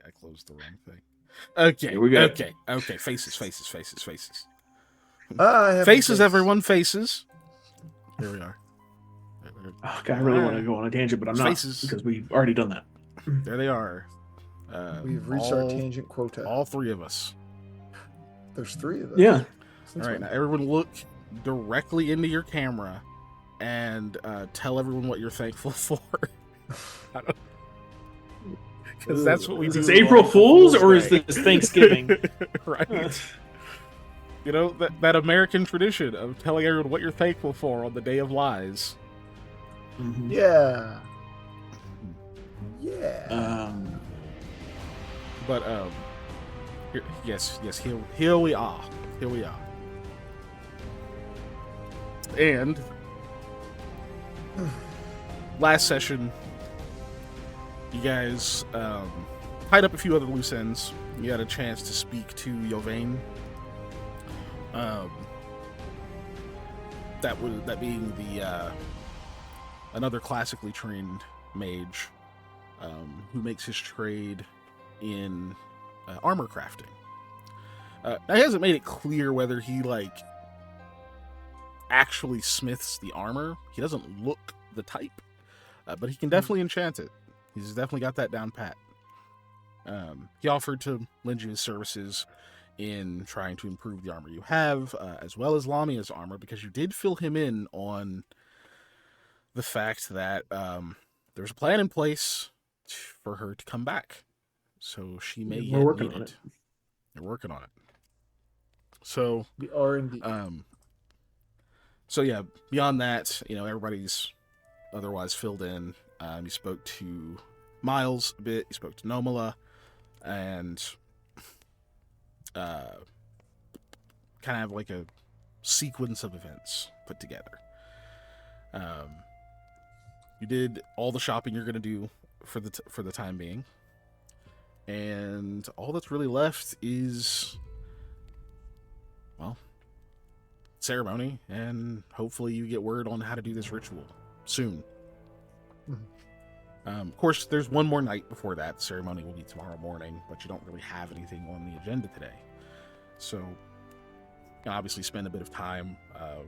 I closed the wrong thing. Okay, Here we go. okay. Faces. I have Faces, a face. everyone, faces. Here we are. Oh, God, I really want to go on a tangent, but I'm not Faces. because we've already done that. There they are. We've reached our tangent quota. All three of us. There's 3 of us. Yeah. Since All right, when? now everyone look directly into your camera and tell everyone what you're thankful for. Because that's what we Is do. this on April Fool's or is Day. this Thanksgiving? Right. You know, that American tradition of telling everyone what you're thankful for on the Day of Lies. Mhm. Yeah. Yeah. But yes, here we are. And last session, you guys tied up a few other loose ends. You had a chance to speak to Yovane. That being the another classically trained mage who makes his trade in armor crafting. Now he hasn't made it clear whether he actually smiths the armor. He doesn't look the type, but he can definitely enchant it. He's definitely got that down pat. He offered to lend you his services in trying to improve the armor you have, as well as Lamia's armor, because you did fill him in on the fact that there's a plan in place for her to come back. So she may We're working need on it. They're working on it. So We are indeed. So yeah, beyond that, everybody's otherwise filled in. You spoke to Miles a bit. You spoke to Nomala, and kind of have like a sequence of events put together. You did all the shopping you're gonna do for the time being, and all that's really left is, well, ceremony, and hopefully you get word on how to do this ritual soon. Of course, there's one more night before that. The ceremony will be tomorrow morning, but you don't really have anything on the agenda today. So, you can obviously spend a bit of time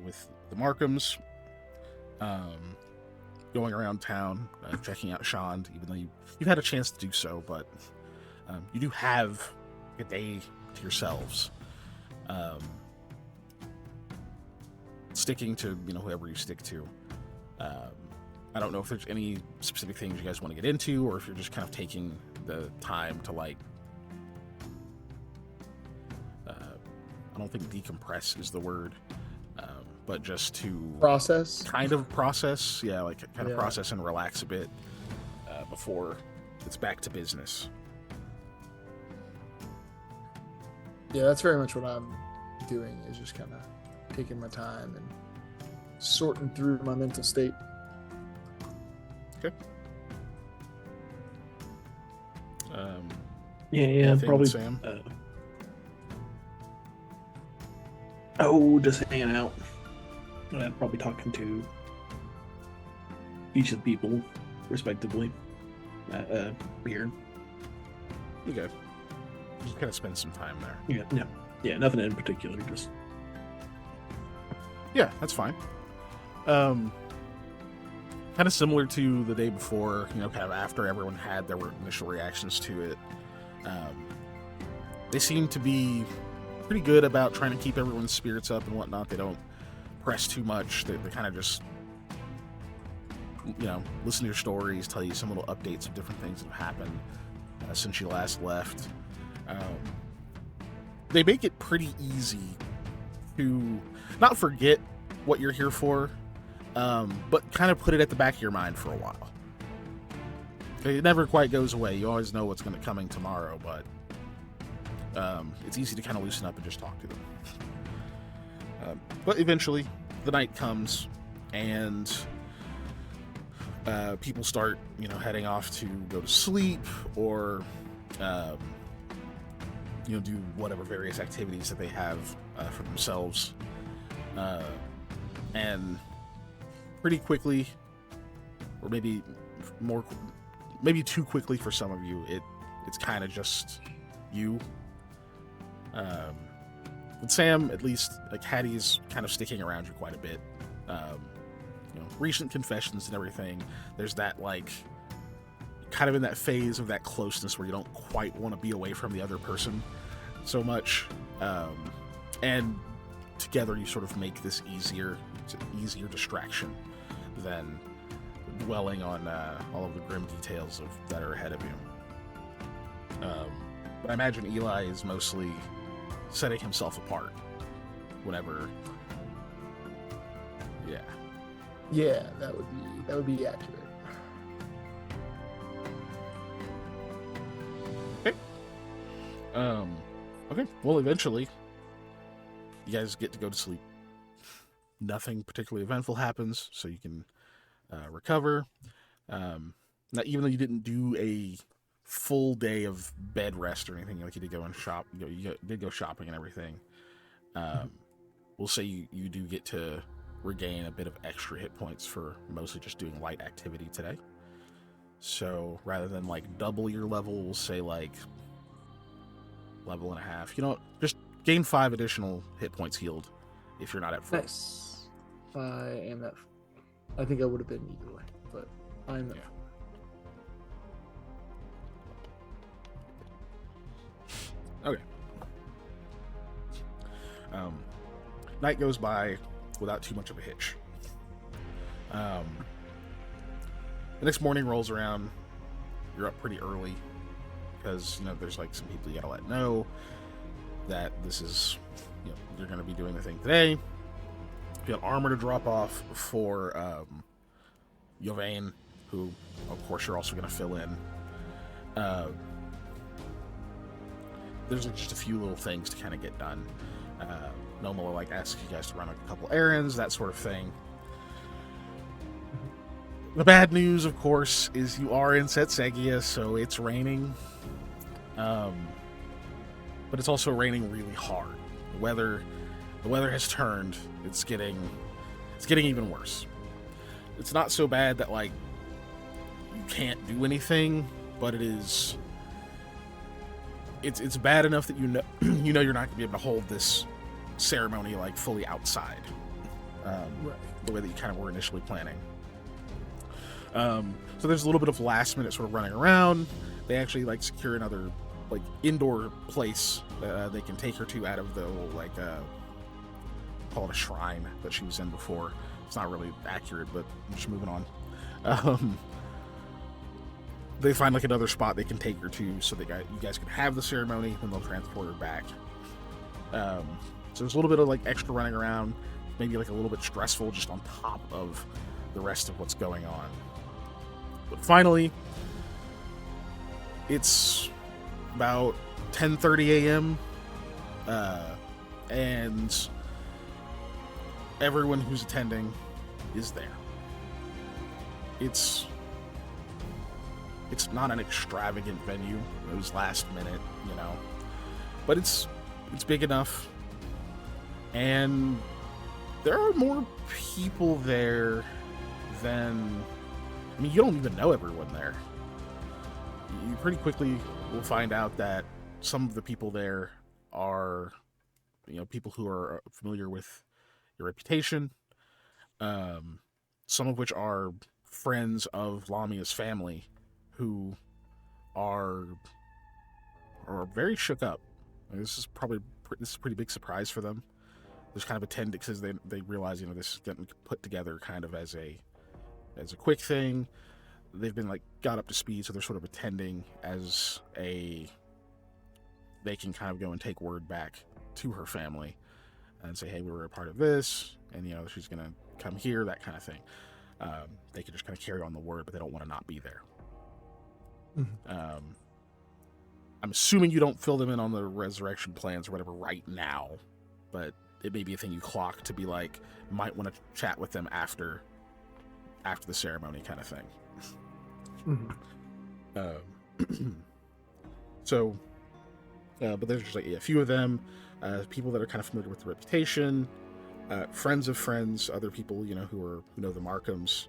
with the Markhams, going around town, checking out Shand, even though you've had a chance to do so, but you do have a day to yourselves. Sticking to, whoever you stick to. I don't know if there's any specific things you guys want to get into, or if you're just kind of taking the time to I don't think decompress is the word, but just to Process? kind of process, process and relax a bit before it's back to business. Yeah, that's very much what I'm doing, is just kind of taking my time and sorting through my mental state. Okay. Yeah, probably. Sam? Just hanging out. Probably talking to each of the people, respectively. Here. Okay. Just kind of spend some time there. Yeah, nothing in particular, just... Yeah, that's fine. Kind of similar to the day before, kind of after everyone had their initial reactions to it. They seem to be pretty good about trying to keep everyone's spirits up and whatnot. They don't press too much. They kind of just, listen to your stories, tell you some little updates of different things that have happened since you last left. They make it pretty easy to not forget what you're here for, but kind of put it at the back of your mind for a while. It never quite goes away. You always know what's coming tomorrow, but it's easy to kind of loosen up and just talk to them. But eventually, the night comes, and people start, heading off to go to sleep, or do whatever various activities that they have for themselves. And pretty quickly, or maybe too quickly for some of you, it it's kind of just you. But Sam, at least, like, Hattie's kind of sticking around you quite a bit. Recent confessions and everything. There's that, like, kind of in that phase of that closeness where you don't quite want to be away from the other person so much. And together you sort of make this easier distraction than dwelling on all of the grim details that are ahead of you. But I imagine Eli is mostly setting himself apart whenever. Yeah, that would be accurate. Okay. Well, eventually, you guys get to go to sleep. Nothing particularly eventful happens, so you can recover. Now, even though you didn't do a full day of bed rest or anything, like you did go and shop, you did go shopping and everything. We'll say you do get to regain a bit of extra hit points for mostly just doing light activity today. So rather than like double your level, we'll say like level and a half. Just gain 5 additional hit points healed if you're not at full. Nice. I am at. I think I would have been either way, but I'm at. Okay. Night goes by without too much of a hitch. The next morning rolls around. You're up pretty early because there's like some people you gotta let know that this is you're gonna be doing the thing today. You got armor to drop off for Yvain, who of course you're also gonna fill in. There's just a few little things to kind of get done. Noma will ask you guys to run a couple errands, that sort of thing. The bad news, of course, is you are in Setsegia, so it's raining. But it's also raining really hard. The weather has turned. It's getting even worse. It's not so bad that you can't do anything, but it's bad enough that you're not gonna be able to hold this ceremony fully outside, the way that you kind of were initially planning. So there's a little bit of last minute sort of running around. They actually secure another indoor place they can take her to out of the call it a shrine that she was in before. It's not really accurate, but I'm just moving on. They find another spot they can take her to so that you guys can have the ceremony, and they'll transport her back. So there's a little bit of extra running around, maybe a little bit stressful just on top of the rest of what's going on. But finally, it's about 10:30 a.m. And everyone who's attending is there. It's not an extravagant venue. It was last minute, but it's big enough, and there are more people there than. You don't even know everyone there. You pretty quickly will find out that some of the people there are, people who are familiar with your reputation. Some of which are friends of Lamia's family, who are very shook up. This is a pretty big surprise for them. There's kind of attended because they realize this is getting put together kind of as a quick thing. They've been got up to speed, so they're sort of attending as they can kind of go and take word back to her family and say, hey, we were a part of this, and she's gonna come here, that kind of thing. They can just kind of carry on the word, but they don't want to not be there. I'm assuming you don't fill them in on the resurrection plans or whatever right now, but it may be a thing you clock to be might want to chat with them after the ceremony kind of thing. But there's just a few of them, people that are kind of familiar with the reputation, friends of friends, other people who know the Markhams,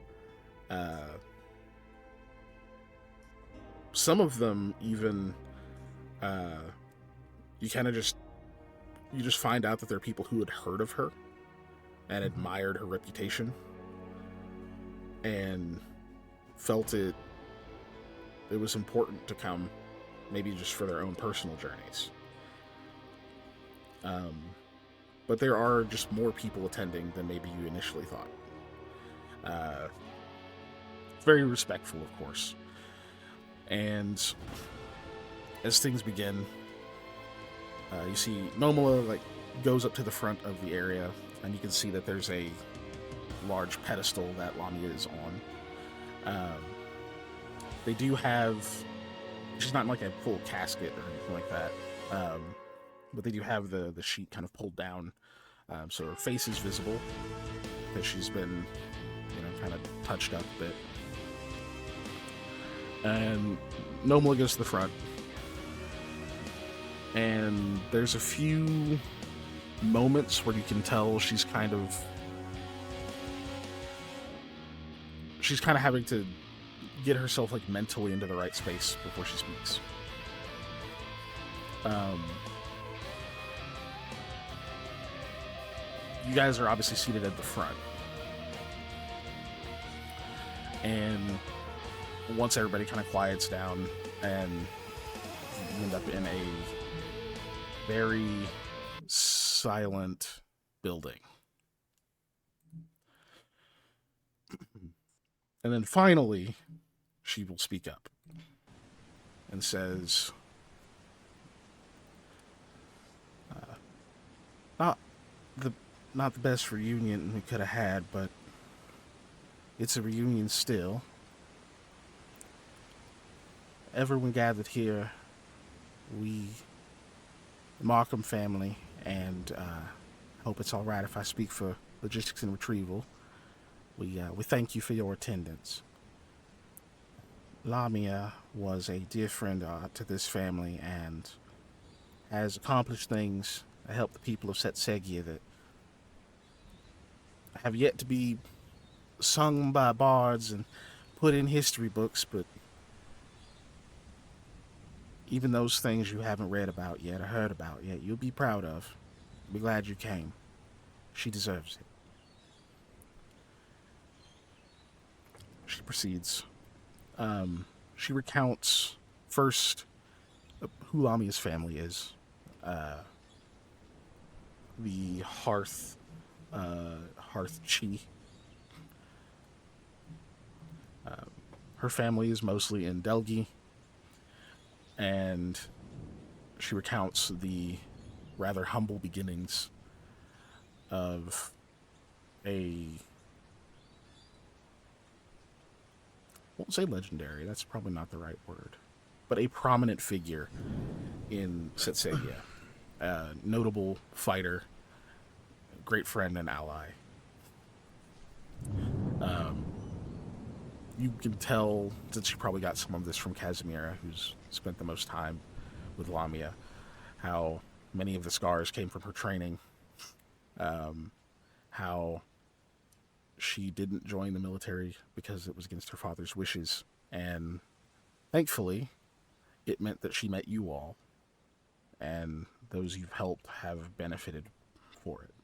some of them even you kind of just find out that there are people who had heard of her and admired her reputation and felt it was important to come, maybe just for their own personal journeys. But there are just more people attending than maybe you initially thought. Very respectful, of course. And as things begin, you see Nomola like goes up to the front of the area, and you can see that there's a large pedestal that Lamia is on. They do have, she's not in like a full casket or anything like that, but they do have the sheet kind of pulled down, so her face is visible because she's been, kind of touched up a bit. And Nomola goes to the front, and there's a few moments where you can tell she's kind of having to get herself like mentally into the right space before she speaks. You guys are obviously seated at the front, and once everybody kind of quiets down, and you end up in a very silent building. And then finally, she will speak up and says, not the best reunion we could have had, but it's a reunion still. Everyone gathered here, we, the Markham family, and hope it's all right if I speak for logistics and retrieval. We thank you for your attendance. Lamia was a dear friend to this family and has accomplished things that help the people of Setsegia that have yet to be sung by bards and put in history books, but even those things you haven't read about yet or heard about yet, you'll be proud of. Be glad you came. She deserves it. She proceeds. She recounts first who Lamia's family is. The Hearth Chi. Her family is mostly in Delgi, and she recounts the rather humble beginnings of a, won't say legendary, that's probably not the right word, but a prominent figure in Setsegia, a notable fighter, great friend and ally. You can tell, since you probably got some of this from Casimira, who's spent the most time with Lamia, how many of the scars came from her training, how she didn't join the military because it was against her father's wishes, and thankfully it meant that she met you all, and those you've helped have benefited for it.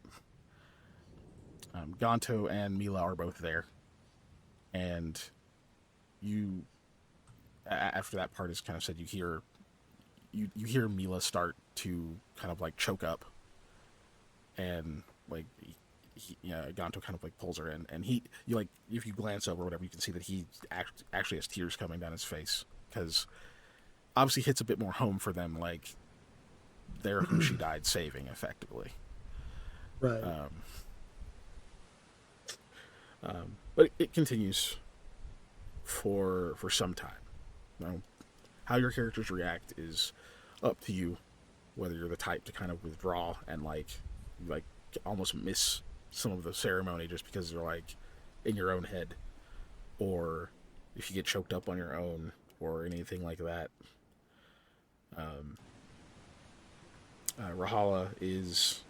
Ganto and Mila are both there, and you, after that part is kind of said, you hear Mila start to kind of like choke up, and like Ganto kind of like pulls her in, and you like, if you glance over or whatever, you can see that he actually has tears coming down his face, because obviously hits a bit more home for them, like they're who she died saving, effectively. Right. But it continues for some time. Now, how your characters react is up to you, whether you're the type to kind of withdraw and like almost miss some of the ceremony just because they're like in your own head, or if you get choked up on your own or anything like that. Rahala is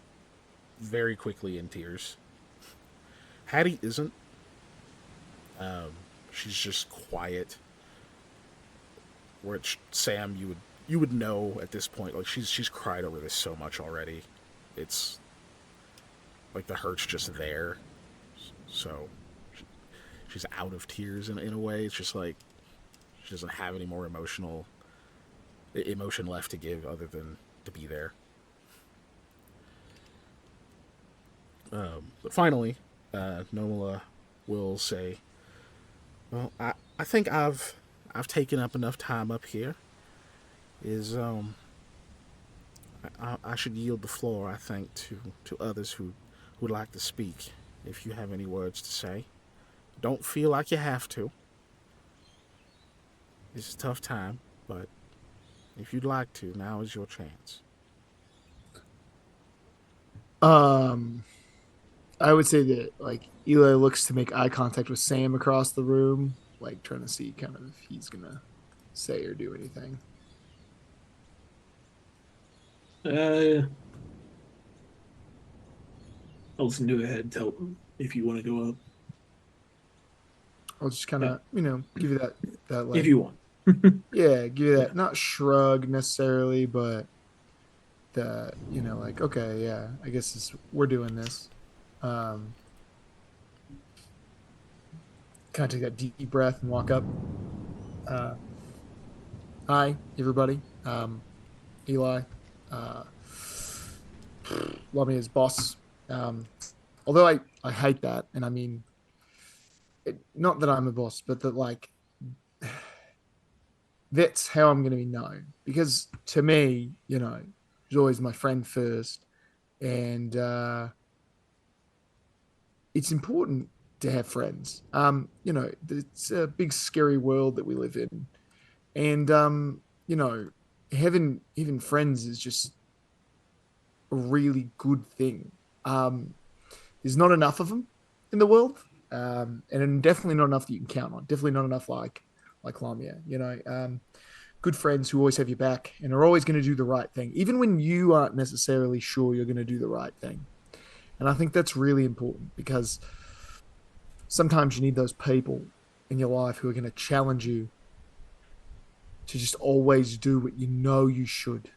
very quickly in tears. Hattie isn't. She's just quiet. which Sam you would know at this point. Like she's cried over this so much already. It's like the hurt's just there. So she's out of tears in a way. It's just like she doesn't have any more emotion left to give other than to be there. But finally, Nola will say, "Well, I think I've taken up enough time up here. Is I should yield the floor. I think to others who would like to speak. If you have any words to say, don't feel like you have to. It's a tough time, but if you'd like to, now is your chance." Um, I would say that like Eli looks to make eye contact with Sam across the room, like trying to see kind of if he's gonna say or do anything. Uh, I'll listen to a head tell them if you want to go up. I'll just kind Yeah, of give you that if like you want. yeah, give you Yeah. that not shrug necessarily, but that like okay, yeah, I guess we're doing this. Um, kind of take that deep breath and walk up. Uh, Hi, everybody. Eli, uh, Lamia's boss. Um, although I hate that, and I mean, not that I'm a boss, but that like that's how I'm going to be known. Because to me, he's always my friend first, and it's important to have friends. It's a big scary world that we live in, and you know, having friends is just a really good thing. Um, there's not enough of them in the world, and definitely not enough that you can count on. Definitely not enough like Lamia. Good friends who always have your back and are always going to do the right thing, even when you aren't necessarily sure you're going to do the right thing. And I think that's really important because sometimes you need those people in your life who are going to challenge you to just always do what you know you should.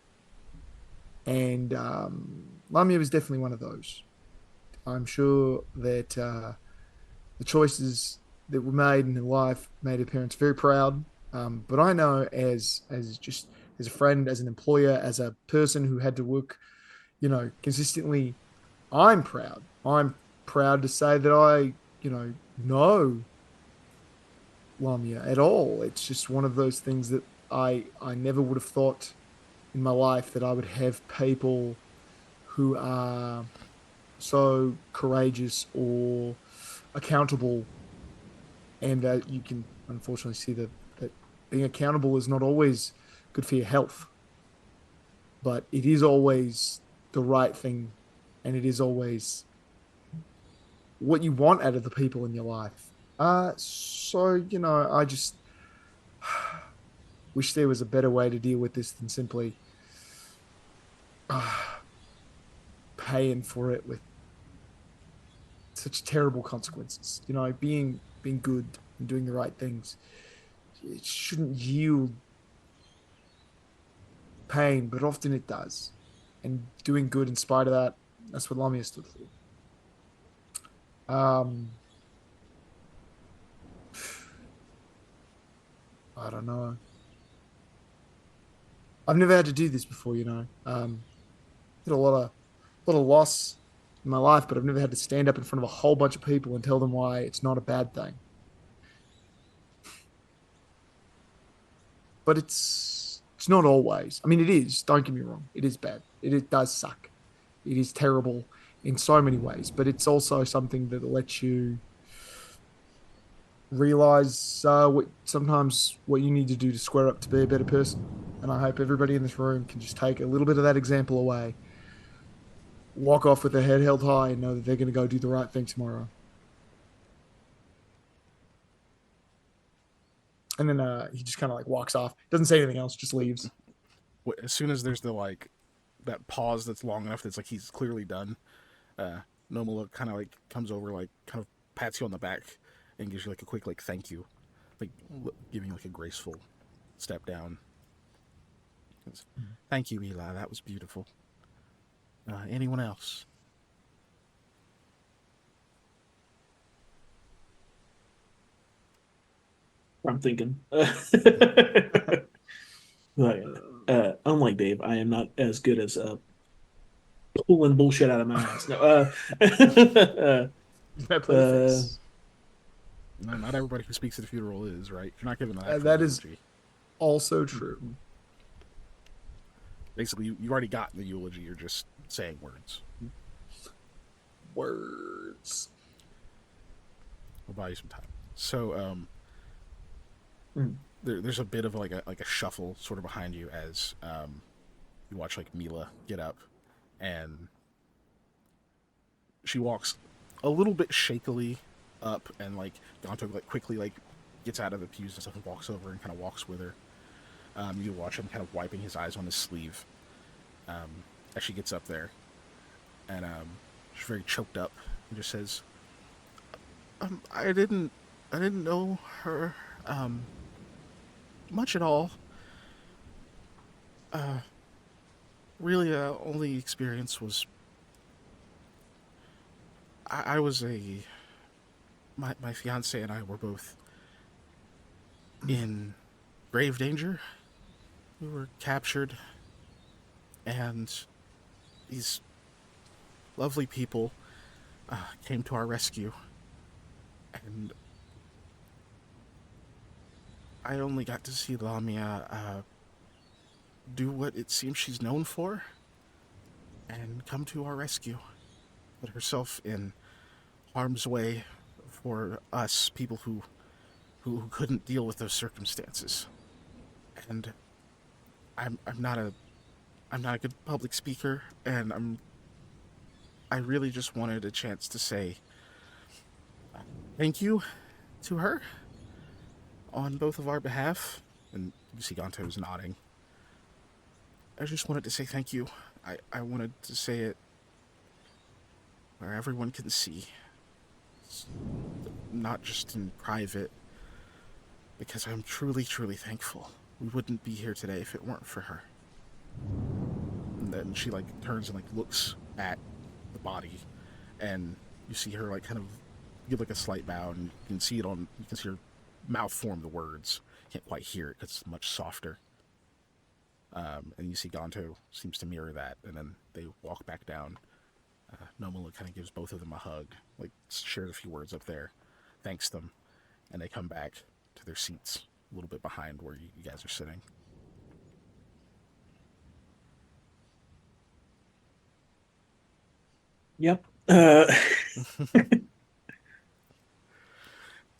And Lamia was definitely one of those. I'm sure that the choices that were made in her life made her parents very proud. But I know as just as a friend, as an employer, as a person who had to work, consistently, I'm proud. I'm proud to say that I, know Lamia at all. It's just one of those things that I never would have thought in my life that I would have people who are so courageous or accountable, and you can unfortunately see that being accountable is not always good for your health, but it is always the right thing, and it is always what you want out of the people in your life. So I just wish there was a better way to deal with this than simply uh, paying for it with such terrible consequences. Being good and doing the right things, it shouldn't yield pain, but often it does. And doing good in spite of that, that's what Lamia stood for. Um, I don't know. I've never had to do this before. Had a lot of loss in my life, but I've never had to stand up in front of a whole bunch of people and tell them why it's not a bad thing. But it's not always. I mean, it is. Don't get me wrong. It is bad. It does suck. It is terrible in so many ways, but it's also something that lets you realize what you need to do to square up to be a better person. And I hope everybody in this room can just take a little bit of that example away, walk off with their head held high, and know that they're going to go do the right thing tomorrow. And then he just kind of like walks off, doesn't say anything else, just leaves. As soon as there's the like that pause that's long enough that's like he's clearly done, uh, Nomala kind of like comes over, like kind of pats you on the back and gives you like a quick like thank you, like giving you like a graceful step down. Thank you, Eli. That was beautiful. Anyone else? I'm thinking. Like, unlike Dave, I am not as good as pulling bullshit out of my ass. No, I play the uh, face. No, not everybody who speaks at a funeral is, right? You're not giving an actual That is eulogy. also true. Basically, you already got the eulogy. You're just saying words. Words. I'll buy you some time. So, mm, there's a bit of like a shuffle sort of behind you as you watch like Mila get up, and she walks a little bit shakily up, and like Gonto like quickly like gets out of the pews and stuff and walks over and kind of walks with her. You watch him kind of wiping his eyes on his sleeve as she gets up there, and she's very choked up and just says, I didn't know her much at all. Really, only experience was I was my fiance and I were both in grave danger. We were captured, and these lovely people came to our rescue, and I only got to see Lamia do what it seems she's known for, and come to our rescue, put herself in harm's way for us, people who couldn't deal with those circumstances. And I'm not a good public speaker, and I really just wanted a chance to say thank you to her on both of our behalf. And you see Gonto's nodding. I just wanted to say thank you. I wanted to say it where everyone can see, not just in private, because I'm truly, truly thankful. We wouldn't be here today if it weren't for her. And then she like turns and like looks at the body, and you see her like kind of give like a slight bow, and you can see her mouth form the words. You can't quite hear it because it's much softer. And you see Gonto seems to mirror that, and then they walk back down. Nomula kind of gives both of them a hug, like shares a few words up there, thanks them, and they come back to their seats a little bit behind where you guys are sitting. yep.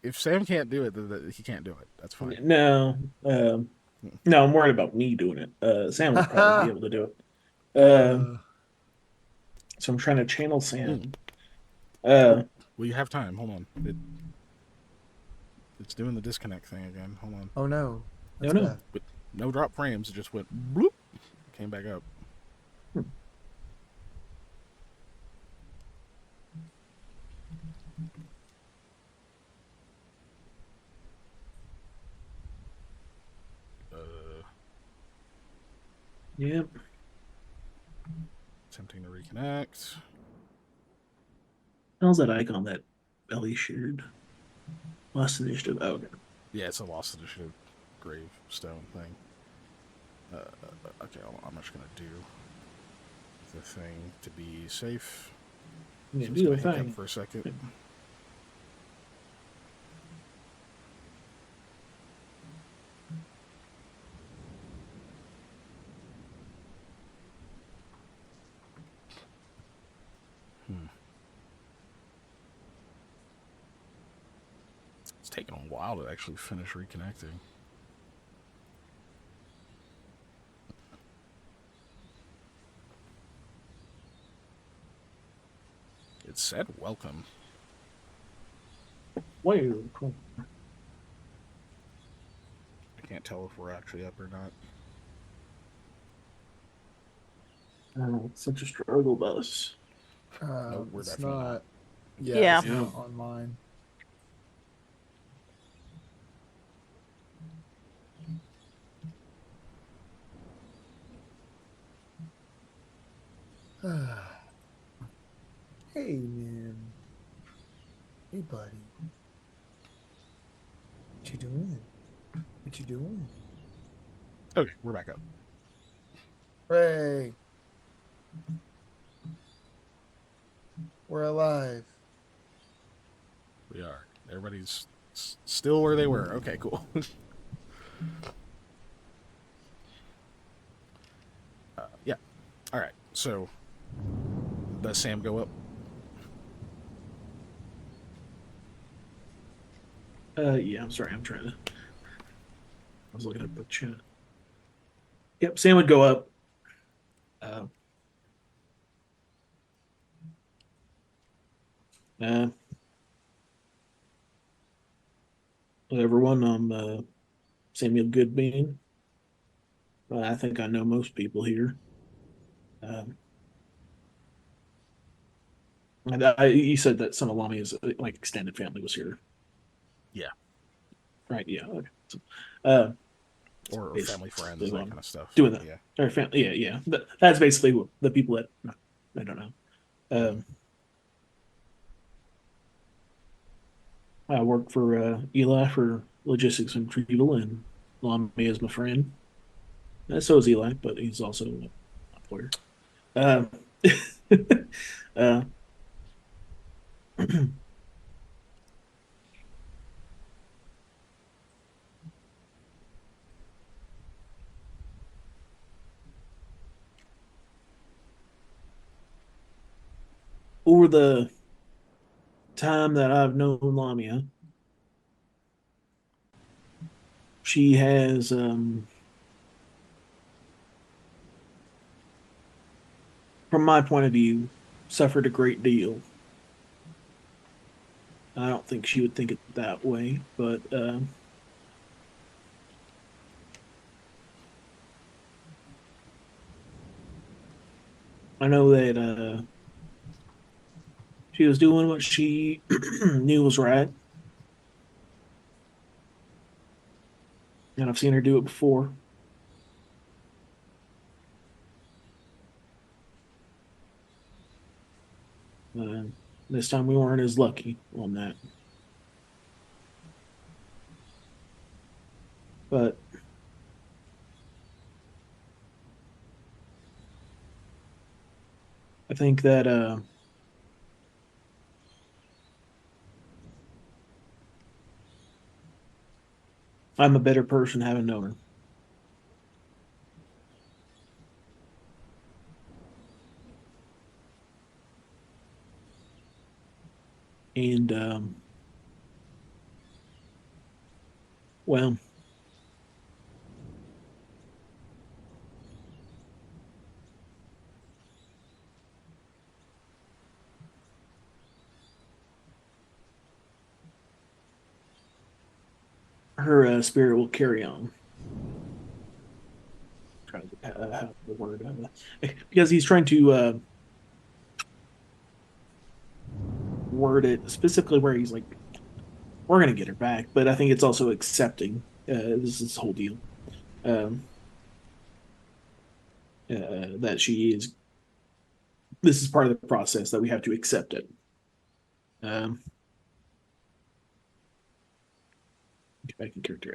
If Sam can't do it, then he can't do it. That's fine. No, no, I'm worried about me doing it. Sam would probably be able to do it. Uh, So I'm trying to channel Mm. Sam. Oh, well, you have time. Hold on. It's doing the disconnect thing again. Hold on. oh no. No, That's no. bad. But no drop frames. It just went bloop. Came back up. Hmm. Uh, Yep. attempting to reconnect. How's that icon that Ellie shared? Lost initiative. Oh, okay. Yeah, it's a lost initiative gravestone thing. Okay, I'm just gonna do the thing to be safe. Yeah, So do the it's gonna hiccup thing. for a second. It's taking a while to actually finish reconnecting. It said welcome. Whoa, cool. I can't tell if we're actually up or not. It's such a struggle bus. Nope, we're It's definitely not. not. Yeah, Yeah. it's not on mine. Hey, man. Hey, buddy. What you doing? What you doing? Okay, we're back up. Ray, we're alive. We are. Everybody's still where they were. Okay, cool. Yeah. All right. So, does Sam go up? Yeah, I'm sorry. I'm trying to. I was looking at the chat. Yep, Sam would go up. Uh, uh, everyone, I'm Samuel Goodbean. I think I know most people here. Um, you said that some of Lamia's like extended family was here, Yeah. right? Yeah. Okay. So, uh, Or family, friends, basically what that I'm kind of stuff. doing that. Yeah. Or family, yeah, yeah. That's basically what the people that I don't know. Mhm. I work for Eli for logistics and retrieval, and Lamia is my friend. So is Eli, but he's also an employer. Um, uh, over the time that I've known Lamia, she has, from my point of view, suffered a great deal. I don't think she would think it that way, but I know that she was doing what she knew was right, and I've seen her do it before. Uh, this time we weren't as lucky on that, but I think that I'm a better person having known her. And well, her spirit will carry on. Trying to have the word because he's trying to word it specifically where he's like, "We're gonna get her back," but I think it's also accepting. This is this whole deal um, that she is. This is part of the process that we have to accept it. Um, get back in character.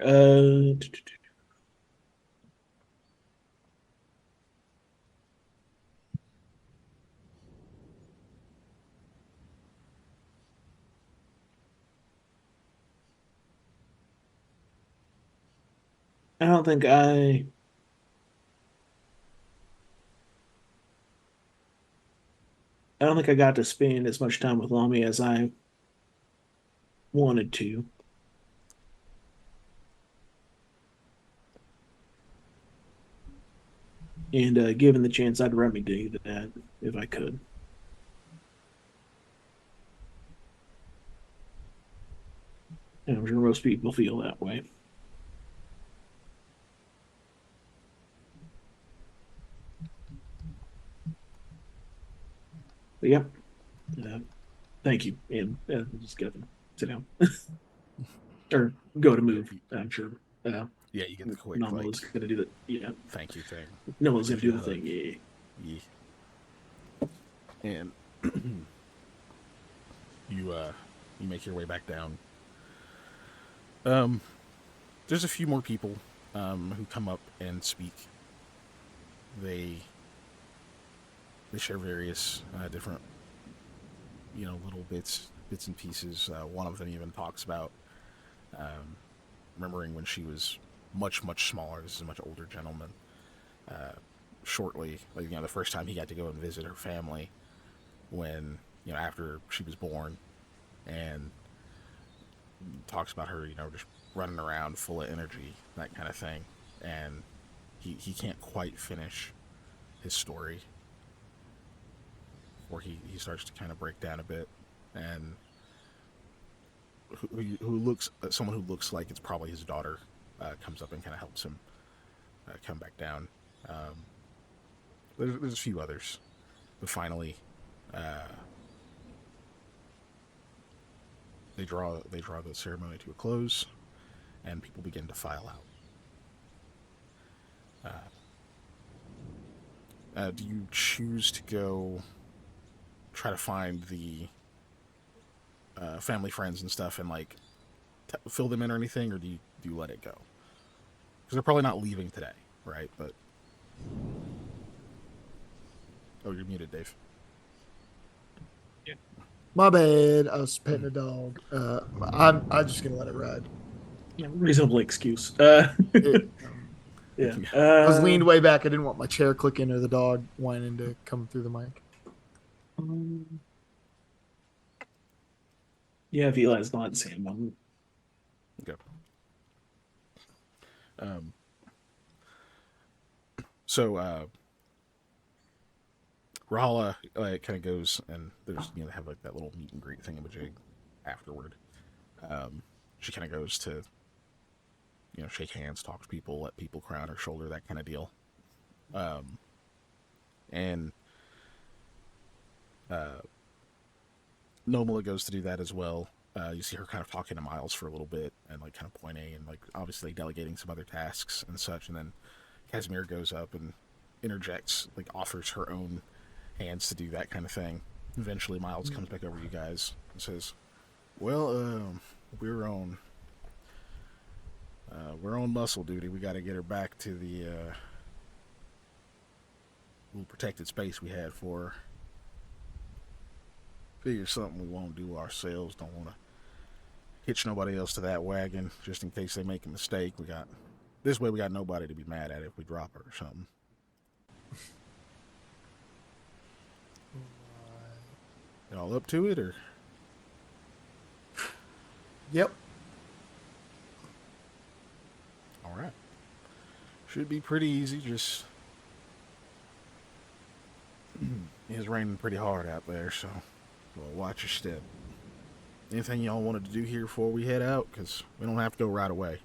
I don't think I don't think I got to spend as much time with Lami as I wanted to. And given the chance, I'd remedy that if I could. And I'm sure most people feel that way. But yeah, uh, thank you. And just get up and sit down or go to move. I'm sure. Yeah, you get the quick, Nominal is like, going to do the thank you thing. Nominal is going Gives to do you a the hug. thing. Yeah. Yeah. and you make your way back down. Um, there's a few more people who come up and speak. They they share various different little bits and pieces. One of them even talks about um, remembering when she was much smaller. This is a much older gentleman. Uh, Shortly, the first time he got to go and visit her family when after she was born, and talks about her just running around full of energy, that kind of thing, and he can't quite finish his story, or he starts to kind of break down a bit, and who looks someone who looks like it's probably his daughter comes up and kind of helps him come back down. Um, there's a few others, but finally, uh, they draw the ceremony to a close, and people begin to file out. Do you choose to go try to find the family, friends, and stuff, and like fill them in or anything, or do you let it go? Because they're probably not leaving today, right? But oh, you're muted, Dave. My bad. I was petting a dog. I'm just gonna let it ride. Yeah, reasonable excuse. It, Yeah. I was leaned way back. I didn't want my chair clicking or the dog whining to come through the mic. Yeah, if Eli's not saying one. Okay. Um, so Rahala kind of goes, and there's they have like that little meet and greet thingamajig afterward. She kind of goes to shake hands, talk to people, let people cry on her shoulder, that kind of deal. And Nomala goes to do that as well. You see her kind of talking to Miles for a little bit and like kind of pointing and like obviously delegating some other tasks and such. And then Casimir goes up and interjects, like offers her own hands to do that kind of thing. Eventually, Miles comes back over to you guys and says, "Well, we're on muscle duty. We got to get her back to the little protected space we had for her. Figure something we won't do ourselves. Don't want to hitch nobody else to that wagon, just in case they make a mistake. We got nobody to be mad at if we drop her or something." Y'all up to it, or? Yep. All right. Should be pretty easy. Just it's raining pretty hard out there, so watch your step. Anything y'all wanted to do here before we head out? Because we don't have to go right away.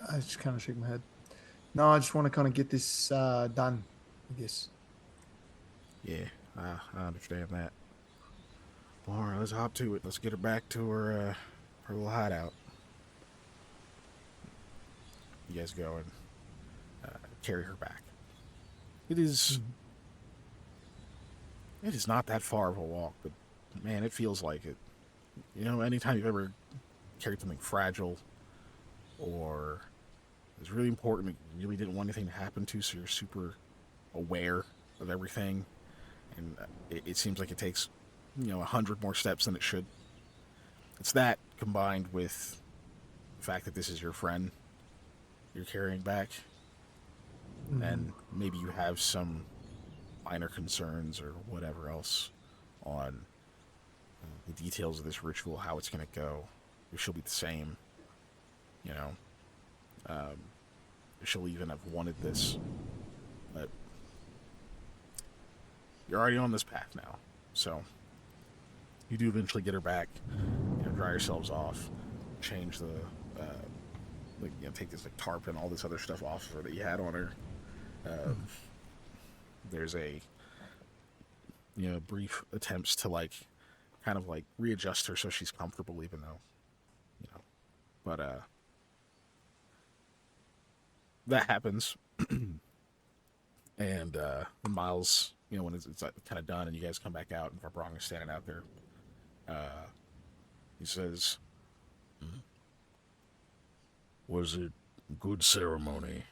I just kind of shake my head. No, I just want to kind of get this done, I guess. Yeah, I understand that. Well, all right, let's hop to it. Let's get her back to her little hideout. You guys go and carry her back. It is not that far of a walk, but man, it feels like it. Anytime you've ever carried something fragile or it's really important, you really didn't want anything to happen to, so you're super aware of everything, and it seems like it takes 100 more steps than it should. It's that combined with the fact that this is your friend you're carrying back, and maybe you have some minor concerns or whatever else on the details of this ritual, how it's going to go. She'll be the same, she'll even have wanted this, but you're already on this path now, so you do eventually get her back, dry yourselves off, change the take this like tarp and all this other stuff off of her that you had on her. There's a brief attempts to like kind of like readjust her so she's comfortable, even though but that happens. And Miles, when it's like kind of done, and you guys come back out, and Varbrong is standing out there. He says, "Was it good ceremony?"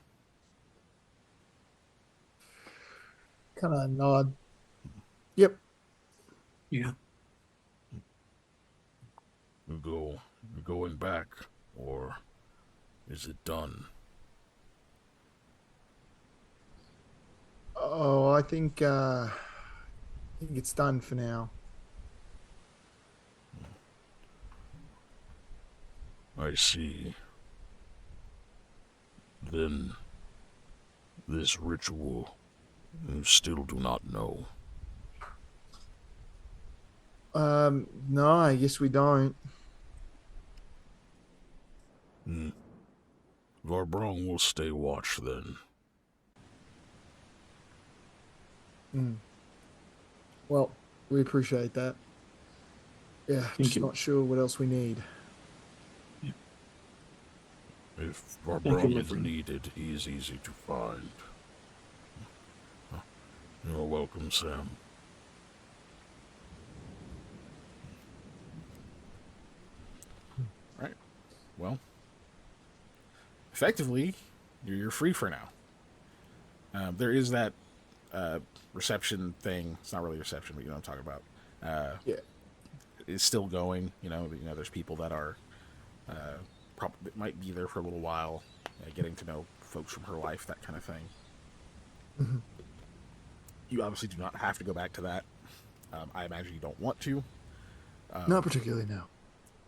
Kind of nod. Yep. Yeah. You're going back, or is it done? Oh, I think it's done for now. I see. Then this ritual, you still do not know. No, I guess we don't. Varbrong will stay watch then. Mm. Well, we appreciate that. Yeah, just you. not sure what else we need. If you, Varbrong my is friend. needed, he is easy to find. You're welcome, Sam. Right. Well, effectively, you're free for now. There is that reception thing. It's not really reception, but you know what I'm talking about. Yeah. It's still going. There's people that are that might be there for a little while, getting to know folks from her life, that kind of thing. Mm-hmm. You obviously do not have to go back to that. I imagine you don't want to. Not particularly, no.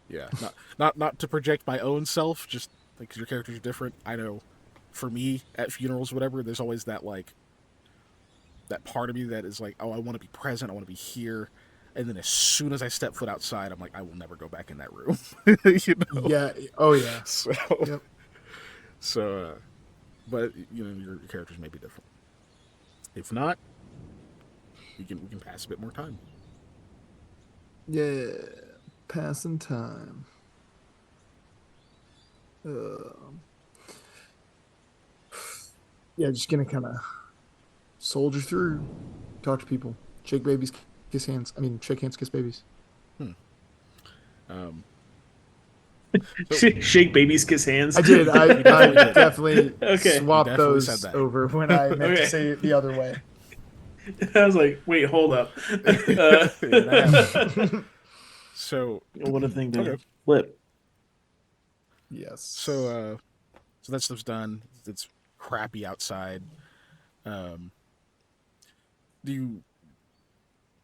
Yeah, not to project my own self, just because your characters are different. I know, for me at funerals, whatever, there's always that that part of me that is like, oh, I want to be present, I want to be here, and then as soon as I step foot outside, I'm like, I will never go back in that room. Yeah. Oh, yeah. So, Yep. so, but your characters may be different. If not, we can pass a bit more time. Yeah. Passing time. Yeah, just gonna kind of soldier through, talk to people, shake babies, kiss hands. I mean, shake hands, kiss babies. Um, Shake babies, kiss hands. I did. I definitely Okay. swapped definitely said those that. over when I meant to Okay. say it the other way. I was like, wait, hold up. So, What a thing to okay. flip. Yes. So that stuff's done. It's crappy outside. Do you?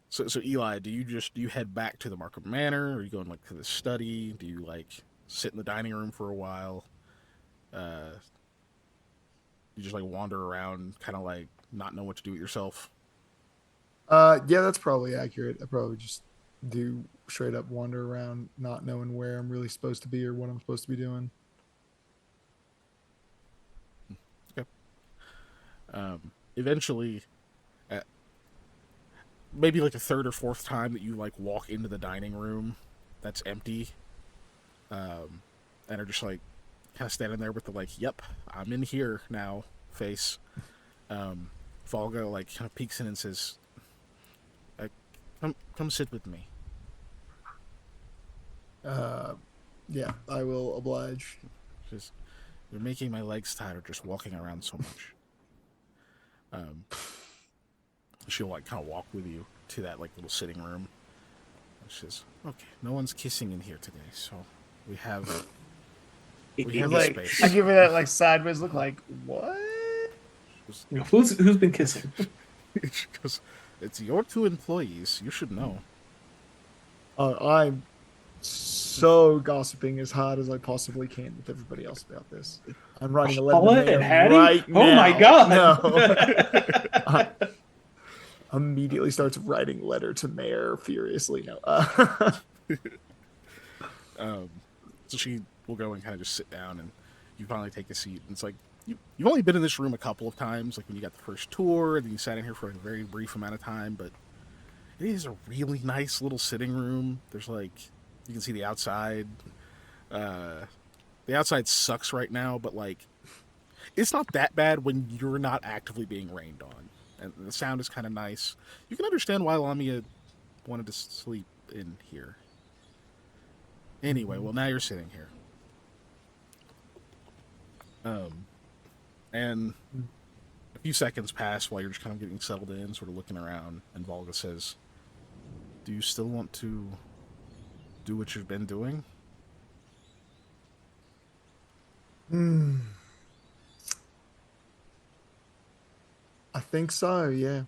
So Eli, do you head back to the Markham Manor? Or are you going to the study? Do you sit in the dining room for a while? You just wander around, kind of not know what to do with yourself. Yeah, that's probably accurate. I probably just do straight up wander around, not knowing where I'm really supposed to be or what I'm supposed to be doing. Okay. Eventually, maybe the third or fourth time that you walk into the dining room that's empty, and are just kind of standing there with the yep, I'm in here now face. Volga kind of peeks in and says, come sit with me. Yeah, I will oblige. Just, you're making my legs tired just walking around so much. She'll kind of walk with you to that little sitting room. She says, okay, no one's kissing in here today, so we have space. I give her that sideways look, what? Who's been kissing? She goes, it's your two employees. You should know. I'm so gossiping as hard as I possibly can with everybody else about this. I'm writing a letter to the mayor right now. Oh my god! No. Immediately starts writing letter to mayor furiously. No. So she will go and kind of just sit down, and you finally take a seat. And it's you've only been in this room a couple of times, when you got the first tour, and then you sat in here for a very brief amount of time. But it is a really nice little sitting room. There's you can see the outside. The outside sucks right now, but It's not that bad when you're not actively being rained on, and the sound is kind of nice. You can understand why Lamia wanted to sleep in here. Anyway, Mhm. well now you're sitting here, um, and a few seconds pass while you're just kind of getting settled in, sort of looking around, and Volga says, "Do you still want to do what you've been doing?" Mm, I think so. Yeah.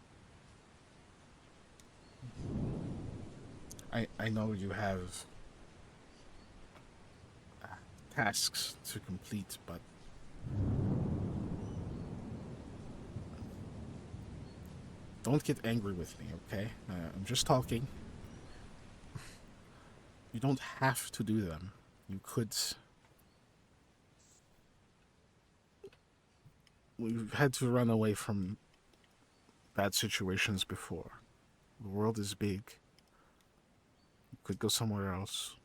I know you have tasks to complete, but don't get angry with me, okay? I'm just talking. You don't have to do them. You could. We've had to run away from bad situations before. The world is big. You could go somewhere else.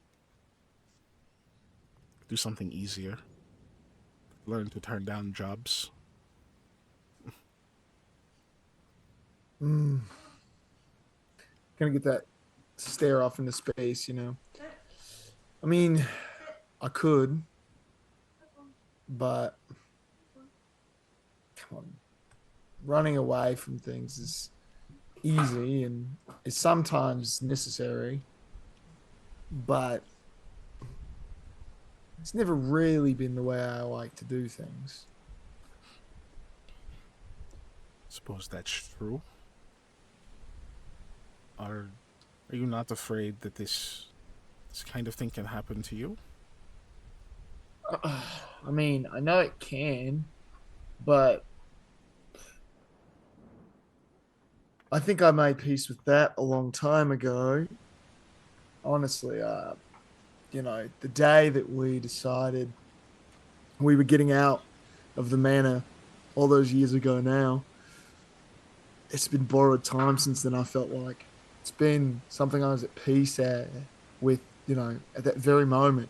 Do something easier. Learn to turn down jobs. Mm, gonna get that stare off into space. I mean, I could, but come on, running away from things is easy and is sometimes necessary, but it's never really been the way I like to do things. Suppose that's true. Are are you not afraid that this kind of thing can happen to you? I mean, I know it can, but I think I made peace with that a long time ago. Honestly, the day that we decided we were getting out of the manor all those years ago now, it's been borrowed time since then. I felt like it's been something I was at peace with, at that very moment.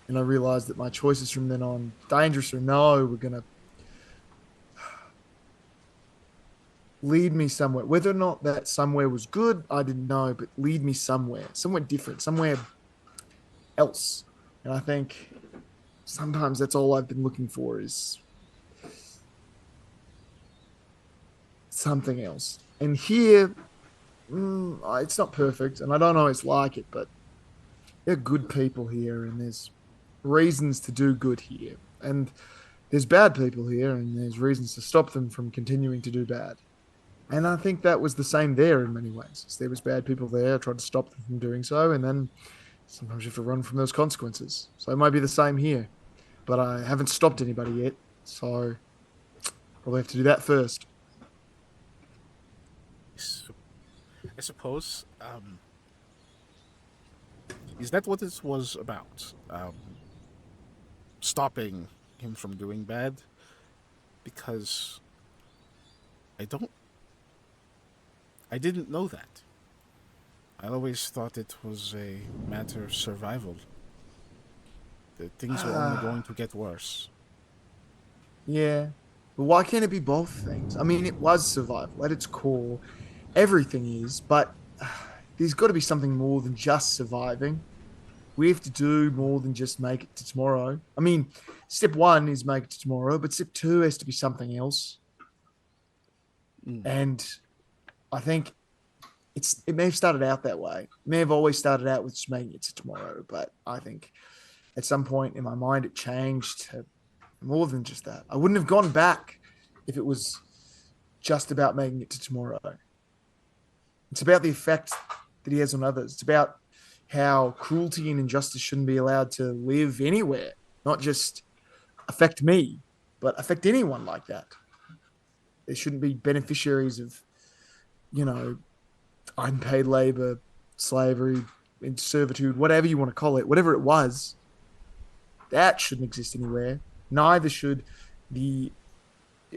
And I realized that my choices from then on, dangerous or no, were going to lead me somewhere. Whether or not that somewhere was good, I didn't know, but lead me somewhere different, somewhere else. And I think sometimes that's all I've been looking for is something else. And here, it's not perfect, and I don't always like it, but there are good people here, and there's reasons to do good here. And there's bad people here, and there's reasons to stop them from continuing to do bad. And I think that was the same there in many ways. There was bad people there, I tried to stop them from doing so, and then sometimes you have to run from those consequences. So it might be the same here, but I haven't stopped anybody yet, so probably have to do that first. I suppose. Is that what this was about? Stopping him from doing bad? Because I don't. I didn't know that. I always thought it was a matter of survival. That things were only going to get worse. Yeah. But why can't it be both things? I mean, it was survival at its core. Everything is, but there's got to be something more than just surviving. We have to do more than just make it to tomorrow. I mean, step one is make it to tomorrow, but step two has to be something else. Mm. And I think it may have started out that way. It may have always started out with just making it to tomorrow, but I think at some point in my mind it changed to more than just that. I wouldn't have gone back if it was just about making it to tomorrow. It's about the effect that he has on others. It's about how cruelty and injustice shouldn't be allowed to live anywhere, not just affect me, but affect anyone like that. There shouldn't be beneficiaries of, you know, unpaid labor, slavery, in servitude, whatever you want to call it, whatever it was, that shouldn't exist anywhere. Neither should the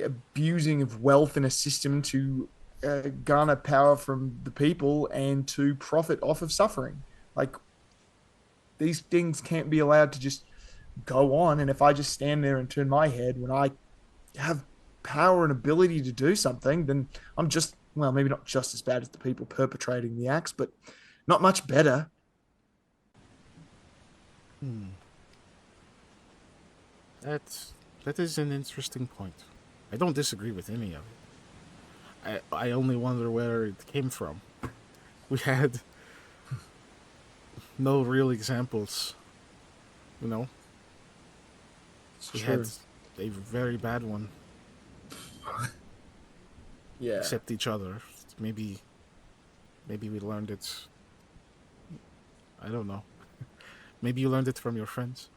abusing of wealth in a system to garner power from the people and to profit off of suffering. Like these things can't be allowed to just go on. And if I just stand there and turn my head when I have power and ability to do something, then I'm just, well, maybe not just as bad as the people perpetrating the acts, but not much better. Hmm. That's that is an interesting point. I don't disagree with any of it. I only wonder where it came from. We had no real examples, you know. It's We had true. a very bad one, Yeah. except each other. Maybe maybe we learned it. I don't know. Maybe you learned it from your friends.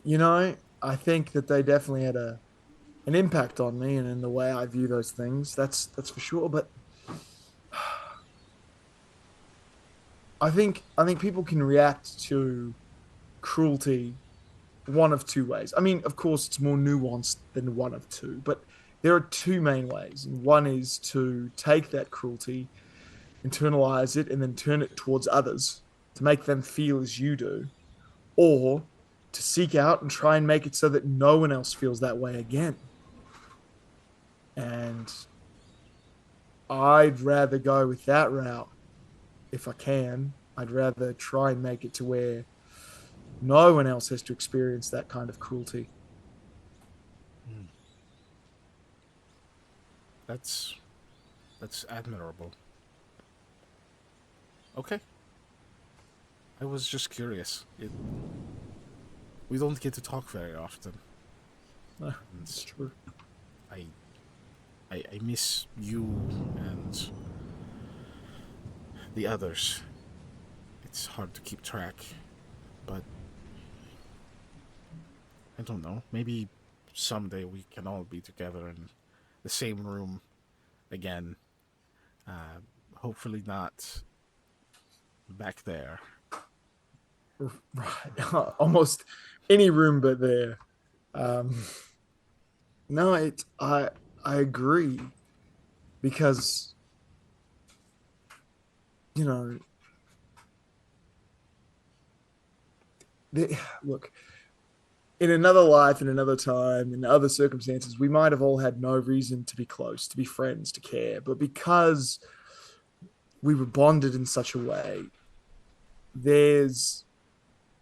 You know, I think that they definitely had an impact on me and in the way I view those things. That's for sure. But I think people can react to cruelty one of two ways. I mean, of course, it's more nuanced than one of two, but there are two main ways. And one is to take that cruelty, internalize it, and then turn it towards others to make them feel as you do, or to seek out and try and make it so that no one else feels that way again. And I'd rather go with that route if I can. I'd rather try and make it to where no one else has to experience that kind of cruelty. Hmm. That's that's admirable. Okay, I was just curious. We don't get to talk very often. It's And true. I, I miss you and the others. It's hard to keep track, but I don't know. Maybe someday we can all be together in the same room again. Uh, Hopefully not back there. Right. Almost any room but there. Um, no, I agree because you know look, in another life, in another time, in other circumstances, we might have all had no reason to be close, to be friends, to care, but because we were bonded in such a way, there's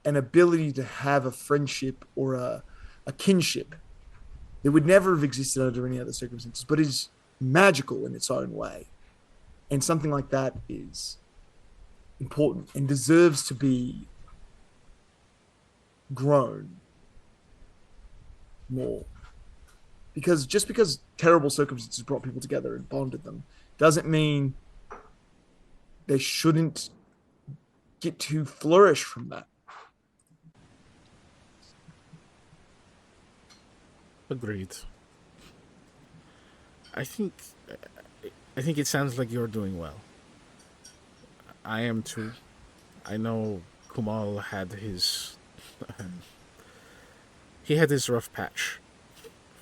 an ability to have a friendship or a kinship that would never have existed under any other circumstances, but is magical in its own way. And something like that is important and deserves to be grown more. Because just because terrible circumstances brought people together and bonded them doesn't mean they shouldn't get to flourish from that. Agreed. I think I think it sounds like you're doing well. I am too. I know Kumal had his he had his rough patch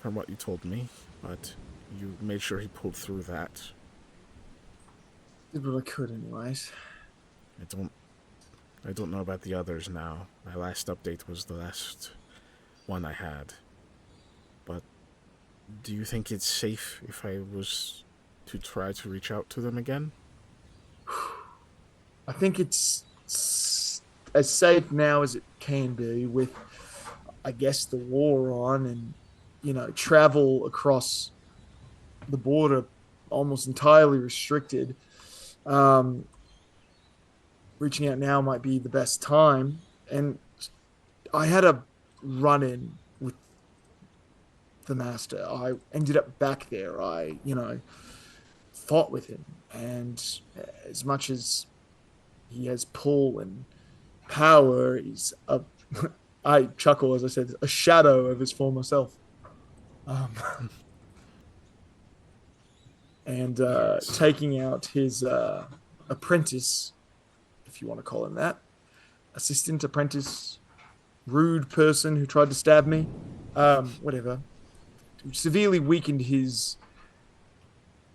from what you told me, but you made sure he pulled through that. Did what I could, anyways. I don't I don't know about the others now. My last update was the last one I had. But do you think it's safe if I was to try to reach out to them again? I think it's as safe now as it can be with, I guess, the war on and, travel across the border almost entirely restricted. Um, Reaching out now might be the best time. And I had a run in with the master. I ended up back there. I, fought with him. And as much as he has pull and power, he's a, I chuckle as I said, a shadow of his former self. Um, and Yes. taking out his apprentice, if you want to call him that, assistant, apprentice, rude person who tried to stab me, whatever, severely weakened his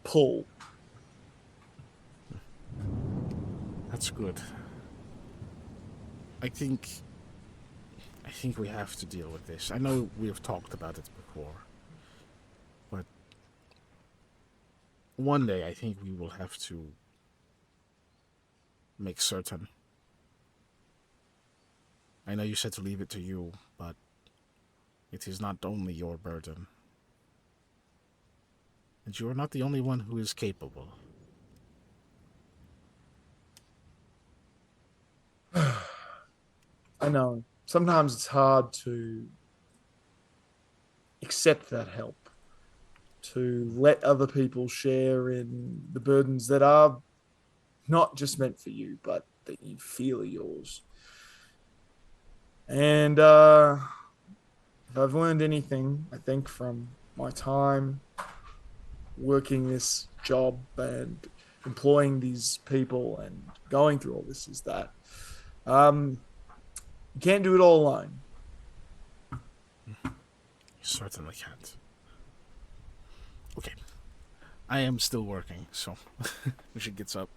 pull. That's good. I think I think we have to deal with this. I know we have talked about it before, but one day I think we will have to make certain. I know you said to leave it to you, but it is not only your burden. And you are not the only one who is capable. I know. Sometimes it's hard to accept that help, to let other people share in the burdens that are not just meant for you, but that you feel are yours. And if I've learned anything, I think from my time working this job and employing these people and going through all this, is that you can't do it all alone. You certainly can't. Okay. I am still working, so she gets up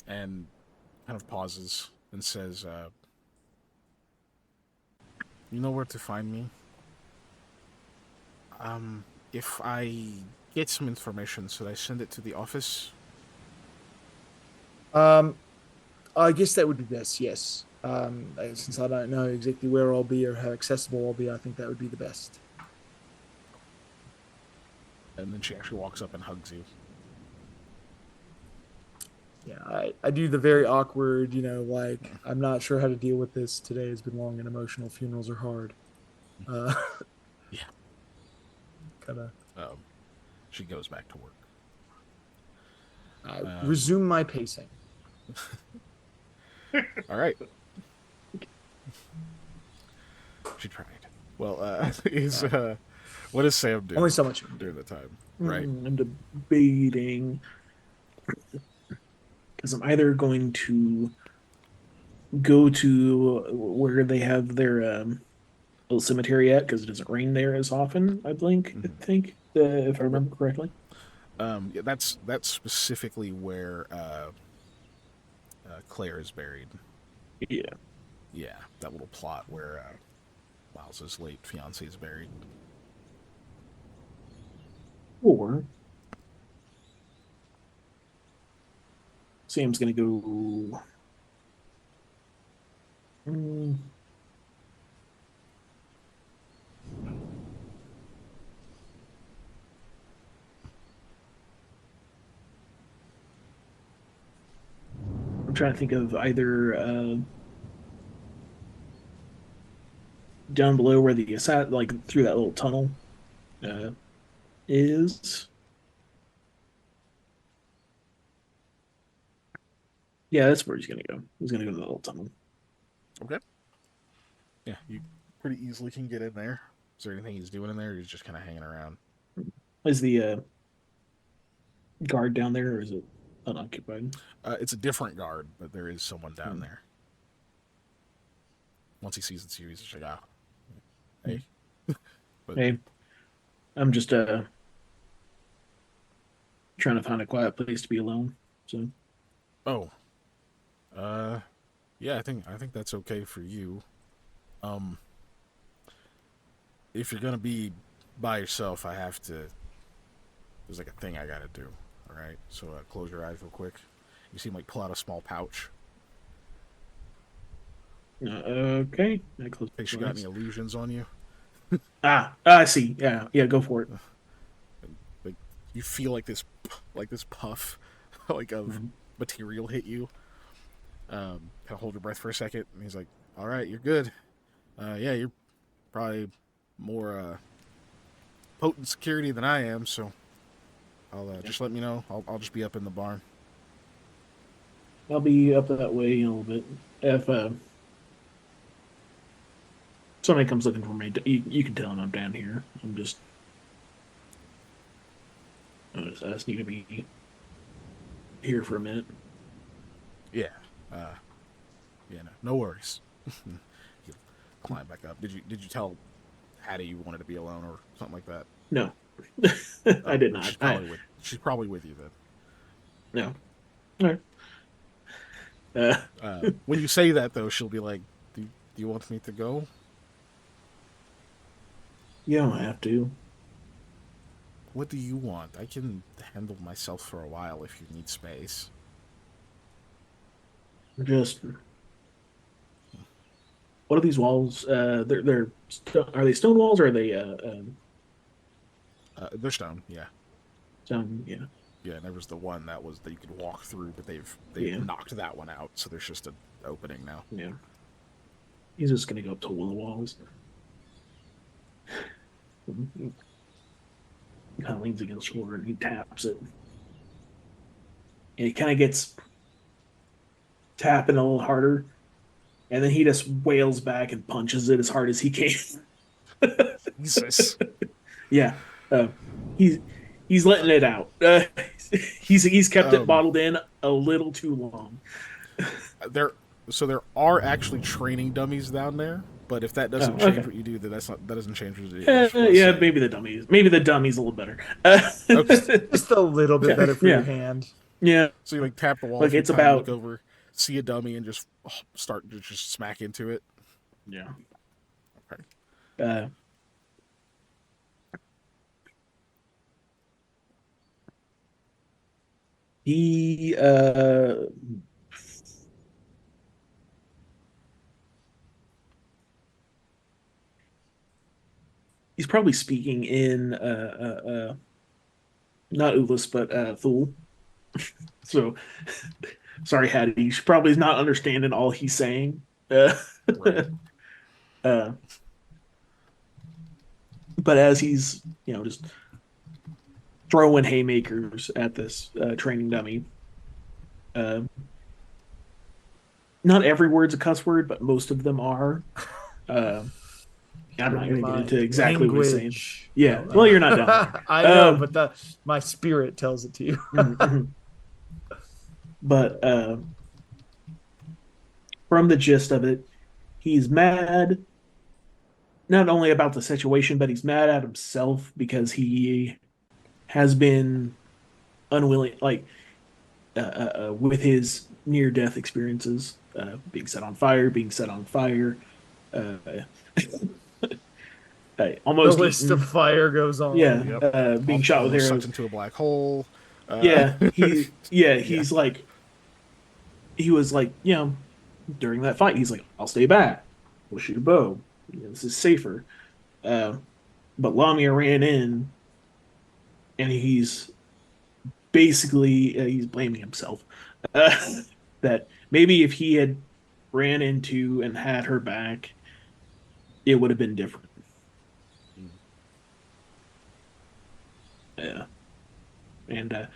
and kind of pauses and says, you know where to find me? If I get some information, should I send it to the office? Um, I guess that would be best, yes. Since I don't know exactly where I'll be or how accessible I'll be, I think that would be the best. And then she actually walks up and hugs you. Yeah, I do the very awkward, like, I'm not sure how to deal with this. Today has been long and emotional. Funerals are hard. Uh, Yeah. kind of Um, she goes back to work. resume my pacing. All right. She tried. Well, is what does Sam do Only so much. during the time? Right. I'm debating because I'm either going to go to where they have their little cemetery at because it doesn't rain there as often. I think if I Yep. remember correctly. Yeah, that's specifically where Claire is buried. Yeah. Yeah, that little plot where Miles's late fiance is buried. Or Sam's gonna go. Mm, I'm trying to think of either down below where the like through that little tunnel uh, is. Yeah, that's where he's gonna go. He's gonna go to the little tunnel. Okay. Yeah, you pretty easily can get in there. Is there anything he's doing in there? Or he's just kind of hanging around. Is the guard down there, or is it unoccupied? It's a different guard, but there is someone down Hmm. there. Once he sees it's you, he's just like, ah, Hmm. hey. But Hey, I'm just trying to find a quiet place to be alone. So oh, yeah, I think that's okay for you. Um, if you're gonna be by yourself, I have to. There's like a thing I gotta do. All right, so close your eyes real quick. You see him like pull out a small pouch. okay, I close Think she my got any eyes. illusions on you? I see. Yeah, yeah, go for it. Like you feel like this puff, like of Mhm. material hit you. Kind of hold your breath for a second, and he's like, "All right, you're good. Yeah, you're probably more potent security than I am, so I'll Yeah. just let me know. I'll just be up in the barn." I'll be up that way in a little bit. If somebody comes looking for me, you can tell them I'm down here. I just need to be here for a minute. Yeah, uh, yeah, no worries. He'll climb back up. Did you tell Hattie you wanted to be alone or something like that? No, I Oh, did then not. she's probably with you then. No. All right. When you say that, though, she'll be like, do you want me to go? You don't have to. What do you want? I can handle myself for a while if you need space. Just what are these walls? Are they stone walls or are they They're stone, yeah. stone? Yeah, Yeah, and there was the one that you could walk through, but they've yeah, knocked that one out, so there's just an opening now. yeah. He's just gonna go up to one of the walls. He kind of leans against the shoulder and he taps it. And he kind of gets tapping a little harder, and then he just wails back and punches it as hard as he can. Jesus. Yeah, uh, he's he's letting it out. He's kept it Um, bottled in a little too long. there, so there are actually training dummies down there, but if that Oh, doesn't change okay. what you do, then that doesn't change what you do. I just want to Yeah, say, maybe the dummy's a little better. okay. Just a little bit Yeah, better for your yeah, hand. yeah. So you like tap the wall a Like few it's times, look about over, see a dummy, and just start to just smack into it. yeah. Okay. Uh, he he's probably speaking in not Ulis but Thule. So sorry, Hattie. She probably is not understanding all he's saying. Right. uh, but as he's just throwing haymakers at this training dummy, uh, not every word's a cuss word, but most of them are. Uh, I'm Keeping not in going to get into mind exactly what he's saying. language. Yeah, No, well, you're not down there. I know, but my spirit tells it to you. But from the gist of it, he's mad not only about the situation, but he's mad at himself because he has been unwilling, like with his near death experiences, being set on fire, uh, The almost list of eaten, fire goes on. yeah, Yep. being shot with Almost sucked arrows. into a black hole. Yeah, Yeah. he's like, he was like, during that fight, he's like, I'll stay back. We'll shoot a bow. This is safer. Uh, but Lamia ran in, and he's basically he's blaming himself. Uh, that maybe if he had ran into and had her back, it would have been different. Yeah, and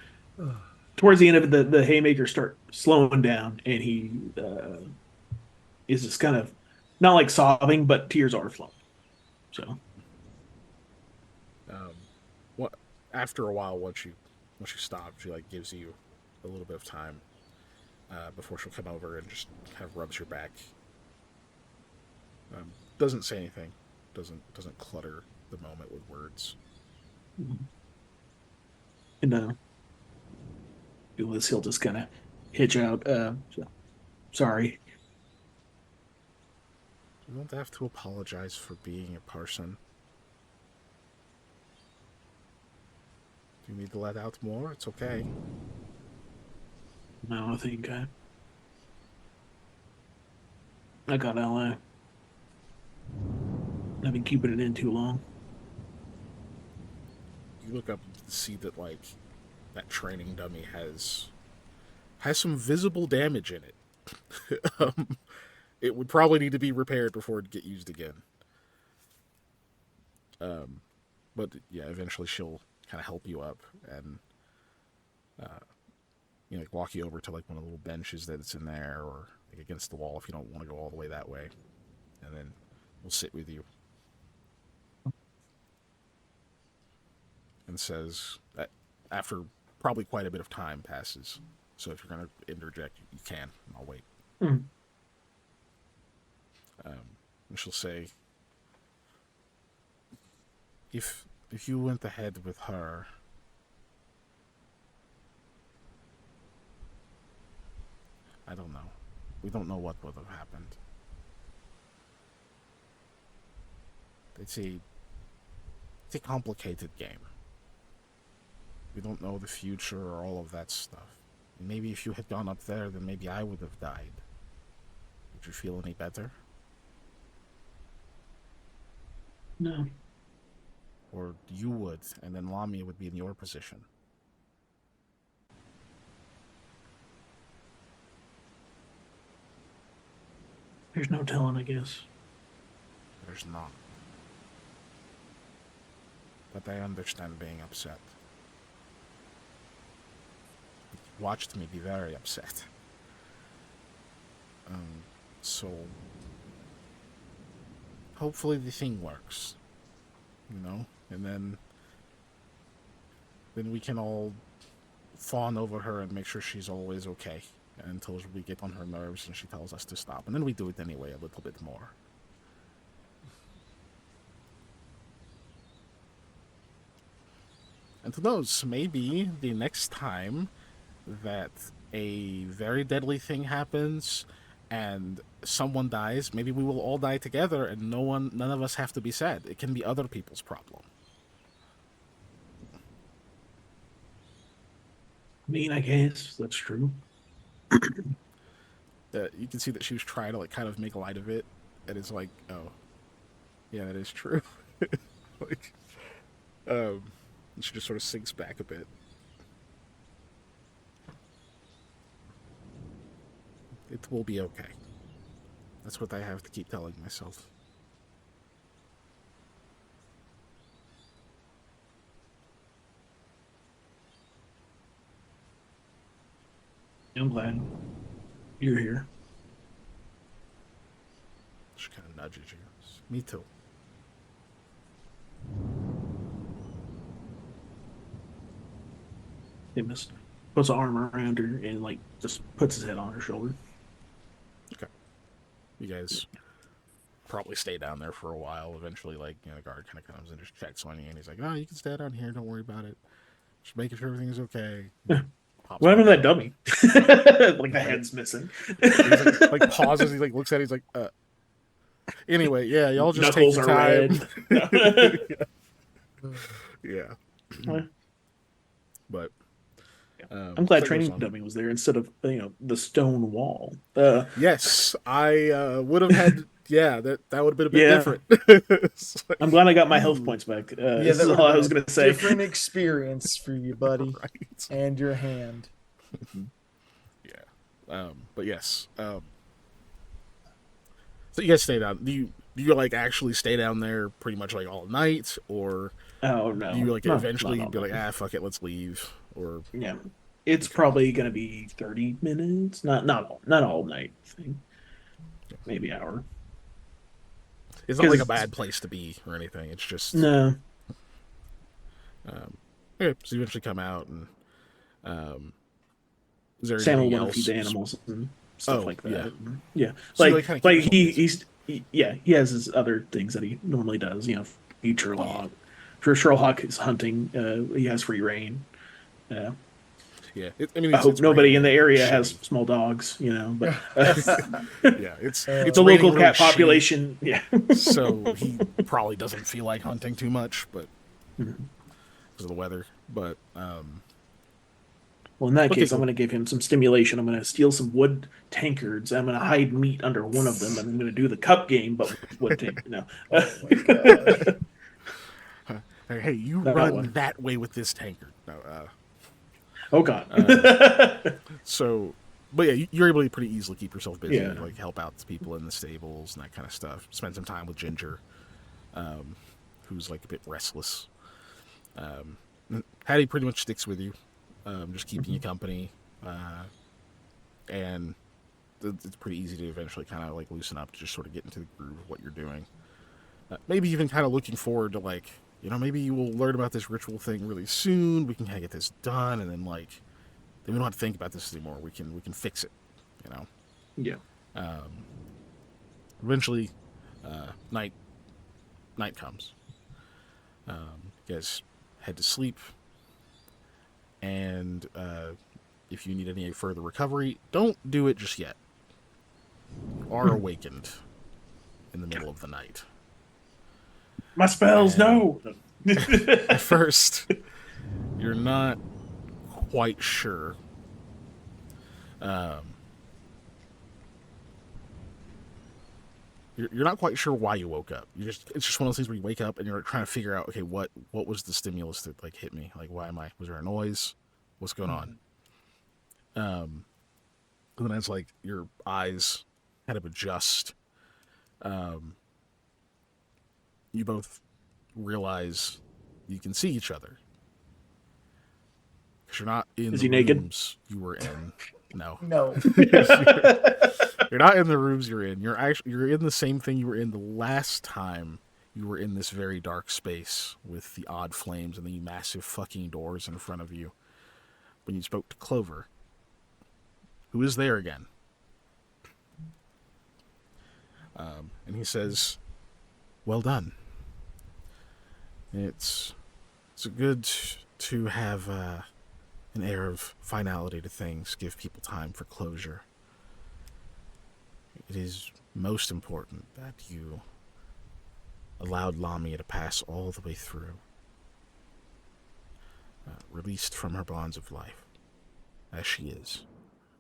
towards the end of it, the haymakers start slowing down, and he is just kind of not like sobbing, but tears are flowing. So Um, what after a while, once you stop, she like gives you a little bit of time before she'll come over and just kind of rubs your back. Doesn't say anything. Doesn't clutter the moment with words. and he'll just kind of hitch out. Sorry. You don't have to apologize for being a person. Do you need to let out more? It's okay. No, I think I got LA. I've been keeping it in too long. You look up and see that like that training dummy has some visible damage in it. It would probably need to be repaired before it get used again. But yeah, eventually she'll kind of help you up and like walk you over to like one of the little benches that's in there, or like against the wall if you don't want to go all the way that way, and then we'll sit with you. And says that after probably quite a bit of time passes. So if you're going to interject, you can. I'll wait. Hmm. And she'll say, if you went ahead with her, I don't know. we don't know what would have happened. It's a complicated game. We don't know the future or all of that stuff. Maybe if you had gone up there, then maybe I would have died. Would you feel any better? No. Or you would, and then Lamia would be in your position. There's no telling, I guess. There's not. But I understand being upset. You watched me be very upset. So hopefully the thing works, and then we can all fawn over her and make sure she's always okay until we get on her nerves and she tells us to stop, and then we do it anyway a little bit more. And who knows, maybe the next time that a very deadly thing happens and someone dies, maybe we will all die together and none of us have to be sad. It can be other people's problem. I mean, I guess that's true. You can see that she was trying to kind of make light of it, and it's like, oh, yeah, that is true. like, and she just sort of sinks back a bit. It will be okay. That's what I have to keep telling myself. I'm glad you're here. She kind of nudges you. Me too. Amos puts an arm around her and just puts his head on her shoulder. Okay. You guys probably stay down there for a while. Eventually, the guard kind of comes and just checks on you, and he's like, "Oh, you can stay down here. Don't worry about it. Just making sure everything's okay." What happened to that dummy? The head's missing. He pauses. He looks at it. He's like, Anyway, yeah, y'all just Knuckles take your are time. red. Yeah. But I'm glad training dummy was there instead of the stone wall. Yes, I would have had. Yeah, that would have been a bit different. I'm glad I got my health points back. This is all I was gonna say. Different experience for you, buddy, right. And your hand. Yeah, but yes. So you guys stay down. Do you actually stay down there pretty much all night, or oh no? Do you eventually not be fuck it, let's leave, or yeah? It's probably gonna be 30 minutes. Not all night thing. Maybe hour. It's not a bad place to be or anything. It's just no. Okay, so you eventually come out, and is there Sam will anything want else? to feed the animals and stuff like that. Yeah. So he has his other things that he normally does. Feed Sherlock. For Sherlock is hunting. He has free reign. Yeah. I hope nobody in the area has small dogs, but yeah, it's the local cat population. Yeah, so he probably doesn't feel like hunting too much, but because of the weather. But well, in that case, I'm going to give him some stimulation. I'm going to steal some wood tankards. I'm going to hide meat under one of them, and I'm going to do the cup game, but with wood tankard. No. Oh my god. Hey, you run that way with this tankard. No, oh god. But yeah, you're able to pretty easily keep yourself busy, Yeah. Help out the people in the stables and that kind of stuff. Spend some time with Ginger, who's a bit restless. Hattie pretty much sticks with you, just keeping you company, and it's pretty easy to eventually kind of loosen up to just sort of get into the groove of what you're doing. Maybe even kind of looking forward to maybe you will learn about this ritual thing really soon. We can kind of get this done, and then then we don't have to think about this anymore. We can fix it, Yeah. Eventually, night comes. You guys head to sleep, and if you need any further recovery, don't do it just yet. are awakened in the middle of the night. My spells, And no. at first, you're not quite sure. Um, you're not quite sure why you woke up. It's just one of those things where you wake up and you're trying to figure out, okay, what was the stimulus that like hit me? Like, why am I? Was there a noise? What's going on? And then as like your eyes kind of adjust, um, you both realize you can see each other because you're not in Is the he naked? rooms you were in. No, No. you're not in the rooms you're in. You're in the same thing you were in the last time you were in this very dark space with the odd flames and the massive fucking doors in front of you when you spoke to Clover, who is there again. And he says, "Well done. It's good to have an air of finality to things, give people time for closure. It is most important that you allowed Lamia to pass all the way through, released from her bonds of life, as she is.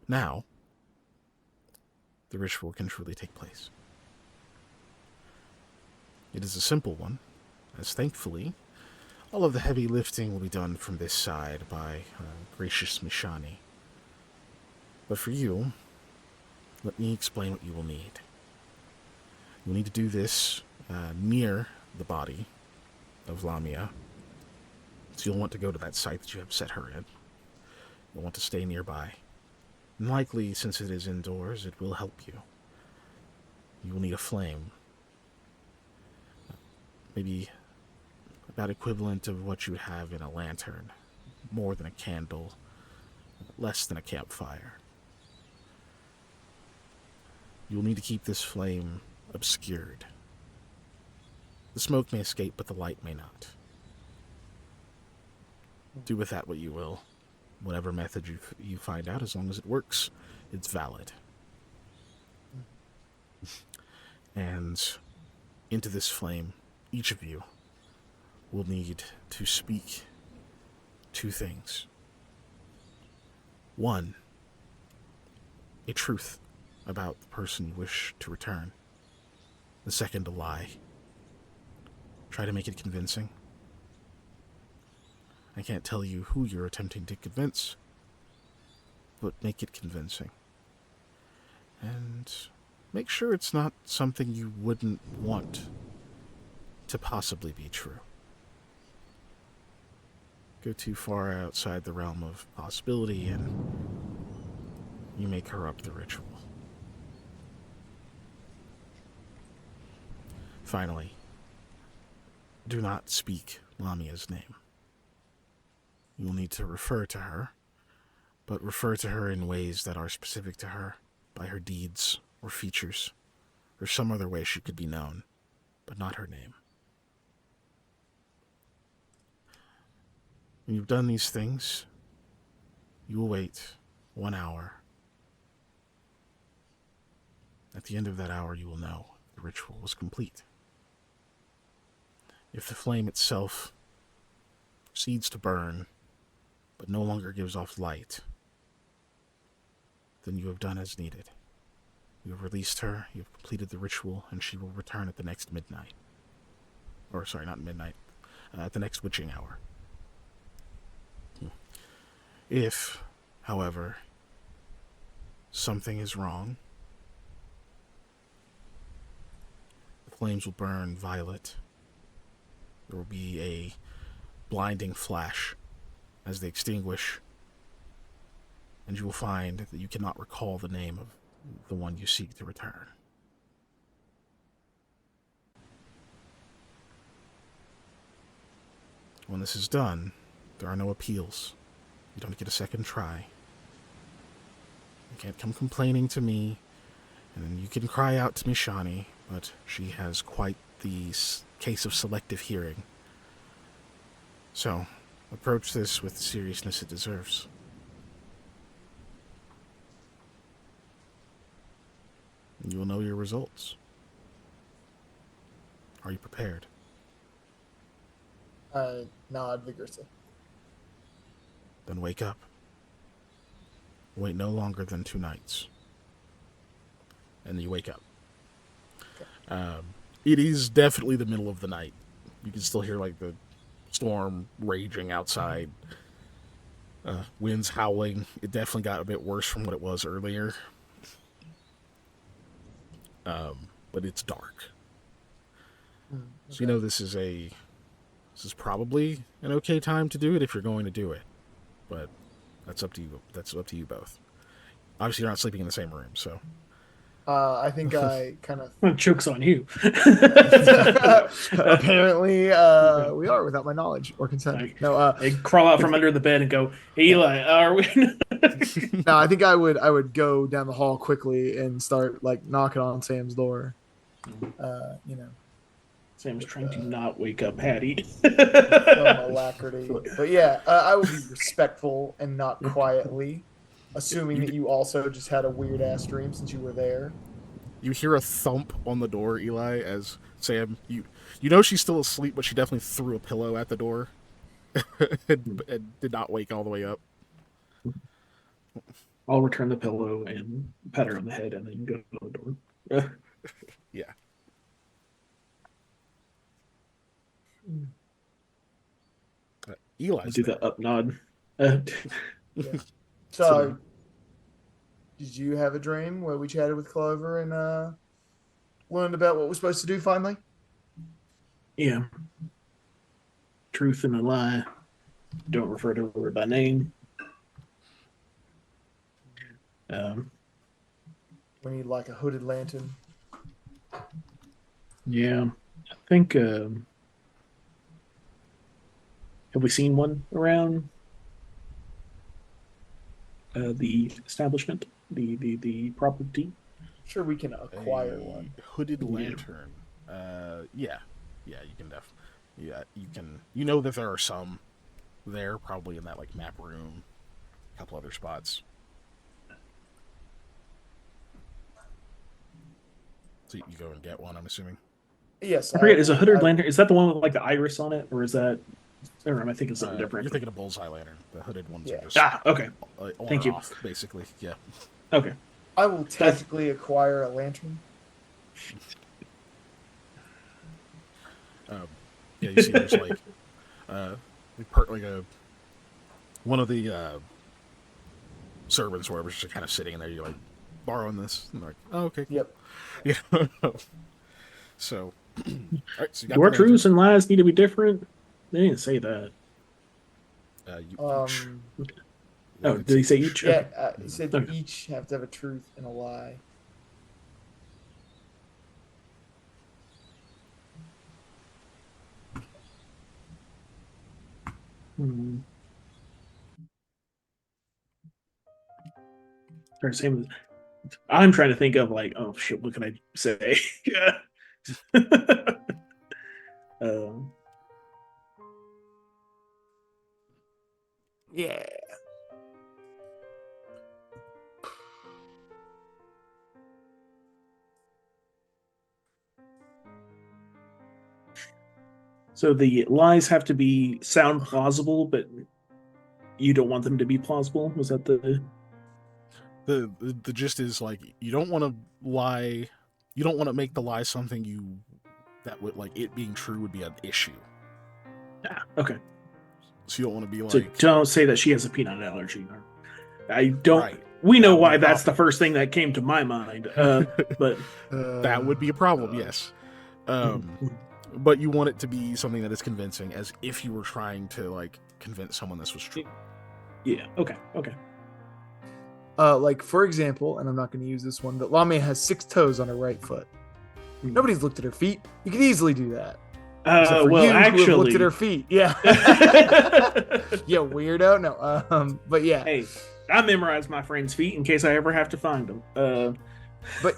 Now, the ritual can truly take place. It is a simple one, as thankfully, all of the heavy lifting will be done from this side by gracious Mishani. But for you, let me explain what you will need. You'll need to do this near the body of Lamia. So you'll want to go to that site that you have set her in. You'll want to stay nearby. And likely, since it is indoors, it will help you. You will need a flame. Maybe about equivalent of what you would have in a lantern. More than a candle. Less than a campfire. You will need to keep this flame obscured. The smoke may escape, but the light may not. Do with that what you will. Whatever method you find out, as long as it works, it's valid. And into this flame, each of you will need to speak two things. One, a truth about the person you wish to return. The second, a lie. Try to make it convincing. I can't tell you who you're attempting to convince, but make it convincing. And make sure it's not something you wouldn't want to possibly be true. Go too far outside the realm of possibility and you may corrupt the ritual. Finally, do not speak Lamia's name. You will need to refer to her, but refer to her in ways that are specific to her, by her deeds or features, or some other way she could be known, but not her name. When you've done these things, you will wait 1 hour. At the end of that hour, you will know the ritual was complete. If the flame itself proceeds to burn, but no longer gives off light, then you have done as needed. You have released her, you have completed the ritual, and she will return at the next midnight. Or, sorry, not midnight, at the next witching hour. If, however, something is wrong, the flames will burn violet. There will be a blinding flash as they extinguish, and you will find that you cannot recall the name of the one you seek to return. When this is done, there are no appeals. You don't get a second try. You can't come complaining to me, and you can cry out to Mishani, but she has quite the case of selective hearing. So, approach this with the seriousness it deserves. You will know your results. Are you prepared? I nod vigorously. Then wake up. Wait no longer than 2 nights. And you wake up. It is definitely the middle of the night. You can still hear like the storm raging outside. Winds howling. It definitely got a bit worse from what it was earlier. But it's dark. Okay. So you know this is probably an okay time to do it if you're going to do it. But that's up to you. That's up to you both. Obviously, you're not sleeping in the same room, so. I think I kind of. Joke's on you. Apparently, we are without my knowledge or consent. No, They crawl out from under the bed and go, "Hey, Eli, are we?" no. I think I would go down the hall quickly and start like knocking on Sam's door. You know, Sam's trying to not wake up Hattie. some alacrity. But yeah, I will be respectful and not quietly, assuming that you also just had a weird ass dream since you were there. You hear a thump on the door, Eli, as Sam, you know she's still asleep, but she definitely threw a pillow at the door and did not wake all the way up. I'll return the pillow and pat her on the head and then go to the door. Yeah. Eli's Do there. the up nod. Yeah. So, did you have a dream where we chatted with Clover and learned about what we're supposed to do finally? Yeah. Truth and a lie. Don't refer to her by name. We need like a hooded lantern. Yeah. I think have we seen one around the establishment? The property? Sure, we can acquire A one. hooded lantern. Yeah, you can you can. You know that there are some there, probably in that like map room, a couple other spots. So you go and get one, I'm assuming. Yes, I forget, is a hooded lantern, is that the one with like the iris on it? Or is that, or am I thinking something different? You're thinking of bullseye lantern. The hooded ones Yeah. are just Okay. on Thank or you. off, basically. Yeah. Okay. I will technically acquire a lantern. Yeah, you see there's like one of the servants or whatever's just kind of sitting in there. You're like borrowing this, and they're like, oh, okay, cool. Yep. Yeah. So, all right. So you got Do our the truths and lies need to be different? They didn't say that. lantern. Oh, did he say each? Yeah, he said Okay. each have to have a truth and a lie. Hmm. Or same. I'm trying to think of like, oh shit, what can I say? um, Yeah. so the lies have to sound plausible, but you don't want them to be plausible. Was that the? The gist is like you don't want to lie. You don't want to make the lie something that would like it being true would be an issue. Ah, okay. So you don't want to be So like don't say that she has a peanut allergy. I don't. Right. We know That would why be a that's the problem. first thing that came to my mind. But that would be a problem. Yes. But you want it to be something that is convincing, as if you were trying to like convince someone this was true. yeah. Okay. Like for example, and I'm not going to use this one, but Lamia has 6 toes on her right foot. Nobody's looked at her feet. You could easily do that. Except for Well, you who have actually, looked at her feet. Yeah. Yeah, weirdo. No. But yeah. hey, I memorize my friends' feet in case I ever have to find them. But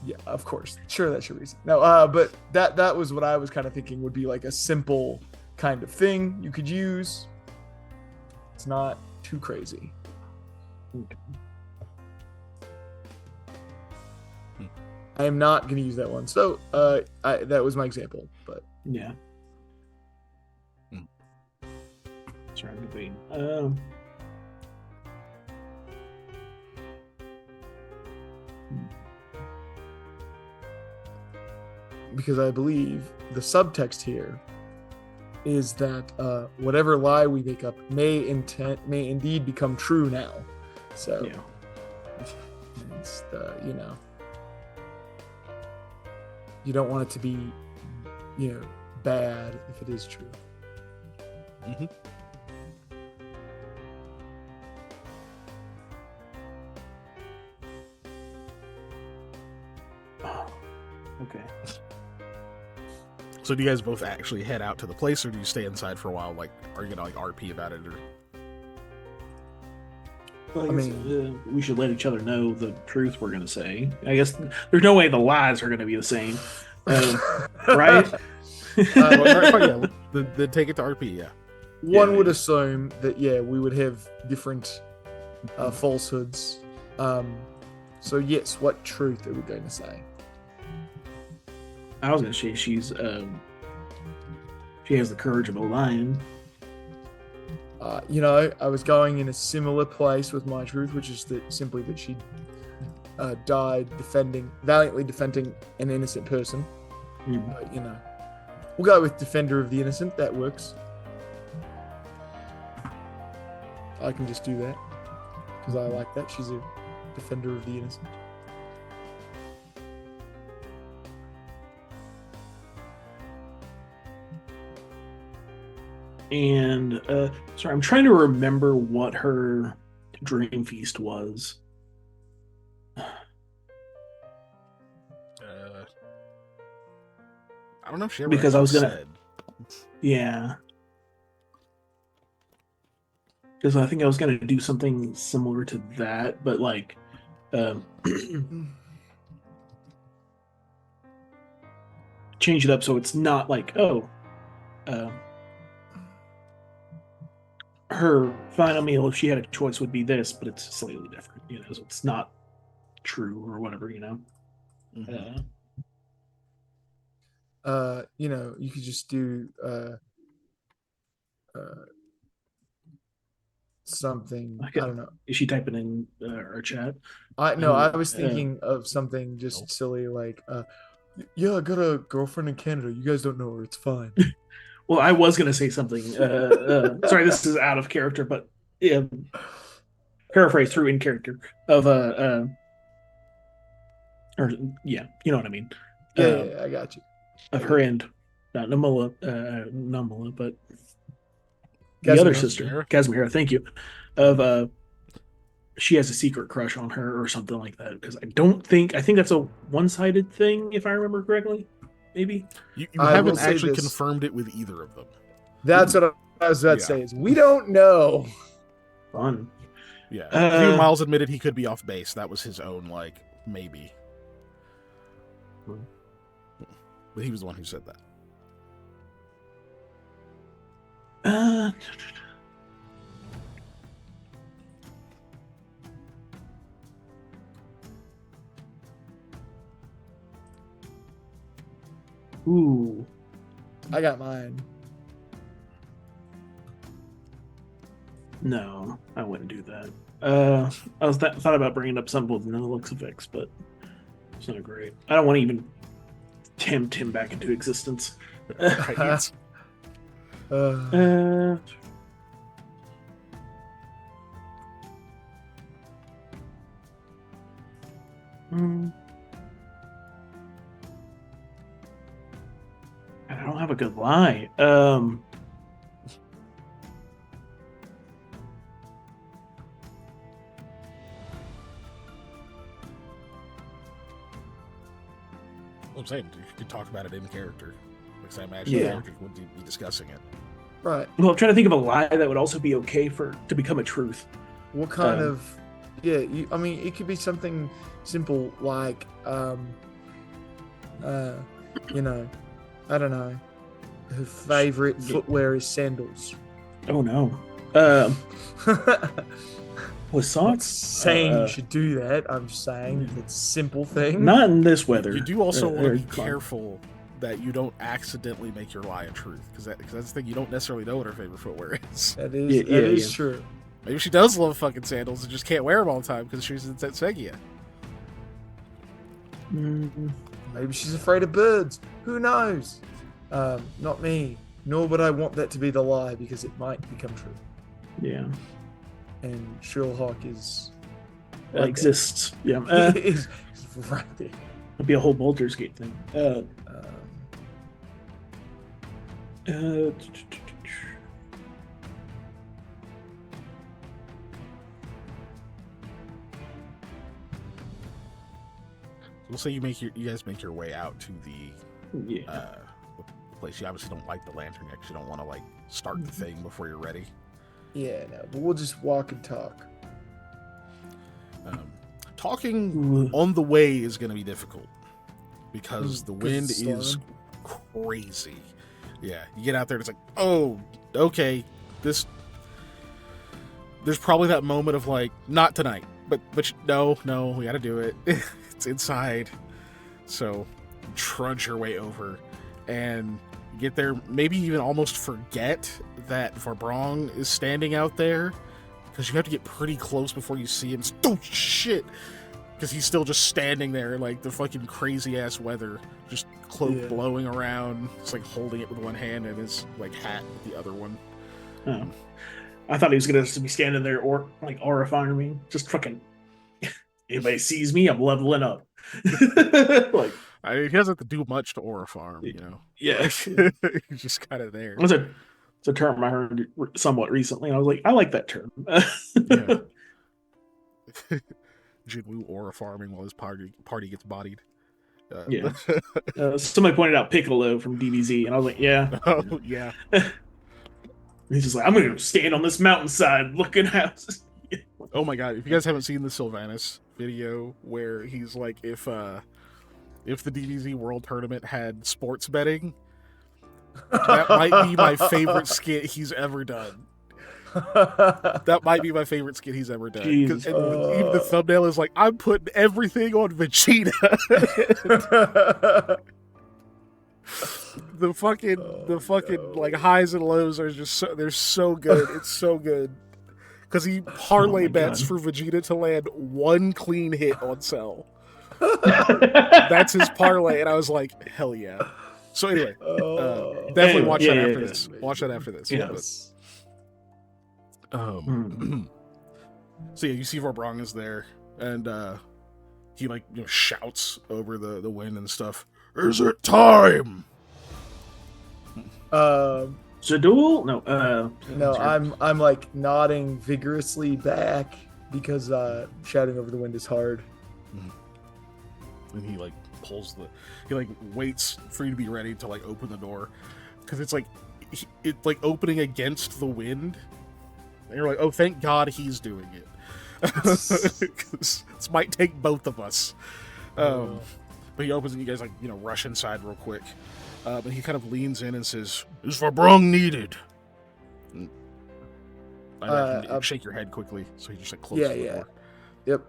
yeah, of course. Sure, that's your reason. No, but that was what I was kind of thinking would be like a simple kind of thing you could use. It's not too crazy. I am not going to use that one. So that was my example, but Yeah. Hmm. Sorry, I'm debating. because I believe the subtext here is that whatever lie we make up may indeed become true now. So Yeah. it's you don't want it to be bad if it is true. Mm-hmm. Oh, okay. So do you guys both actually head out to the place, or do you stay inside for a while? Like, are you gonna RP about it, or? Well, I mean, we should let each other know the truth we're going to say. I guess there's no way the lies are going to be the same, right? Yeah, then take it to RP. Yeah. One Yeah, would yeah. assume that we would have different falsehoods. So yes, what truth are we going to say? I was going to say she has the courage of a lion. I was going in a similar place with my truth, which is that she died valiantly defending an innocent person. Mm. But, we'll go with defender of the innocent. That works. I can just do that because I like that. She's a defender of the innocent. And sorry, I'm trying to remember what her dream feast was. I don't know if she ever Because I was actually gonna- said. Yeah. Because I think I was going to do something similar to that, but like, change it up so it's not like, her final meal, if she had a choice, would be this, but it's slightly different, so it's not true or whatever, Mhm. You could just do something. Okay. I don't know. Is she typing in our chat? I was thinking of something just silly like, yeah, I got a girlfriend in Canada. You guys don't know her. It's fine. Well, I was going to say something. Sorry, this is out of character, but paraphrase through in character of or yeah, you know what I mean. Yeah, I got you. Of her and not Namala, but the Casimira. other sister, Casimira. Thank you. Of she has a secret crush on her or something like that. Because I think that's a one-sided thing, if I remember correctly. Maybe You I will haven't say actually this. confirmed it with either of them. That's what I was about to say. Is we don't know. fun. Yeah. 'Cause even Miles admitted he could be off base. That was his own, like, maybe. But he was the one who said that. Ooh. I got mine. No, I wouldn't do that. I was thought about bringing up something with no looks effects, but it's not great. I don't want to even tempt him back into existence. Right. I don't have a good lie. I'm saying you could talk about it in character. Because I imagine Yeah. the characters would be discussing it. Right. Well, I'm trying to think of a lie that would also be okay to become a truth. What kind of? Yeah, I mean, it could be something simple like, I don't know. Her favorite footwear is sandals. Oh no. With Not socks? saying you should do that. I'm just saying it's a simple thing. Not in this weather. You do also want to be fine. careful that you don't accidentally make your lie a truth, because that's the thing. You don't necessarily know what her favorite footwear is. That is true. Maybe she does love fucking sandals and just can't wear them all the time because she's in Setsegia. Maybe she's afraid of birds. Who knows? Not me. Nor would I want that to be the lie because it might become true. Yeah. And Sherlock is Exists. Yeah. is right there. It'd be a whole Baldur's Gate thing. We'll say you guys make your way out to the place. You obviously don't light the lantern yet 'cause you don't want to like start the thing before you're ready. Yeah, no, but we'll just walk and talk. Talking on the way is going to be difficult because the wind it's is crazy. Yeah, you get out there and it's like, oh, okay, there's probably that moment of like, not tonight, but no, we got to do it. It's inside, so trudge your way over and get there. Maybe even almost forget that Varbrong is standing out there because you have to get pretty close before you see him. Oh shit! Because he's still just standing there, like the fucking crazy ass weather, just cloak blowing around. It's like holding it with one hand and his like hat with the other one. Oh. I thought he was gonna be standing there or like aurifying me. Just fucking. Anybody sees me, I'm leveling up. Like, I mean, he doesn't have to do much to aura farm, you know. Yeah, He's just kind of there. It's a term I heard somewhat recently, and I was like, I like that term. Yeah. Jinwoo aura farming while his party gets bodied. Yeah. Somebody pointed out Piccolo from DBZ, and I was like, yeah. Oh yeah. He's just like, I'm gonna stand on this mountainside looking out. Oh my god! If you guys haven't seen the Sylvanas video, where he's like, if the DBZ World Tournament had sports betting, that might be my favorite skit he's ever done. That might be my favorite skit he's ever done. Even the thumbnail is like, I'm putting everything on Vegeta. the fucking like highs and lows are just they're so good. It's so good. Because he parlay bets for Vegeta to land one clean hit on Cell. That's his parlay, and I was like, hell yeah. So anyway, definitely watch that after this. Watch that after this. Yes. So yeah, you see Varbrong is there, and he like shouts over the wind and stuff. Is it time? Zadul? No. No, I'm like nodding vigorously back because shouting over the wind is hard. And he like he like waits for you to be ready to like open the door because it's like like opening against the wind. And you're like, oh, thank God he's doing it. Because this might take both of us. But he opens and you guys like rush inside real quick. But he kind of leans in and says, "Is Varbrong needed?" And I imagine you shake your head quickly, so he just like closes the door. Yep.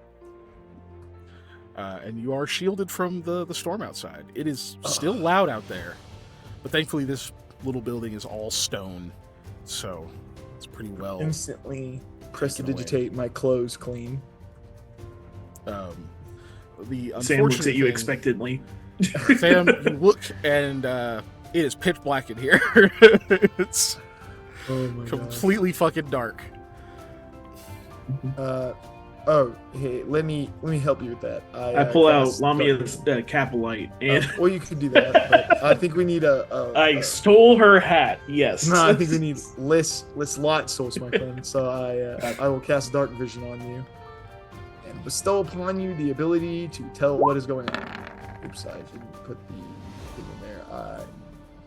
And you are shielded from the storm outside. It is still loud out there, but thankfully this little building is all stone, so it's pretty well. Instantly prestidigitate my clothes clean. The Sam looks at you expectantly. Sam, you look and it is pitch black in here. It's completely fucking dark. Hey, let me help you with that. I pull out Lamia's Capelite, and well, you can do that. But I think we need I stole her hat. Yes. No, I think we need less light source, my friend. So I will cast Dark Vision on you and bestow upon you the ability to tell what is going on. Oops, I didn't put the thing in there. I'm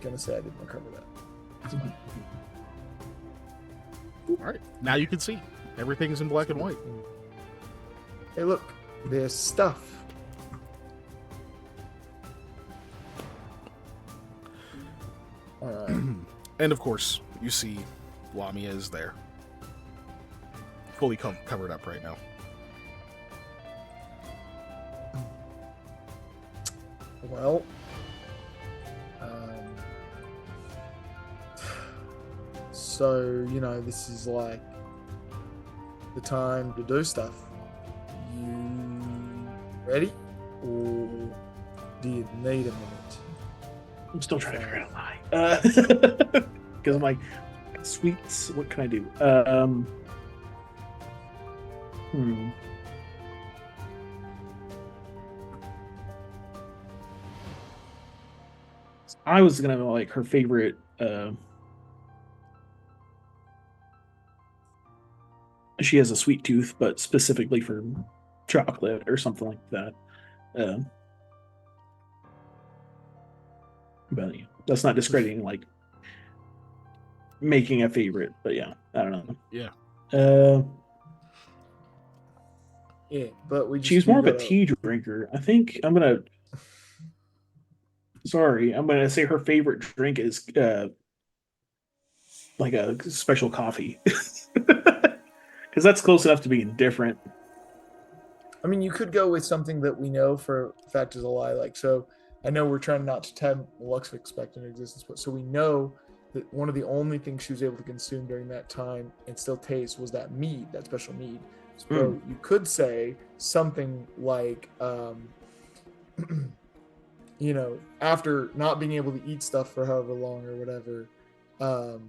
gonna say I didn't recover that. All right, now you can see everything's in black and white. Hey, look, there's stuff. All right. And of course, you see Lamia is there. fully covered up right now. Well, so this is like the time to do stuff. You ready, or do you need a minute? I'm still trying to figure out why. Because I'm like, sweets. What can I do? I was gonna like her favorite. She has a sweet tooth, but specifically for chocolate or something like that. But yeah, that's not discrediting like making a favorite. But yeah, I don't know. Yeah. Yeah, but She's more of a tea drinker. I think I'm gonna. Sorry, I'm gonna say her favorite drink is like a special coffee, because that's close enough to being different. I mean, you could go with something that we know for a fact is a lie. Like, so I know we're trying not to have Lux expect in existence, but so we know that one of the only things she was able to consume during that time and still taste was that mead, that special mead. So you could say something like, after not being able to eat stuff for however long or whatever, or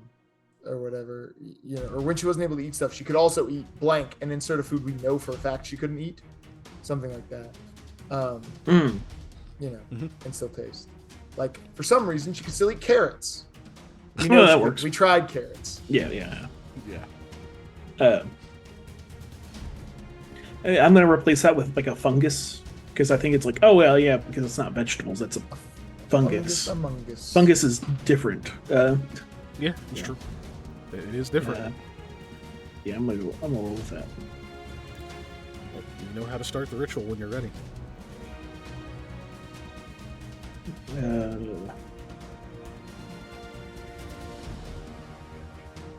when she wasn't able to eat stuff, she could also eat blank and insert a food we know for a fact she couldn't eat, something like that. And still taste. Like, for some reason, she could still eat carrots. We know that works. We tried carrots. Yeah. I'm gonna replace that with like a fungus, because I think it's like, oh well, yeah, because it's not vegetables, that's a fungus. Fungus is different. Yeah, it's true. It is different. Yeah, I'm gonna roll with that. Well, you know how to start the ritual when you're ready.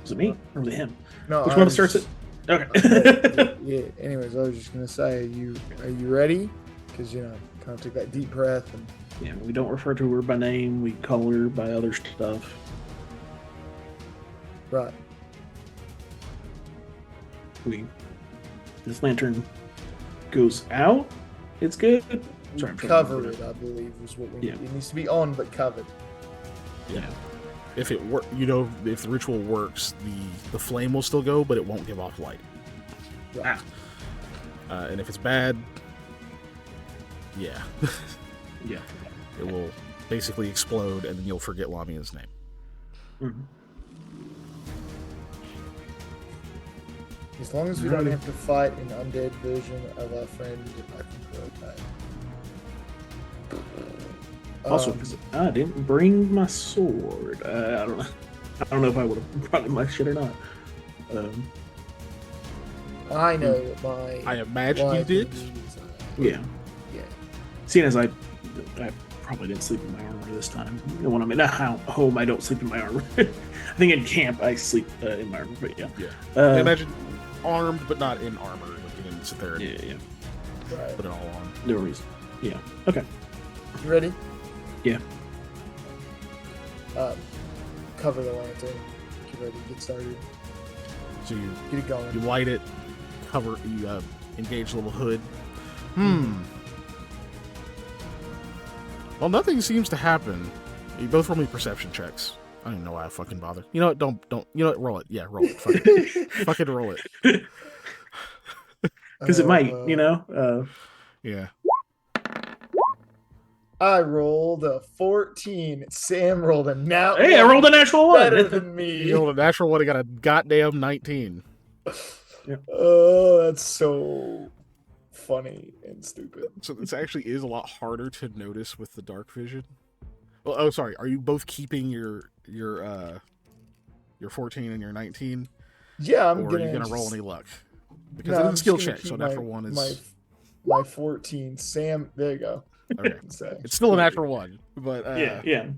Is it me or was it him? No, which one starts it? Okay. Yeah. Anyways, I was just gonna say, are you ready? Because kind of take that deep breath and. Yeah, we don't refer to her by name. We call her by other stuff. Right. This lantern goes out. It's good. Sorry, cover it, I believe, is what we need. It needs to be on, but covered. Yeah. If it if the ritual works, the flame will still go, but it won't give off light. Right. And if it's bad, yeah. Yeah. It will basically explode, and then you'll forget Lamia's name. Mm-hmm. As long as we don't have to fight an undead version of our friend, I think we're okay. Also, because I didn't bring my sword. I don't know if I would have brought my shit or not. I know that my. I imagine you did. Yeah. Seeing as I probably didn't sleep in my armor this time. When I'm at home, I don't sleep in my armor. I think in camp I sleep in my armor, but yeah. I imagine armed, but not in armor. Like you didn't sit there and Right. put it all on. No reason. Yeah. Okay. You ready? Yeah. Cover the lantern. Get ready. Get started. So you get it going. You light it. Cover. You engage the little hood. Well, nothing seems to happen. You both roll me perception checks. I don't even know why I fucking bother. You know what? Don't. You know what? Roll it. Yeah, roll it. Fucking roll it. Because it might. Yeah. I rolled a 14. Sam rolled a nat. Hey, I rolled a natural one. Better than me. You rolled a natural one. I got a goddamn 19. Yeah. Oh, that's so funny and stupid. So this actually is a lot harder to notice with the dark vision. Well, oh, sorry. Are you both keeping your 14 and your 19? Yeah, Or are you gonna roll any luck? Because it is a skill check, so natural one is my 14. Sam, there you go. Okay. It's still a natural one, but yeah.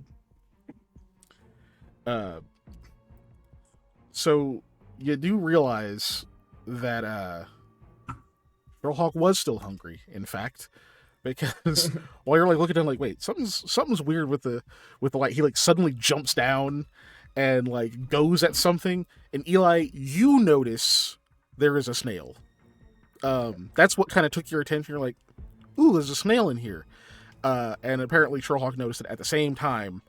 So you do realize that Hawk was still hungry, in fact, because while you're like looking at him like, wait, something's weird with the light. He like suddenly jumps down and like goes at something, and Eli, you notice there is a snail. That's what kind of took your attention. You're like, ooh, there's a snail in here. And apparently Trollhawk noticed it at the same time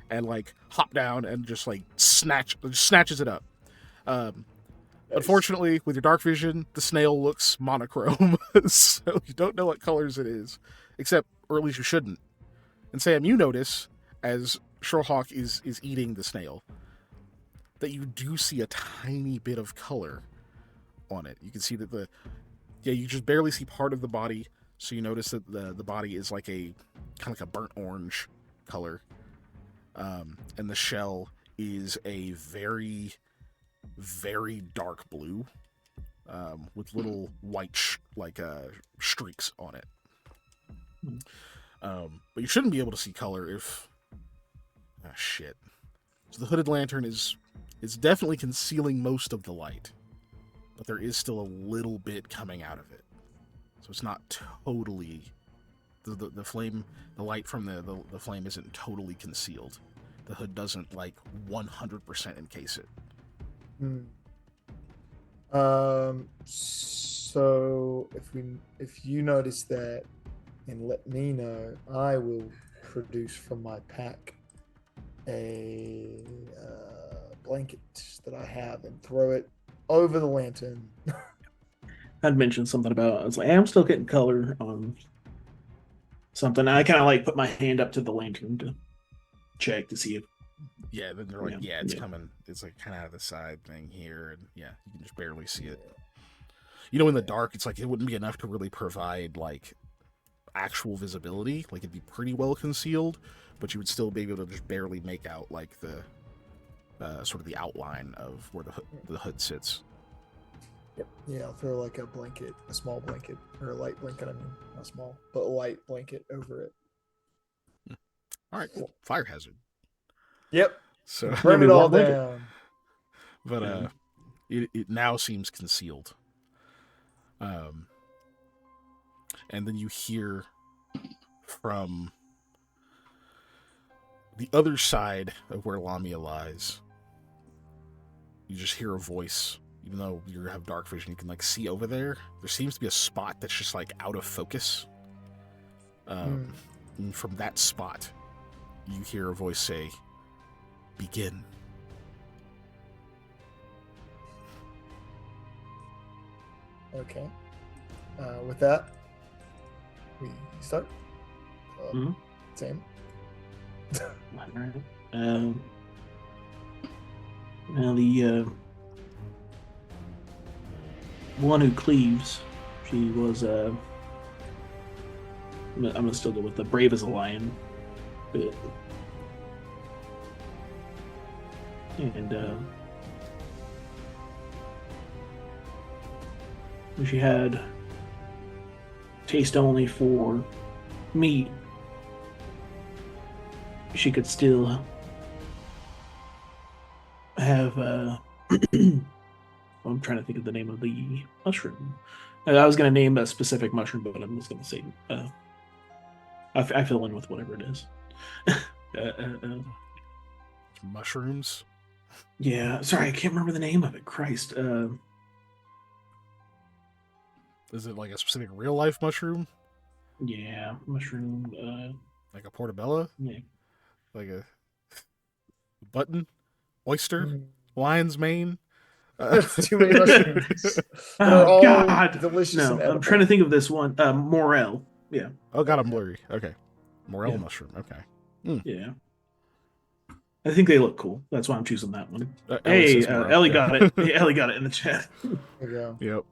and like hop down and just like snatches it up. Um, Nice. Unfortunately, with your dark vision, the snail looks monochrome, so you don't know what colors it is, except, or at least you shouldn't. And Sam, you notice as Trollhawk is eating the snail that you do see a tiny bit of color on it. You can see that you just barely see part of the body, so you notice that the body is like a kind of like a burnt orange color, and the shell is a very, very dark blue, with little white streaks on it. But you shouldn't be able to see color if shit. So the hooded lantern is definitely concealing most of the light, but there is still a little bit coming out of it. So it's not totally the flame. The light from the flame isn't totally concealed. The hood doesn't like 100% encase it. So if you notice that and let me know, I will produce from my pack a blanket that I have and throw it over the lantern. I'd mentioned something about, I was like, hey, I'm still getting color on something. I kind of like put my hand up to the lantern to check to see if. Yeah, then they're like, it's coming. It's like kind of out of the side thing here, and you can just barely see it. In the dark, it's like it wouldn't be enough to really provide like actual visibility. Like it'd be pretty well concealed, but you would still be able to just barely make out like the sort of the outline of where the hood sits. Yep. Yeah, I'll throw like a blanket, a small blanket, or a light blanket. I mean, not small, but a light blanket over it. All right, cool. Fire hazard. Yep. So burn it all down. But it now seems concealed. And then you hear from the other side of where Lamia lies. You just hear a voice. Even though you have dark vision, you can like see over there. There seems to be a spot that's just like out of focus. And from that spot, you hear a voice say, "Begin." Okay. With that, we start. Same. All right. Now the one who cleaves, she was I'm gonna still go with the brave as a lion, but and she had taste only for meat. She could still have I'm trying to think of the name of the mushroom. I was going to name a specific mushroom, but I'm just going to say I fill in with whatever it is. Mushrooms? Yeah, sorry, I can't remember the name of it. Christ. Is it like a specific real life mushroom? Yeah, mushroom. Like a portobello? Yeah. Like a button? Oyster? Lion's mane? That's too many mushrooms. Oh God! Delicious. No, I'm trying to think of this one. Morel. Yeah. Oh God, I'm blurry. Okay, morel mushroom. Okay. Yeah. I think they look cool. That's why I'm choosing that one. Ellie Ellie got it. Hey, Ellie got it in the chat. There you go. Yep.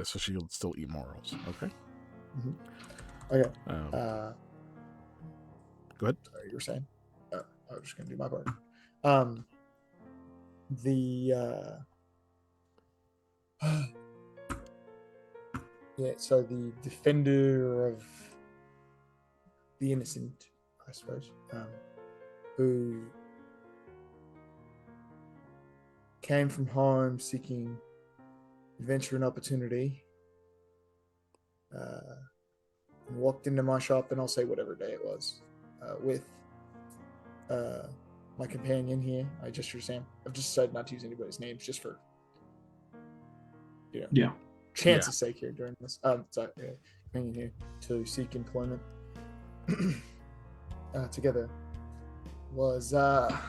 So she'll still eat morels. Okay. Mm-hmm. Okay. Go ahead. Sorry, you were saying. I was just gonna do my part. So the defender of the innocent, I suppose, who came from home seeking adventure and opportunity. And walked into my shop, and I'll say whatever day it was, with my companion here. I gesture Sam. I've just decided not to use anybody's names just for chance's sake here during this. Sorry, companion here to seek employment together was a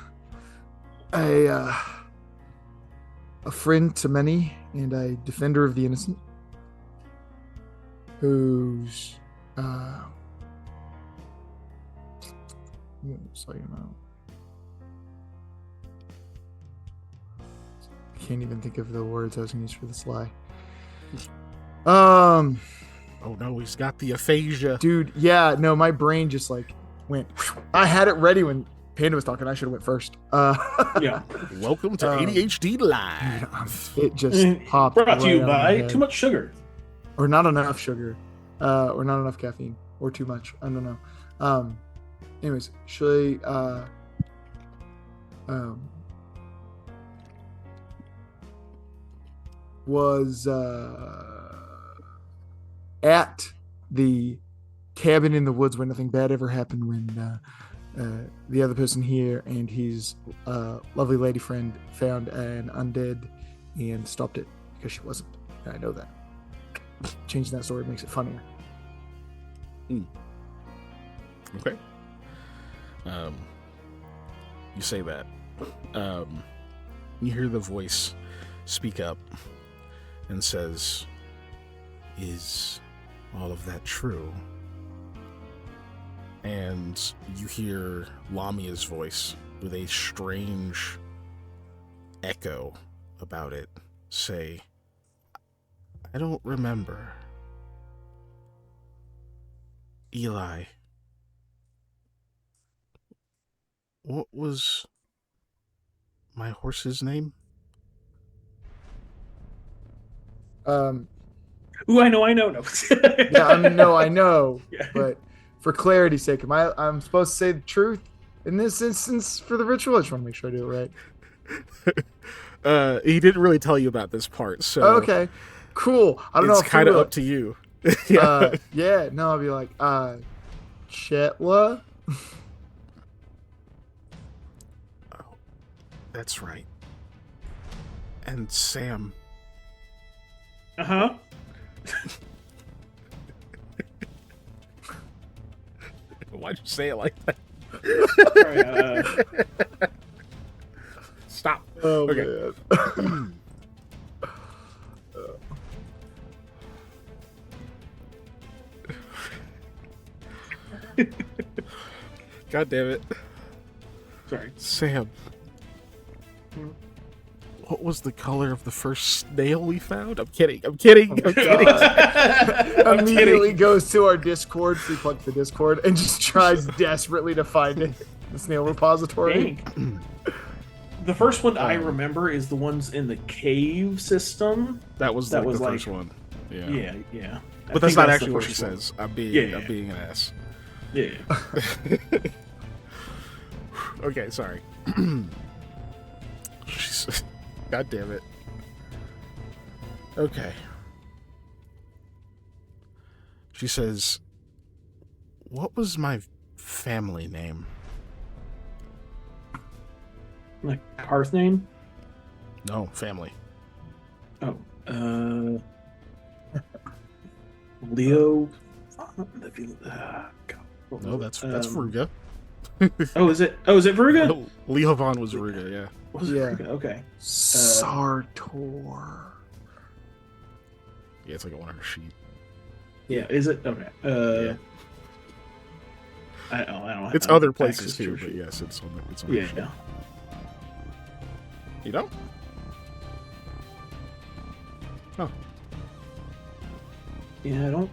friend to many and a defender of the innocent, who's so you know, I can't even think of the words I was going to use for this lie. Oh no, he's got the aphasia. Dude, yeah, no, my brain just like went. I had it ready when Panda was talking. I should have went first. Yeah. Welcome to ADHD Live. It just popped. Brought to you right out of my by head. too much sugar. Or not enough sugar, or not enough caffeine, or too much. I don't know. Anyways, should I, was at the cabin in the woods where nothing bad ever happened when the other person here and his lovely lady friend found an undead and stopped it because she wasn't. And I know that. Changing that story makes it funnier. Okay. You say that. You hear the voice speak up and says, "Is all of that true?" And you hear Lamia's voice with a strange echo about it say, "I don't remember. Eli, what was my horse's name?" Ooh, I know. No. Yeah, I know. Yeah. But for clarity's sake, I'm supposed to say the truth in this instance for the ritual? I just want to make sure I do it right. He didn't really tell you about this part, so Okay, cool. I don't know. it's kind of up to you. Yeah. No, I'll be like, Chetla. Oh, that's right. And Sam. Uh-huh. Why'd you say it like that? Sorry, Stop. Oh, Okay. man. God damn it. sorry. Sam. What was the color of the first snail we found? I'm kidding. Immediately goes to our Discord, so he plugs the Discord, and just tries desperately to find it. The snail repository. Dang. The first one I remember is the ones in the cave system. That was That like was the like- first one. Yeah. Yeah. I But that's think not the actually what she first one. says. I'm being an ass. Yeah. Okay, sorry. God damn it. Okay. She says, "What was my family name?" Like Hearth name? No, family. Oh. Leo. God. No, that's Fruga. Oh, is it? Oh, is it Verga? No, Leo Vaughn was Fruga, yeah. Was it Yeah. Verga? Okay. Sartor. Yeah, it's like on her sheet. Yeah. Is it? Okay. Yeah. I don't know. It's other places too, but yes, it's on her Yeah. sheet. Yeah. You don't? Oh. Yeah. I don't.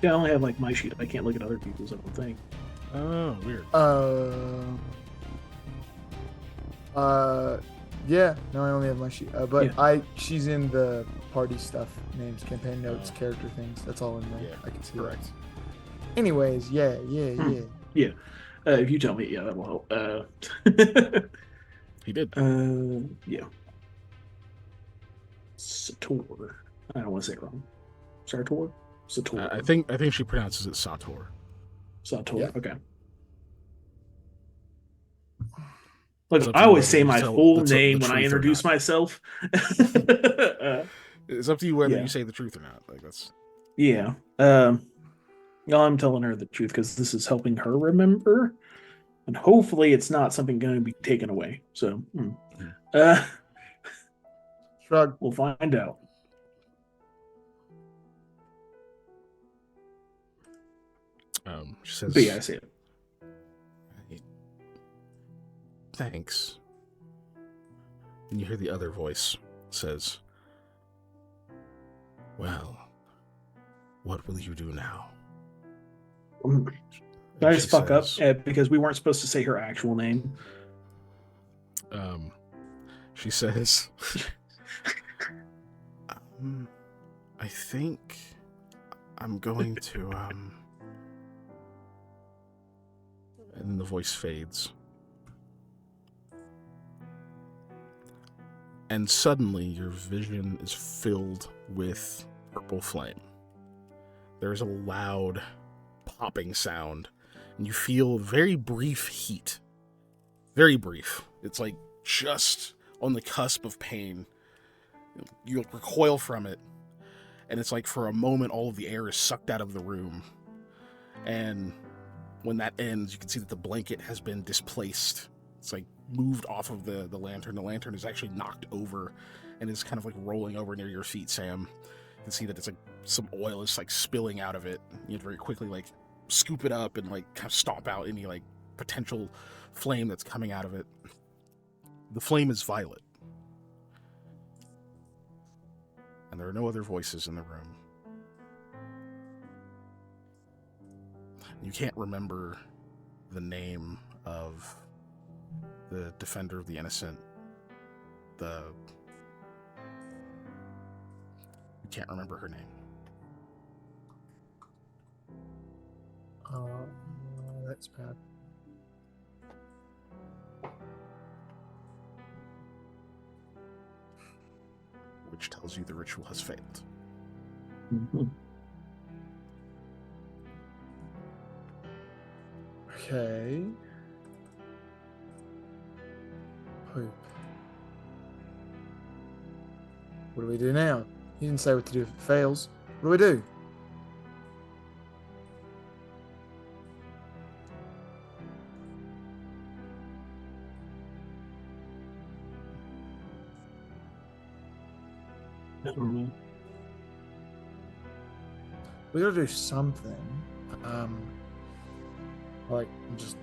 Yeah, I only have like my sheet. I can't look at other people's. I don't think. Oh, weird. Yeah. No, I only have my sheet. But Yeah. she's in the party stuff, names, campaign notes, character things. That's all in there. Yeah, I can see correct. that. Anyways, yeah. Yeah. If you tell me, yeah, that will help. He did. Yeah. Sator. I don't want to say it wrong. Sartor? Sator. I think she pronounces it Sator. Sator. Yeah. Okay. It's Look, up I to you always whether say you my tell full the name when I truth or introduce not. myself. It's up to you whether Yeah. you say the truth or not. Like that's Yeah. No, I'm telling her the truth because this is helping her remember, and hopefully it's not something going to be taken away. So, uh, Shrug. we'll find out. she says. But yeah, I see it. Thanks. And you hear the other voice says, "Well, what will you do now?" Did I And just she fuck up says, because we weren't supposed to say her actual name? She says, I think I'm going to, and then the voice fades. And suddenly your vision is filled with purple flame. There's a loud popping sound, and you feel very brief heat. Very brief. It's like just on the cusp of pain. You recoil from it, and it's like for a moment all of the air is sucked out of the room. And when that ends, you can see that the blanket has been displaced. It's like moved off of the lantern. The lantern is actually knocked over and is kind of like rolling over near your feet, Sam. You can see that it's like some oil is like spilling out of it. You have to very quickly like scoop it up and like kind of stomp out any like potential flame that's coming out of it. The flame is violet. And there are no other voices in the room. You can't remember the name of the defender of the innocent. You can't remember her name. That's bad. Which tells you the ritual has failed. Mm-hmm. Okay. Poop. What do we do now? You didn't say what to do if it fails. What do we do? I don't know. We gotta do something. Like, I'm just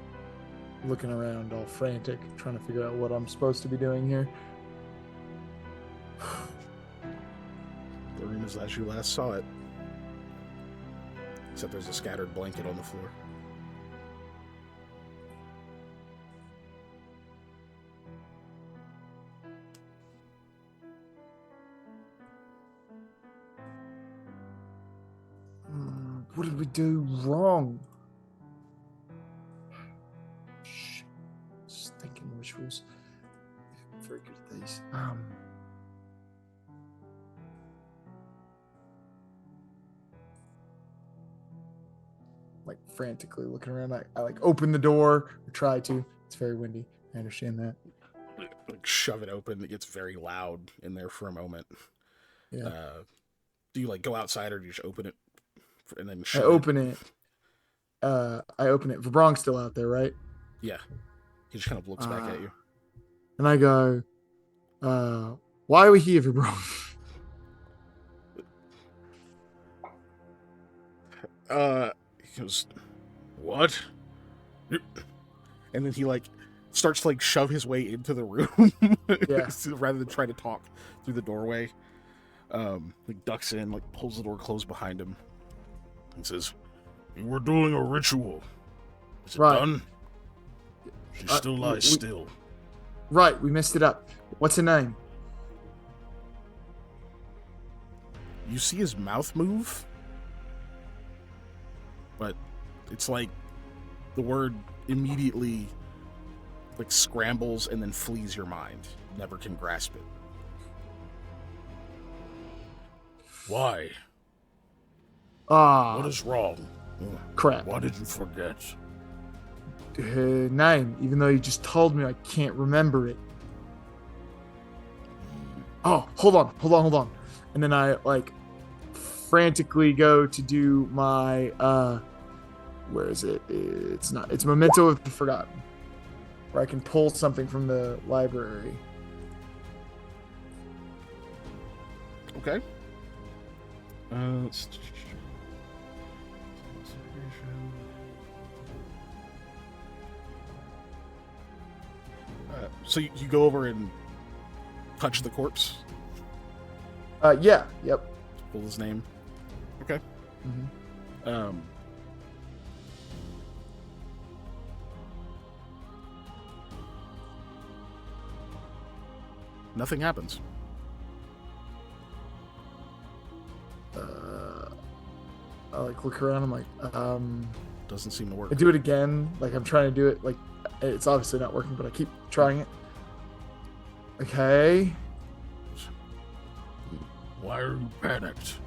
looking around all frantic, trying to figure out what I'm supposed to be doing here. The room is as you last saw it. Except there's a scattered blanket on the floor. What did we do wrong? Shit. Just thinking rituals. I'm very good at these. Like frantically looking around. I like open the door or try to. It's very windy. I understand that. Like shove it open. It gets very loud in there for a moment. Yeah. Do you like go outside or do you just open it and then I shove open it. I open it. Verbrong's still out there, right? Yeah. He just kind of looks back at you. And I go, why are we here, Verbrong? He goes, what? And then he like starts to like shove his way into the room. Yeah. Rather than try to talk through the doorway. Like ducks in, like pulls the door closed behind him. And says, "We're doing a ritual. Is it Right. done?" She still lies still. Right, we messed it up. What's her name? You see his mouth move, but it's like the word immediately like scrambles and then flees your mind. Never can grasp it. Why? Ah, What is wrong? crap. Why did you forget? Her name, even though you just told me, I can't remember it. Oh, hold on. And then I like frantically go to do my where is it? It's Memento of the Forgotten. Where I can pull something from the library. Okay. So you go over and touch the corpse, Yeah, yep. pull his name. Okay. Mm-hmm. Nothing happens. I like look around. I'm like, Doesn't seem to work. I do it again. Like I'm trying to do it. Like it's obviously not working, but I keep trying it. Okay. Why are you panicked?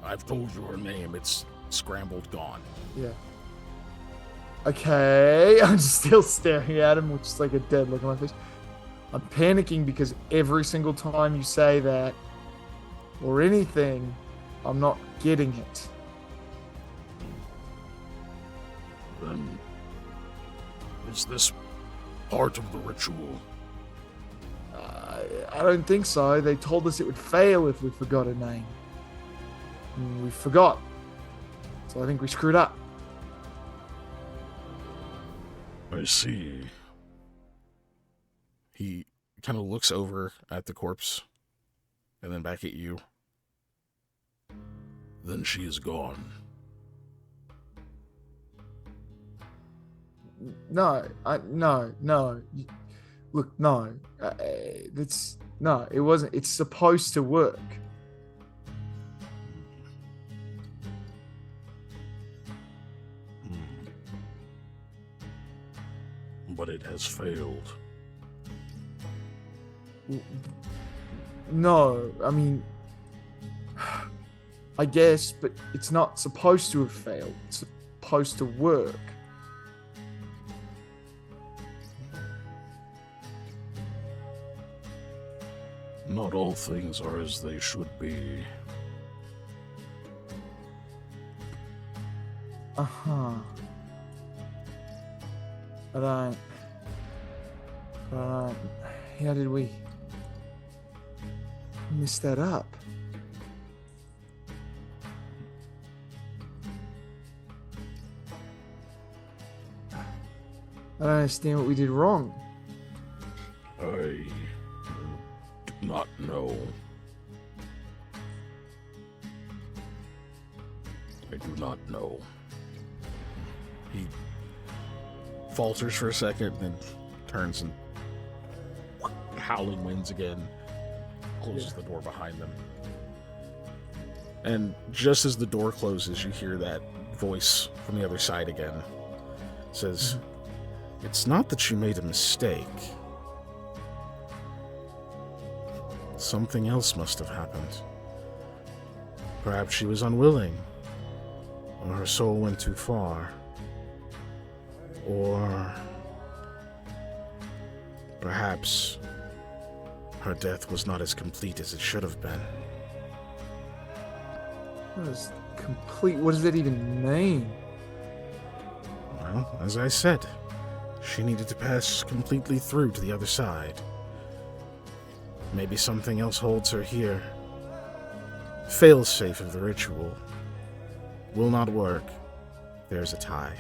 I've told you her name. It's scrambled, gone. Yeah. Okay. I'm just still staring at him, which is like a dead look on my face. I'm panicking because every single time you say that or anything, I'm not getting it. Then, is this part of the ritual? I don't think so. They told us it would fail if we forgot a name. And we forgot. So I think we screwed up. I see. He kind of looks over at the corpse and then back at you. Then she is gone. No. Look, no. That's no. It wasn't. It's supposed to work. But it has failed. No, I mean, I guess, but it's not supposed to have failed. It's supposed to work. Not all things are as they should be. Uh-huh. Right. How did we mess that up? I don't understand what we did wrong. I do not know. I do not know. He falters for a second, then turns and howling winds again, closes the door behind them. And just as the door closes, you hear that voice from the other side again. It says, "It's not that she made a mistake. Something else must have happened. Perhaps she was unwilling, or her soul went too far, or perhaps her death was not as complete as it should have been." That was complete. What does that even mean? Well, as I said, she needed to pass completely through to the other side. Maybe something else holds her here. Fail-safe of the ritual. Will not work. There's a tie.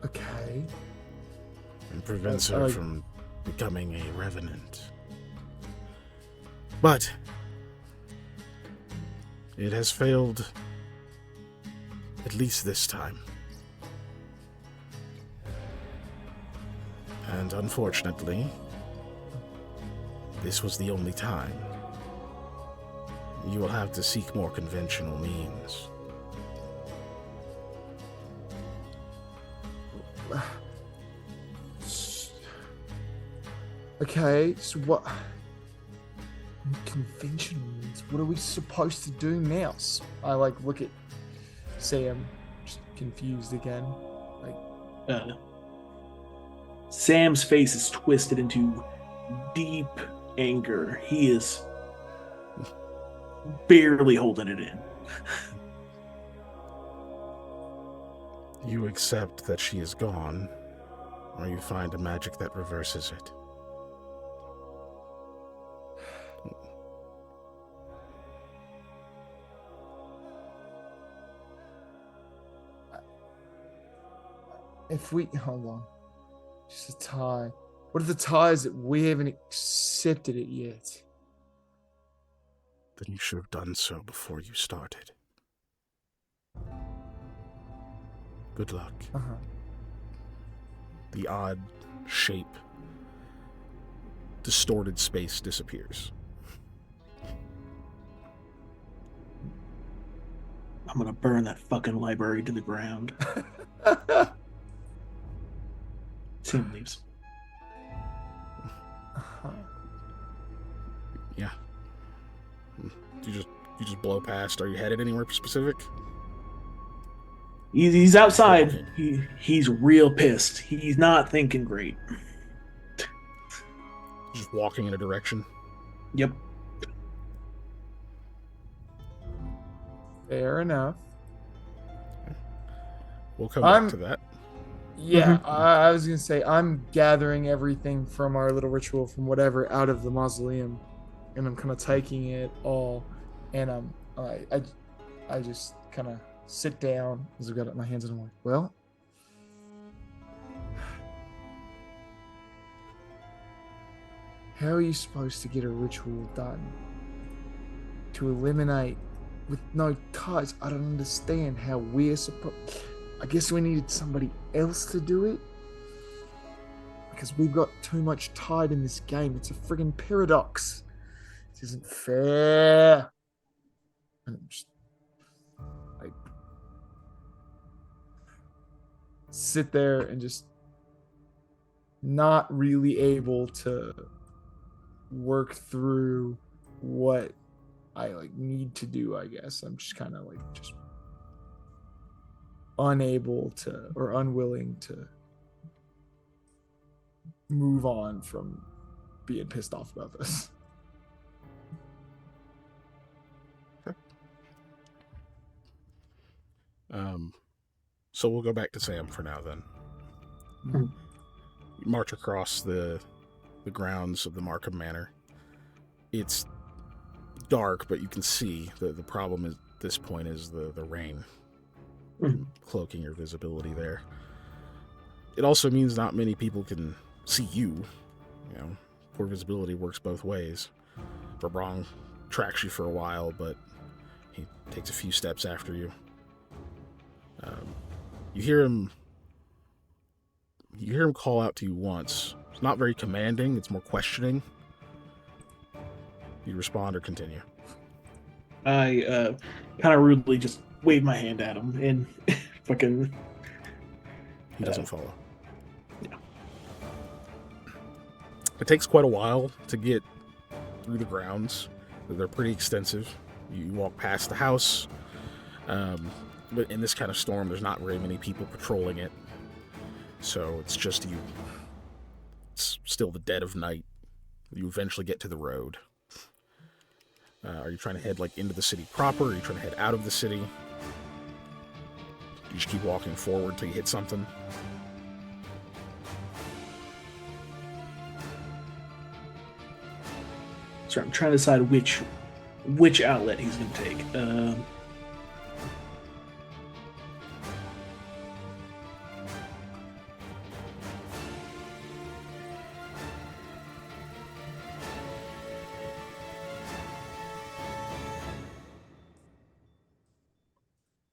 Okay. And prevents her from becoming a revenant. But it has failed at least this time. And unfortunately, this was the only time. You will have to seek more conventional means. Okay, so what? Conventional means. What are we supposed to do now? I like look at Sam, just confused again. Like, Sam's face is twisted into deep anger. He is barely holding it in. You accept that she is gone, or you find a magic that reverses it. if we hold on, just a tie. What are the ties that we haven't accepted it yet? Then you should have done so before you started. Good luck. Uh-huh. The odd shape, distorted space disappears. I'm gonna burn that fucking library to the ground. Sam leaves. Uh-huh. Yeah. You just blow past. Are you headed anywhere specific? He's outside. He's real pissed. He's not thinking great. Just walking in a direction. Yep. Fair enough. We'll come back to that. Yeah, I was gonna say I'm gathering everything from our little ritual, from whatever, out of the mausoleum, and I'm kind of taking it all, and I just kind of sit down as I've got it in my hands, and I'm like, well, how are you supposed to get a ritual done to eliminate with no ties? I don't understand how we're supposed. I guess we needed somebody else to do it because we've got too much tied in this game. It's a friggin' paradox. This isn't fair. And I'm just like sit there and just not really able to work through what I like need to do. I guess I'm just kind of like just unable to or unwilling to move on from being pissed off about this. So we'll go back to Sam for now then. Mm-hmm. You march across the grounds of the Markham Manor. It's dark, but you can see the problem at this point is the rain. Cloaking your visibility there. It also means not many people can see you. You know, poor visibility works both ways. Verbrong tracks you for a while, but he takes a few steps after you. You hear him call out to you once. It's not very commanding, it's more questioning. You respond or continue? I kind of rudely just wave my hand at him and fucking. He doesn't follow. Yeah. It takes quite a while to get through the grounds. They're pretty extensive. You walk past the house, but in this kind of storm, there's not very many people patrolling it. So it's just you. It's still the dead of night. You eventually get to the road. Are you trying to head like into the city proper? Are you trying to head out of the city? You just keep walking forward till you hit something. Sorry, I'm trying to decide which outlet he's going to take.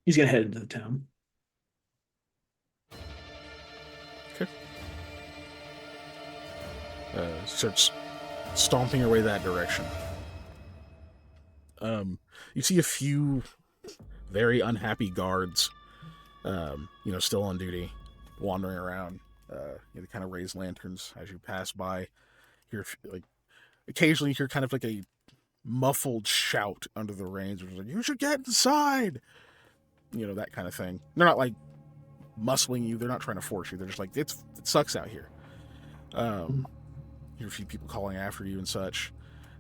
He's going to head into the town. Okay. Starts stomping your way that direction. You see a few very unhappy guards, still on duty, wandering around. They kind of raise lanterns as you pass by. You hear like occasionally you hear kind of like a muffled shout under the reins, which is like, "You should get inside," that kind of thing. They're not like muscling you. They're not trying to force you. They're just like, it sucks out here. You hear a few people calling after you and such.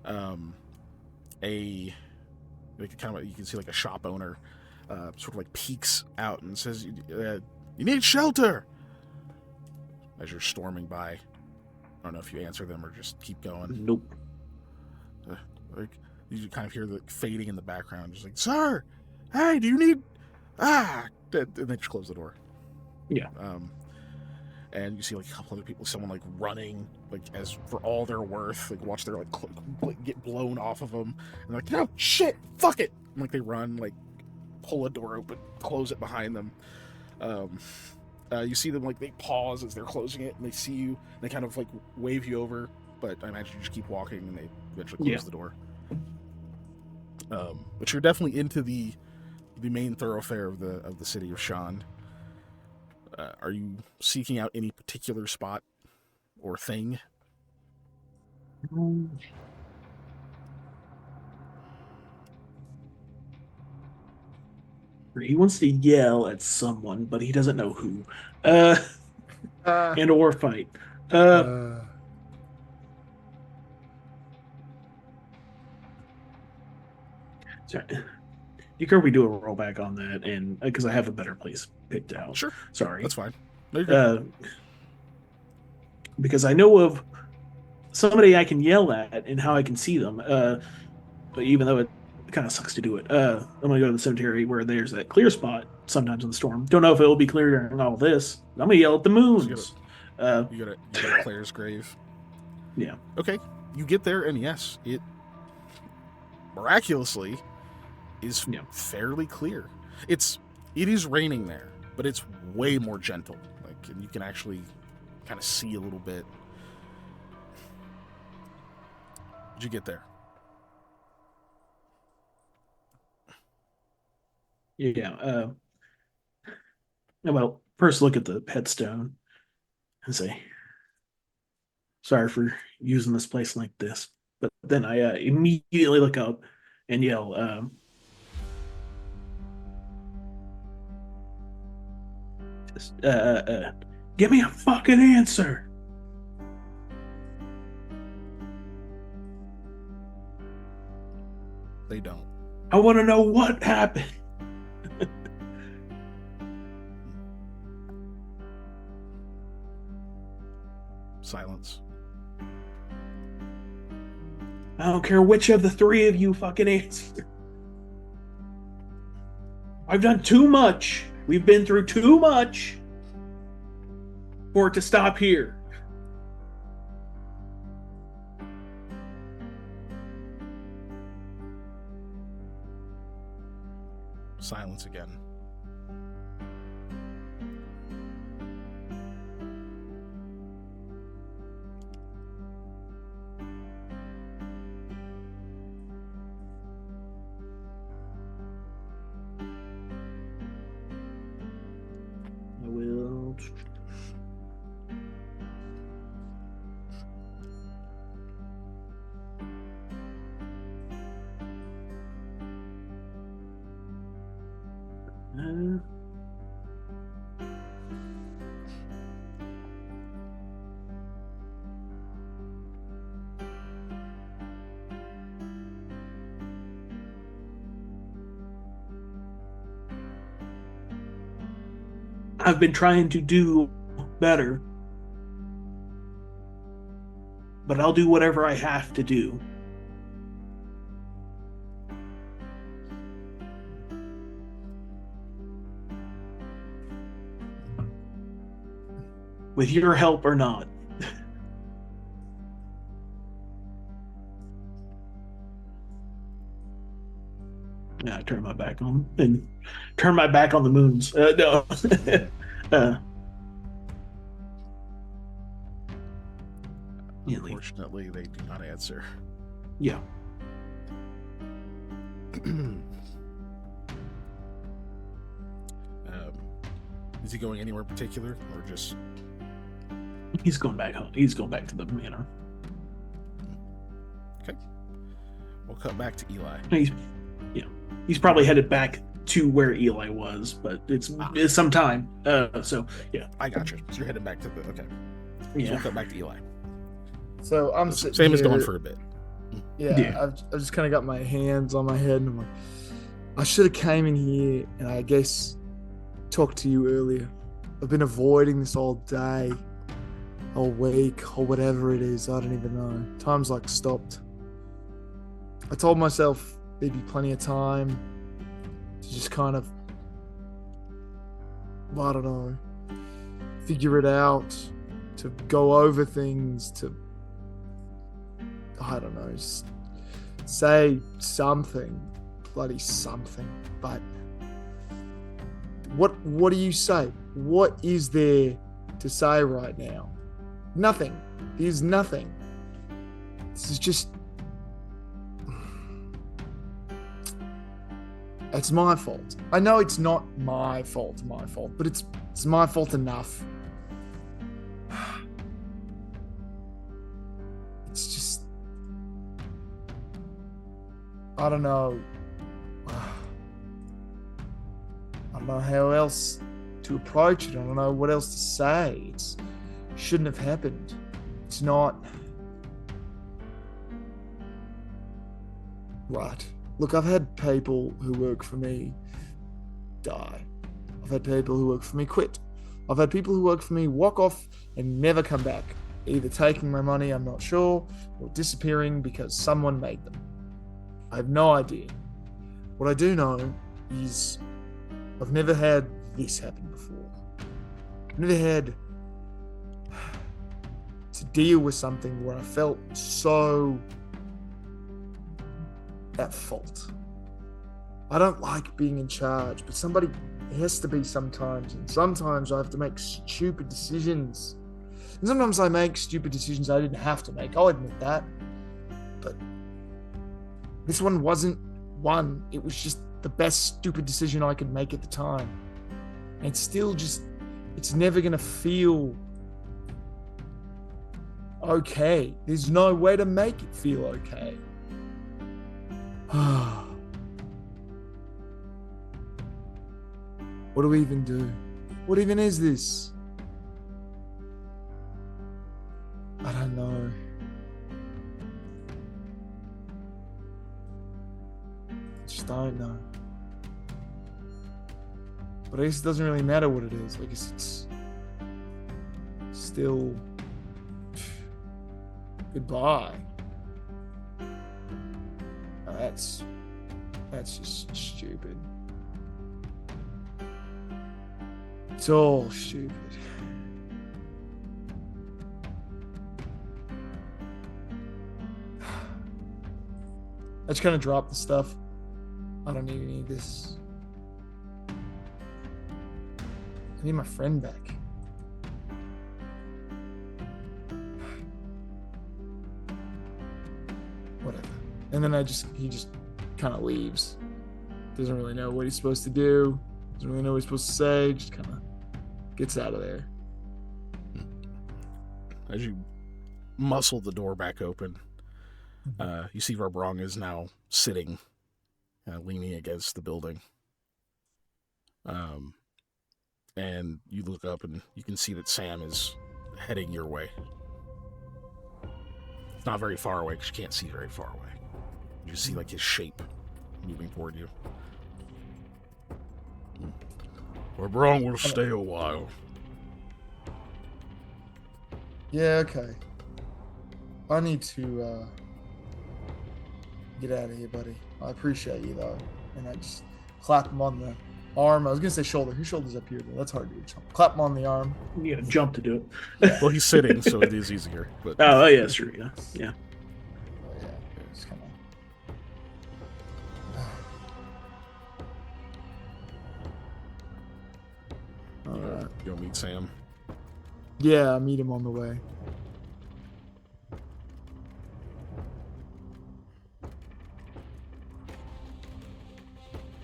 A like kind of you can see like a shop owner sort of like peeks out and says, "You need shelter." As you're storming by, I don't know if you answer them or just keep going. Nope. Like you kind of hear the fading in the background, just like, "Sir, hey, do you need and they just close the door. Yeah. And you see like a couple other people, someone like running, like as for all their worth, like watch their like get blown off of them, and they're like, "No, shit, fuck it!" And, like they run, like pull a door open, close it behind them. You see them like they pause as they're closing it, and they see you, and they kind of like wave you over, but I imagine you just keep walking, and they eventually close the door. But you're definitely into the main thoroughfare of the city of Shan. Are you seeking out any particular spot or thing? He wants to yell at someone, but he doesn't know who. And or fight. Sorry. You care if we do a rollback on that, and because I have a better place picked out. Sure. Sorry. That's fine. No, you're good. Because I know of somebody I can yell at and how I can see them. But even though it kind of sucks to do it, I'm gonna go to the cemetery where there's that clear spot sometimes in the storm. Don't know if it will be clear during all this. I'm gonna yell at the moons. You got Claire's grave. Yeah. Okay. You get there, and yes, it miraculously is fairly clear. It is raining there, but it's way more gentle. Like, and you can actually kind of see a little bit. Did you get there? Yeah. Well, first look at the headstone and say, "Sorry for using this place like this." But then I immediately look up and yell, "Give me a fucking answer!" They don't. I want to know what happened. Silence. I don't care which of the three of you fucking answer. I've done too much. We've been through too much for it to stop here. Silence again. I will. I've been trying to do better, but I'll do whatever I have to do. With your help or not. Yeah, I turn my back on and turn my back on the moons. No. Unfortunately, they do not answer. Yeah. Is he going anywhere particular, or just? He's going back home. He's going back to the manor. We'll cut back to Eli. He's probably headed back to where Eli was, but it's some time. So yeah, I got you. So you're headed back to the okay. So yeah. we'll cut back to Eli. So I'm sitting Sam is here, gone for a bit. Yeah. I've just kind of got my hands on my head, and I'm like, I should have came in here and I guess talked to you earlier. I've been avoiding this all day, all week, or whatever it is. I don't even know. Time's like stopped. I told myself there'd be plenty of time to just kind of, I don't know, figure it out, to go over things, to, I don't know, just say something, bloody something. But what do you say? What is there to say right now? Nothing. There's nothing. This is just, it's my fault. I know it's not my fault, but it's my fault enough. It's just, I don't know. I don't know how else to approach it. I don't know what else to say. It shouldn't have happened. It's not right. Look, I've had people who work for me die. I've had people who work for me quit. I've had people who work for me walk off and never come back, either taking my money, I'm not sure, or disappearing because someone made them. I have no idea. What I do know is I've never had this happen before. I've never had to deal with something where I felt so at fault. I don't like being in charge, but somebody has to be sometimes, and sometimes I have to make stupid decisions. And sometimes I make stupid decisions I didn't have to make, I'll admit that. But this one wasn't one, it was just the best stupid decision I could make at the time. And it's still just, it's never gonna feel okay. There's no way to make it feel okay. What do we even do? What even is this? I don't know. I just don't know. But I guess it doesn't really matter what it is. I guess it's still goodbye. Now that's just stupid. It's all stupid. I just kind of dropped the stuff. I don't need any of this. I need my friend back. Whatever. And then he just kind of leaves. Doesn't really know what he's supposed to do. Doesn't really know what he's supposed to say. Just kind of gets out of there. As you muscle the door back open, you see Verbrong is now sitting, leaning against the building. And you look up and you can see that Sam is heading your way. It's not very far away because you can't see very far away. You see like his shape moving toward you. Verbrong will stay a while. Yeah, okay. I need to get out of here, buddy. I appreciate you, though. And I just clap him on the arm. I was going to say shoulder. His shoulder's up here, though. That's hard to do. Clap him on the arm. You gotta jump to do it. Well, he's sitting, so it is easier. But Oh, yeah, sure, yeah. Yeah. Oh, yeah. Just kind of... All right. Go meet Sam. Yeah, I meet him on the way.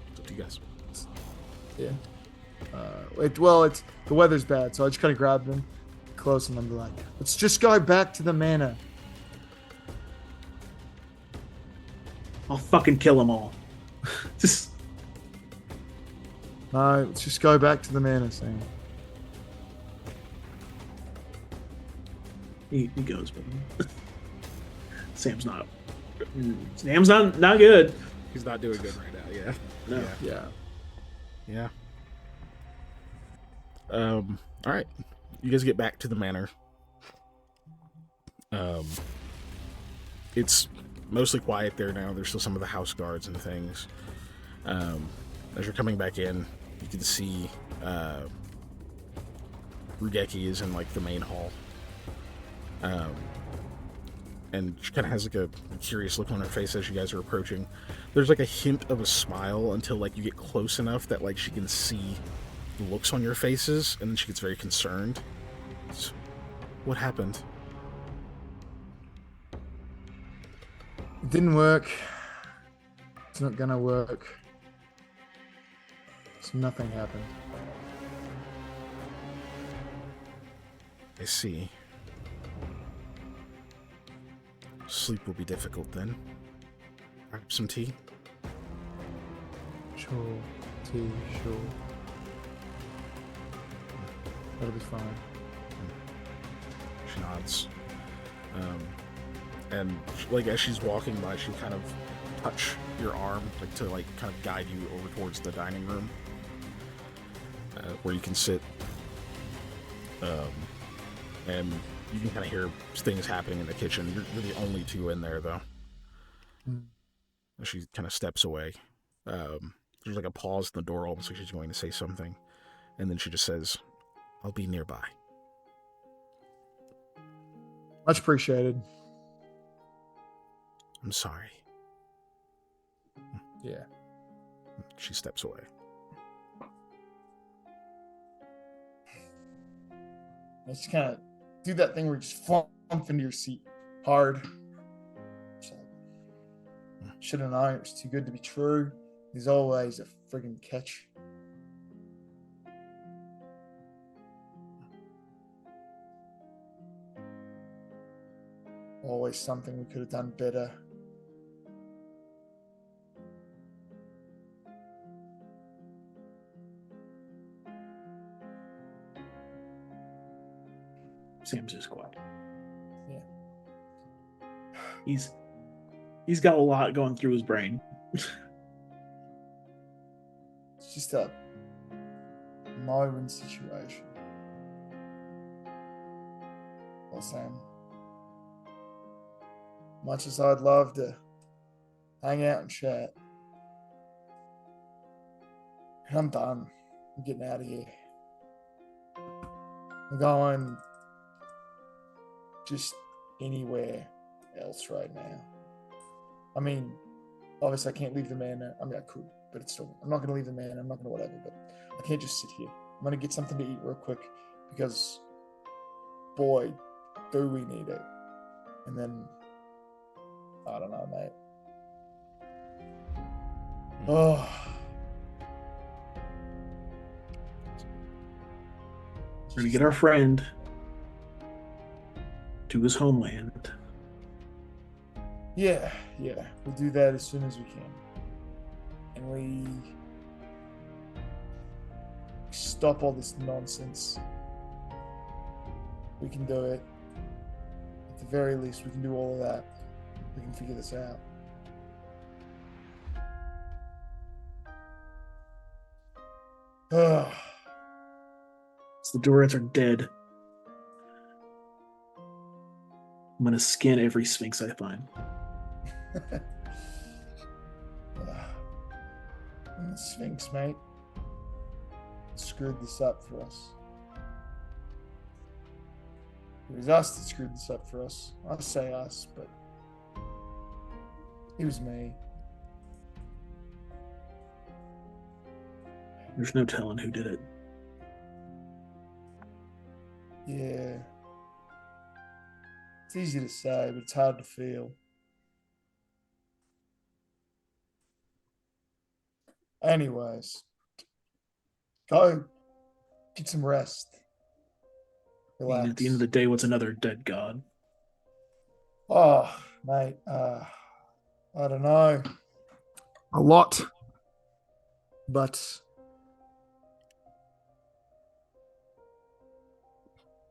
It's up to you guys. Yeah. It's the weather's bad, so I just kind of grabbed him close and I'm like, let's just go back to the manor. I'll fucking kill them all. Just No, let's just go back to the manor scene. he goes, but Sam's not good. He's not doing good right now. Yeah. No. Yeah. Yeah. Yeah. All right. You guys get back to the manor. It's mostly quiet there now. There's still some of the house guards and things. As you're coming back in, you can see Rugeki is in like the main hall. And she kind of has like a curious look on her face as you guys are approaching. There's like a hint of a smile until like you get close enough that like she can see the looks on your faces, and then she gets very concerned. So, what happened? It didn't work. It's not gonna work. So nothing happened. I see. Sleep will be difficult then. Perhaps some tea? Sure. Tea, sure. That'll be fine. She nods. And like as she's walking by, she kind of touch your arm, like to like kind of guide you over towards the dining room, where you can sit. And you can kind of hear things happening in the kitchen. You're the only two in there, though. She kind of steps away. There's like a pause in the door, almost like she's going to say something. And then she just says, "I'll be nearby." Much appreciated. I'm sorry. Yeah. She steps away. Just kind of do that thing where you just flump into your seat hard. Should have known it was too good to be true. There's always a friggin' catch. Always something we could have done better. Sam's just quiet. Yeah. He's got a lot going through his brain. It's just a no-win situation. Well, Sam, much as I'd love to hang out and chat, I'm done. I'm getting out of here. I'm going just anywhere else right now. I mean, obviously I can't leave the manor. I mean, I could, but it's still, I'm not going to leave the manor. I'm not going to whatever, but I can't just sit here. I'm going to get something to eat real quick because, boy, do we need it. And then, I don't know, mate. Oh. We're going to get our friend to his homeland. Yeah. We'll do that as soon as we can. And we stop all this nonsense. We can do it. At the very least, we can do all of that. We can figure this out. Ugh. The Dorians are dead. I'm going to skin every Sphinx I find. And the Sphinx, mate, screwed this up for us. It was us that screwed this up for us. I say us, but it was me. There's no telling who did it. Yeah. It's easy to say, but it's hard to feel. Anyways, go get some rest. Relax. At the end of the day, what's another dead god? Oh, mate, I don't know. A lot. But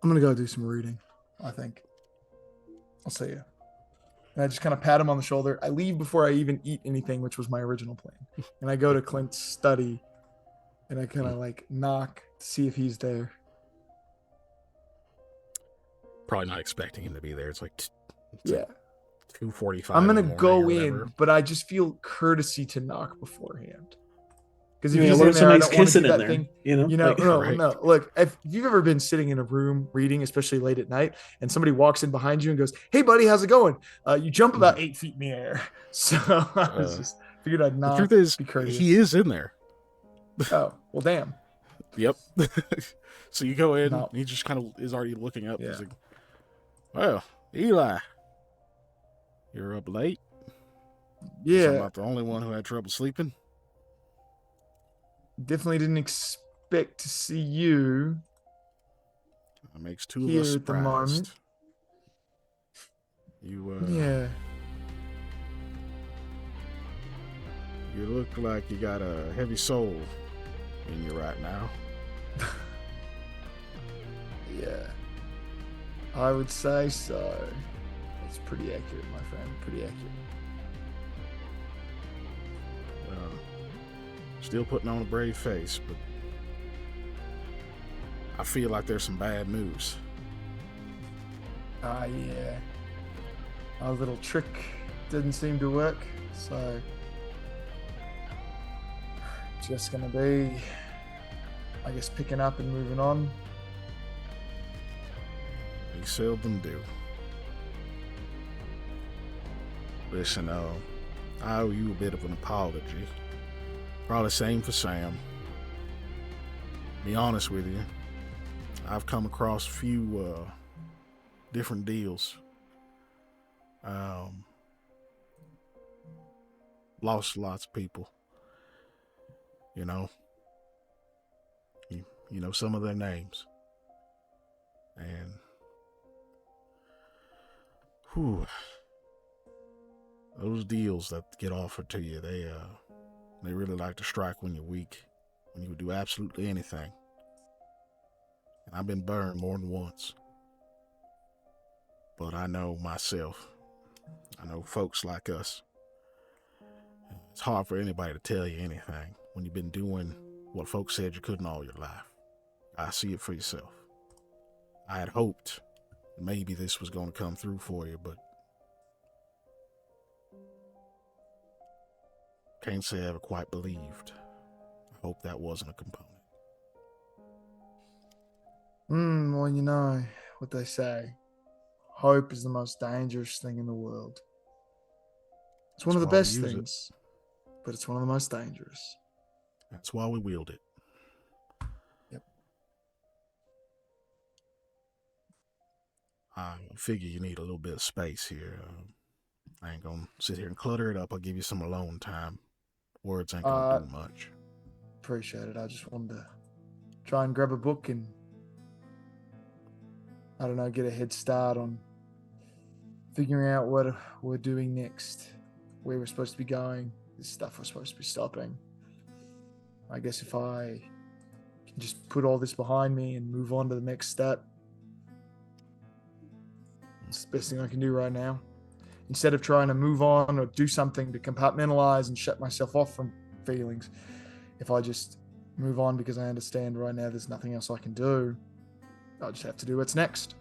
I'm going to go do some reading, I think. I'll see you. And I just kind of pat him on the shoulder. I leave before I even eat anything, which was my original plan. And I go to Clint's study and I kind of like knock to see if he's there. Probably not expecting him to be there. It's like Yeah. 2:45. I'm in going the to morning go or in, whatever. but I just feel courtesy to knock beforehand. Because if Yeah, he's what in if there, I somebody's don't want to kissing do in that there? thing. You know, No, Right. no. Look, if you've ever been sitting in a room reading, especially late at night, and somebody walks in behind you and goes, "Hey, buddy, how's it going?" You jump about 8 feet in the air. So I was just figured I'd The knock, truth is, be courteous. he is in there. Oh, well, damn. Yep. So you go in, No. he just kind of is already looking up. Yeah. He's like, well, Eli, you're up late? Guess I'm Yeah, not the only one who had trouble sleeping. definitely didn't expect to see you That makes two of us here at the moment. surprised. You, Yeah. you look like you got a heavy soul in you right now. Yeah. I would say so. That's pretty accurate, my friend. Pretty accurate. Still putting on a brave face, but I feel like there's some bad news. Yeah. Our little trick didn't seem to work, so just gonna be, I guess, picking up and moving on. They seldom do. Listen, I owe you a bit of an apology. Probably same for Sam. Be honest with you, I've come across a few different deals. Lost lots of people. You know, you know some of their names, and those deals that get offered to you, they really like to strike when you're weak, when you would do absolutely anything. And I've been burned more than once. But I know myself. I know folks like us. It's hard for anybody to tell you anything when you've been doing what folks said you couldn't all your life. I see it for yourself. I had hoped maybe this was going to come through for you, but can't say I ever quite believed. I hope that wasn't a component. Well, you know what they say. Hope is the most dangerous thing in the world. It's one of the That's why we best use it. things, but it's one of the most dangerous. That's why we wield it. Yep. I figure you need a little bit of space here. I ain't gonna sit here and clutter it up. I'll give you some alone time. Words ain't gonna do much. Appreciate it. I just wanted to try and grab a book and, I don't know, get a head start on figuring out what we're doing next, where we're supposed to be going, this stuff we're supposed to be stopping. I guess if I can just put all this behind me and move on to the next step, it's the best thing I can do right now. Instead of trying to move on or do something to compartmentalize and shut myself off from feelings, if I just move on because I understand right now there's nothing else I can do, I'll just have to do what's next.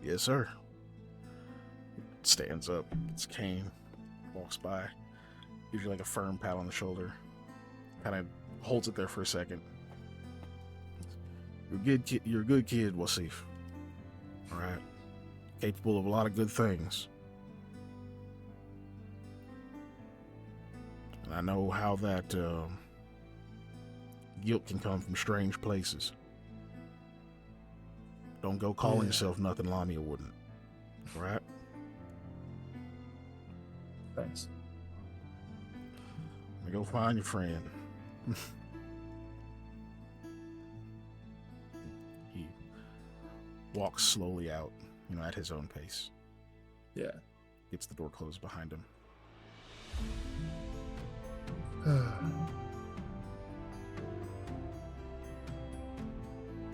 Yes, sir. Stands up, gets a cane, walks by, gives you like a firm pat on the shoulder, kind of holds it there for a second. You're a good kid, Wasif. All right, capable of a lot of good things. And I know how that guilt can come from strange places. Don't go calling yourself nothing Lamia wouldn't. All right? Thanks. Go find your friend. He walks slowly out, at his own pace. Yeah. gets the door closed behind him.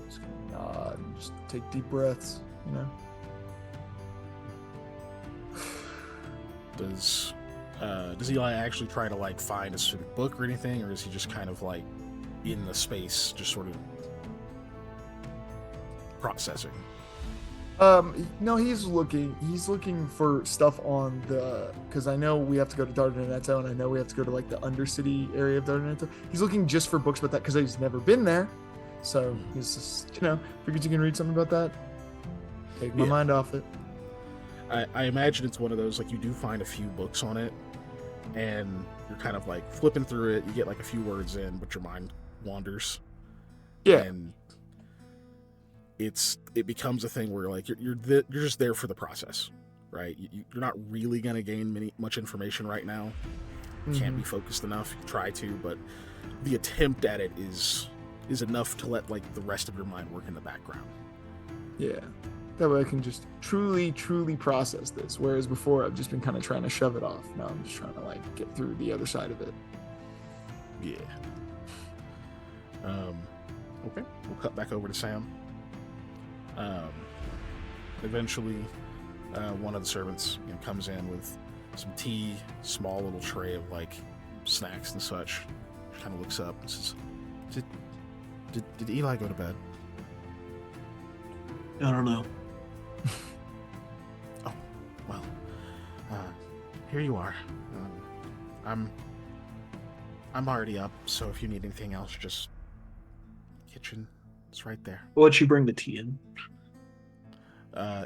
Just gonna nod and just take deep breaths, you know. Does Eli actually try to like find a specific book or anything, or is he just kind of like in the space, just sort of processing? No, he's looking for stuff on the, because I know we have to go to Dardanetto, and I know we have to go to like the Undercity area of Dardanetto. He's looking just for books about that because he's never been there, so he's just, you know, figured you can read something about that, take my mind off it. I imagine it's one of those, like, you do find a few books on it, and you're kind of like flipping through it, you get like a few words in, but your mind wanders. Yeah. And it becomes a thing where like you're just there for the process, right? You're not really going to gain much information right now. Can't be focused enough. You try to, but the attempt at it is enough to let like the rest of your mind work in the background. Yeah. That way I can just truly process this. Whereas before I've just been kind of trying to shove it off. Now I'm just trying to like get through the other side of it. Yeah. Okay. We'll cut back over to Sam. Eventually, one of the servants comes in with some tea, small little tray of like snacks and such. Kind of looks up and says, "Did Eli go to bed?" I don't know. Oh, well, here you are. I'm already up, so if you need anything else, just kitchen. It's right there. What'd she bring the tea in?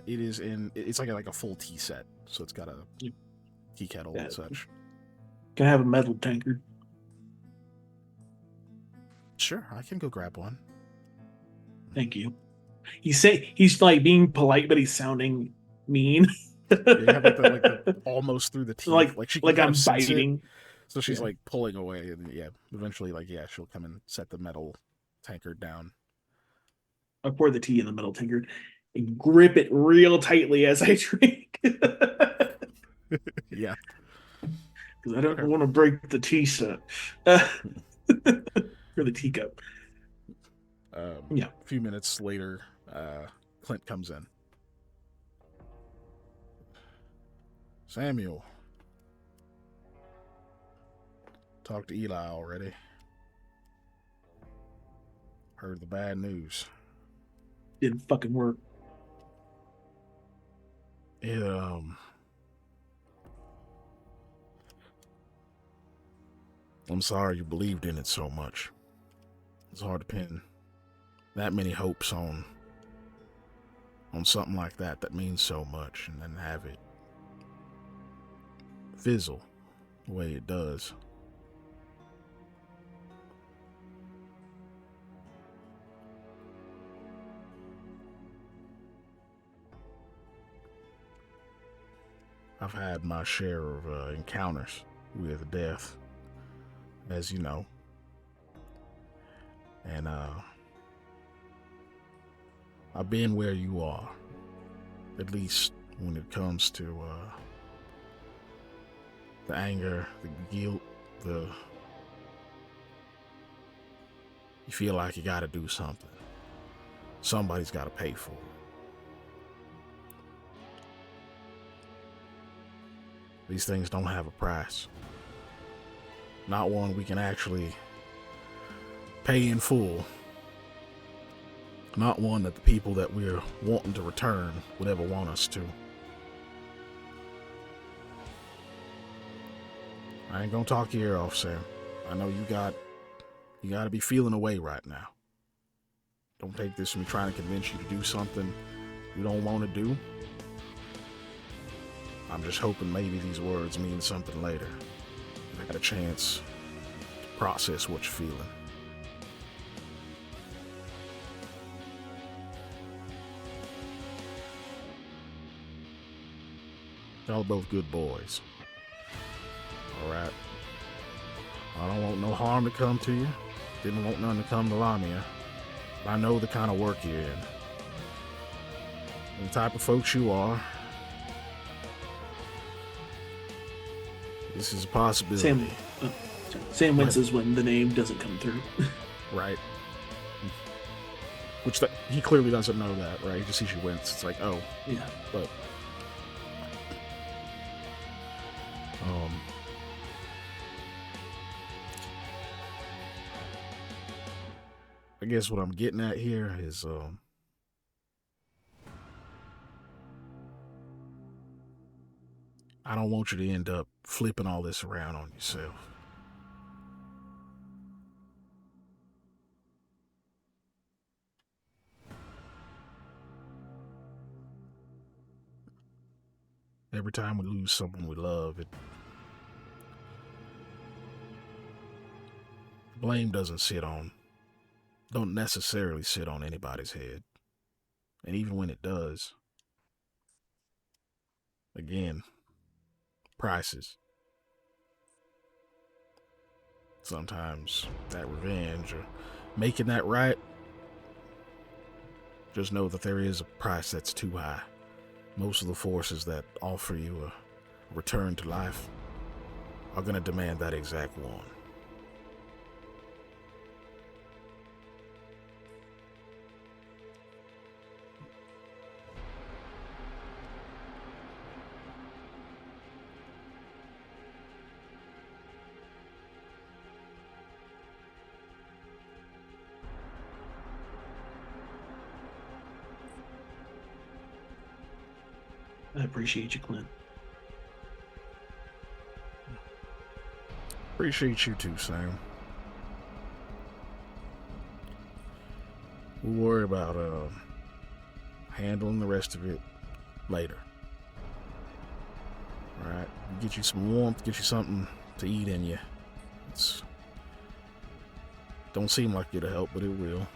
It's like a full tea set, so it's got a tea kettle and such. Can I have a metal tankard? Sure, I can go grab one. Thank you. He's like being polite, but he's sounding mean. Yeah, you have like the almost through the teeth, like she can like kind I'm of sense biting. it, so she's like pulling away, and eventually she'll come and set the metal tankard down. I pour the tea in the metal tankard and grip it real tightly as I drink. Yeah, because I don't want to break the tea set or the teacup. A few minutes later, Clint comes in. Samuel, talked to Eli already. Heard the bad news. Didn't fucking work. I'm sorry you believed in it so much. It's hard to pin that many hopes on something like that means so much, and then have it fizzle the way it does. I've had my share of encounters with death, as you know. And I've been where you are, at least when it comes to the anger, the guilt, you feel like you gotta do something. Somebody's gotta pay for it. These things don't have a price. Not one we can actually pay in full. Not one that the people that we're wanting to return would ever want us to. I ain't gonna talk your ear off, Sam. I know you gotta be feeling away right now. Don't take this from me trying to convince you to do something you don't want to do. I'm just hoping maybe these words mean something later. I got a chance to process what you're feeling. Y'all are both good boys. Alright. I don't want no harm to come to you. Didn't want none to come to Lamia. But I know the kind of work you're in. And the type of folks you are. This is a possibility. Sam winces when the name doesn't come through. Right. Which he clearly doesn't know that, right? He just sees you wince. It's like, oh. Yeah. But. I guess what I'm getting at here is, I don't want you to end up flipping all this around on yourself. Every time we lose someone we love, blame don't necessarily sit on anybody's head. And even when it does, again, prices. Sometimes that revenge or making that right, just know that there is a price that's too high. Most of the forces that offer you a return to life are going to demand that exact one. I appreciate you, Clint. Appreciate you too, Sam. We'll worry about handling the rest of it later. All right, get you some warmth, get you something to eat in you. Don't seem like it'll help, but it will.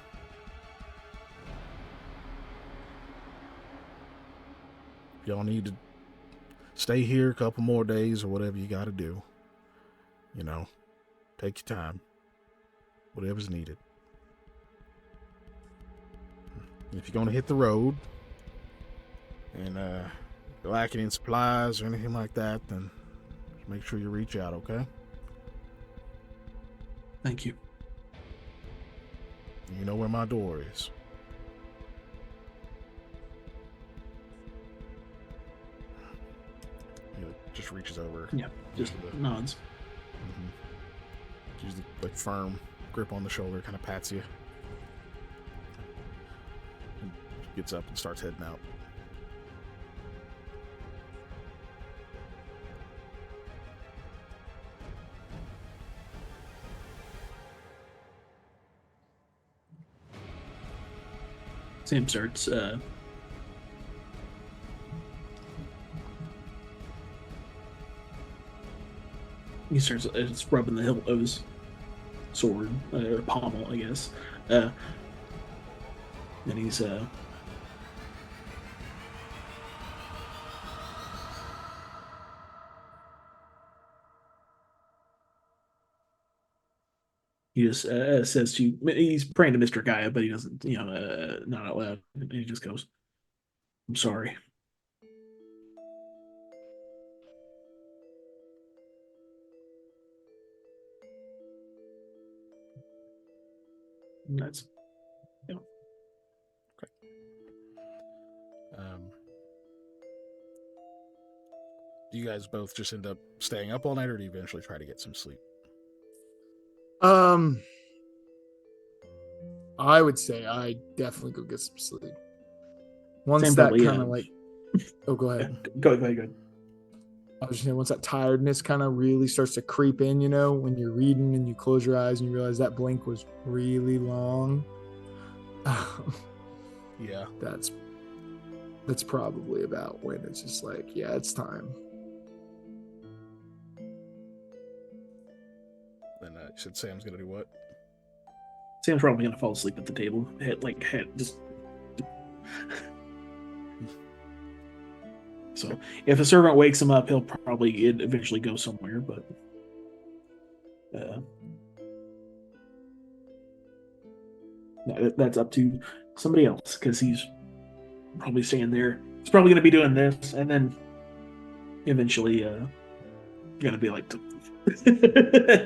Y'all need to stay here a couple more days or whatever you got to do. You know, take your time. Whatever's needed. If you're going to hit the road and you're lacking in supplies or anything like that, then make sure you reach out, okay? Thank you. You know where my door is. Just reaches over. Yeah, just nods. Gives the firm grip on the shoulder, kind of pats you. And gets up and starts heading out. Sam starts he starts rubbing the hilt of his sword, or pommel, I guess. And he's he just says to, he's praying to Mr. Gaia, but he doesn't, not out loud. And he just goes, "I'm sorry." And that's, Okay. Do you guys both just end up staying up all night, or do you eventually try to get some sleep? I would say I definitely go get some sleep. Once Sam that Dudley, kind of like, oh, go ahead. Go ahead. I was just saying, once that tiredness kind of really starts to creep in, when you're reading and you close your eyes and you realize that blink was really long. Yeah, that's probably about when it's just like, yeah, it's time. Then you said Sam's gonna do what? Sam's probably gonna fall asleep at the table. Just. So if a servant wakes him up, he'll probably eventually go somewhere. But that's up to somebody else, because he's probably staying there. He's probably gonna be doing this, and then eventually gonna be like,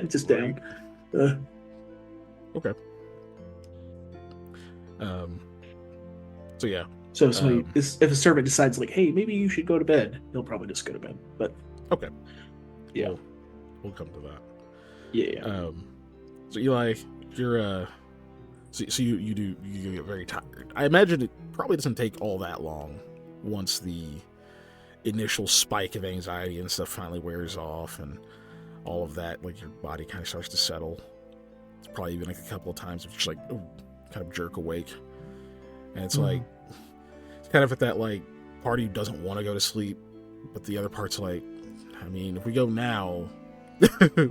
just down. Okay. So yeah. So if if a servant decides like, hey, maybe you should go to bed, he'll probably just go to bed. But Okay. yeah, We'll come to that. yeah. So Eli, you're so you get very tired. I imagine it probably doesn't take all that long once the initial spike of anxiety and stuff finally wears off and all of that, like your body kind of starts to settle. It's probably even like a couple of times of just like kind of jerk awake, and it's like it's kind of at that like party who doesn't want to go to sleep, but the other part's like, I mean, if we go now,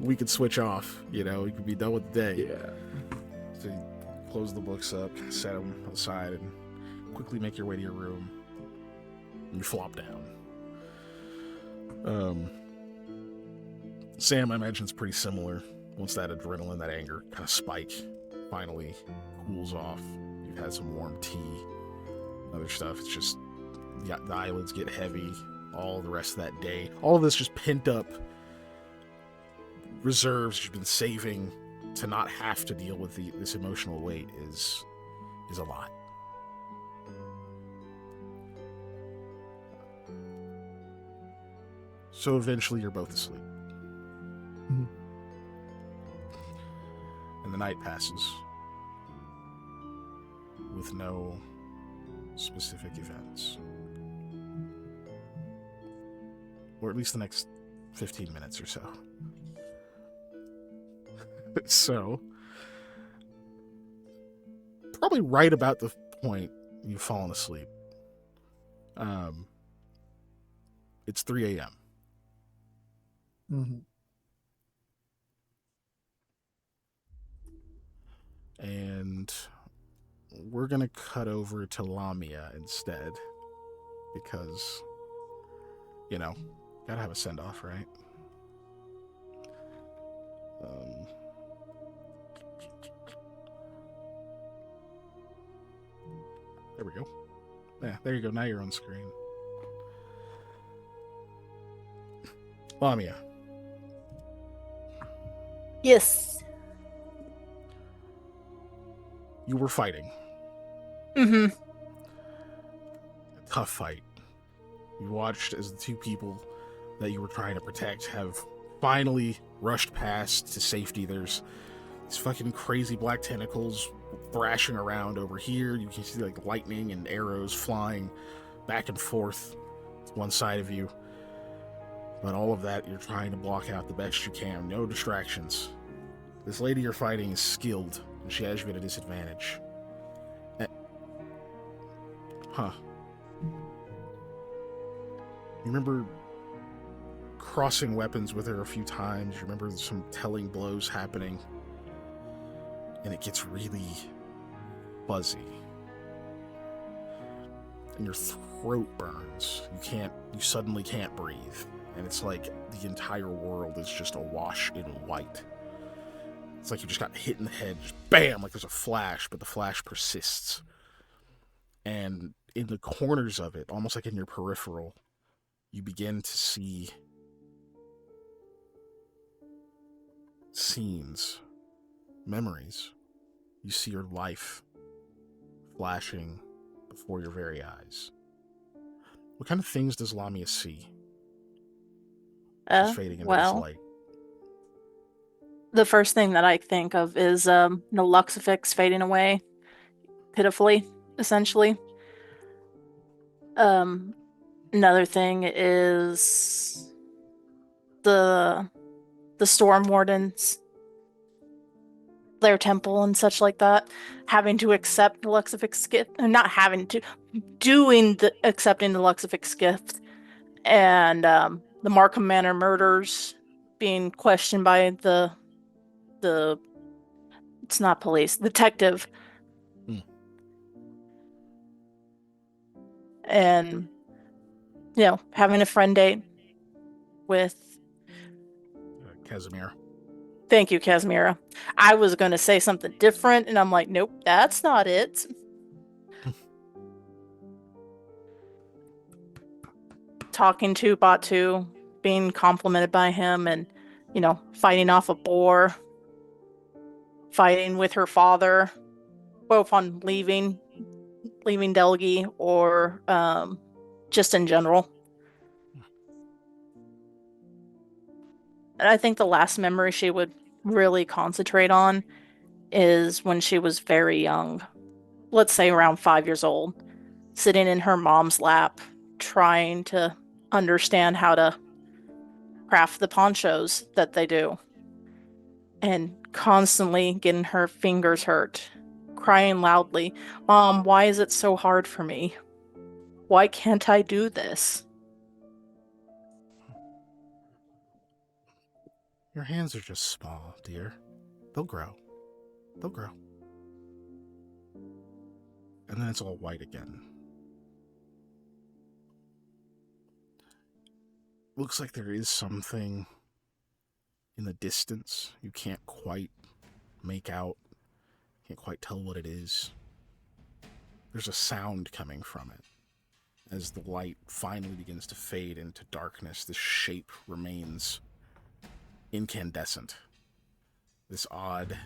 we could switch off. You know, we could be done with the day. Yeah. So you close the books up, set them aside, and quickly make your way to your room. And you flop down. Sam, I imagine it's pretty similar. Once that adrenaline, that anger kind of spike finally cools off, you've had some warm tea, other stuff. It's just the eyelids get heavy. All the rest of that day, all of this just pent up reserves you've been saving to not have to deal with this emotional weight is a lot. So eventually you're both asleep. Mm-hmm. And the night passes with no specific events. Or at least the next 15 minutes or so. So, probably right about the point you've fallen asleep. It's 3 a.m. Mm-hmm. And we're going to cut over to Lamia instead. Because, you know, gotta have a send-off, right? There we go. Yeah, there you go. Now you're on screen. Lamia. Yes. You were fighting. Mm-hmm. A tough fight. You watched as the two people that you were trying to protect have finally rushed past to safety. There's these fucking crazy black tentacles thrashing around over here. You can see like lightning and arrows flying back and forth to one side of you. But all of that you're trying to block out the best you can. No distractions. This lady you're fighting is skilled, and she has you at a disadvantage. Huh. You remember crossing weapons with her a few times. You remember some telling blows happening. And it gets really fuzzy. And your throat burns. You suddenly can't breathe. And it's like the entire world is just awash in white. It's like you just got hit in the head, just bam, like there's a flash, but the flash persists. And in the corners of it, almost like in your peripheral, you begin to see scenes, memories. You see your life flashing before your very eyes. What kind of things does Lamia see? She's fading into this light. The first thing that I think of is the Luxifix fading away pitifully, essentially. Another thing is the Storm Wardens, their temple and such like that, having to accept the Luxifix gift, not having to, accepting the Luxifix gift, and the Markham Manor murders being questioned by the it's not police, detective. And, you know, having a friend date with Casimira. Thank you, Casimira. I was going to say something different, and I'm like, nope, that's not it. Talking to Batu, being complimented by him and, fighting off a boar, fighting with her father, both on leaving Delgi or just in general. And I think the last memory she would really concentrate on is when she was very young, let's say around 5 years old, sitting in her mom's lap, trying to understand how to craft the ponchos that they do, and constantly getting her fingers hurt, crying loudly, "Mom, why is it so hard for me? Why can't I do this?" Your hands are just small, dear. They'll grow. They'll grow. And then it's all white again. Looks like there is something in the distance. You can't quite make out. Can't quite tell what it is. There's a sound coming from it. As the light finally begins to fade into darkness, this shape remains incandescent. This odd,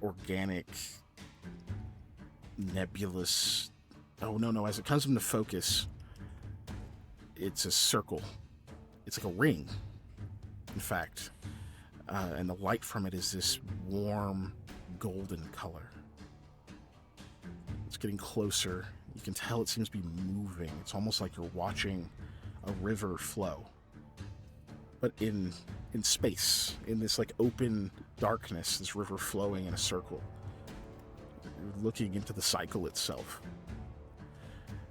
organic, nebulous... Oh, no. As it comes into focus, it's a circle. It's like a ring, in fact. And the light from it is this warm, golden color. It's getting closer. You can tell it seems to be moving. It's almost like you're watching a river flow. But in space, in this like open darkness, this river flowing in a circle. You're looking into the cycle itself.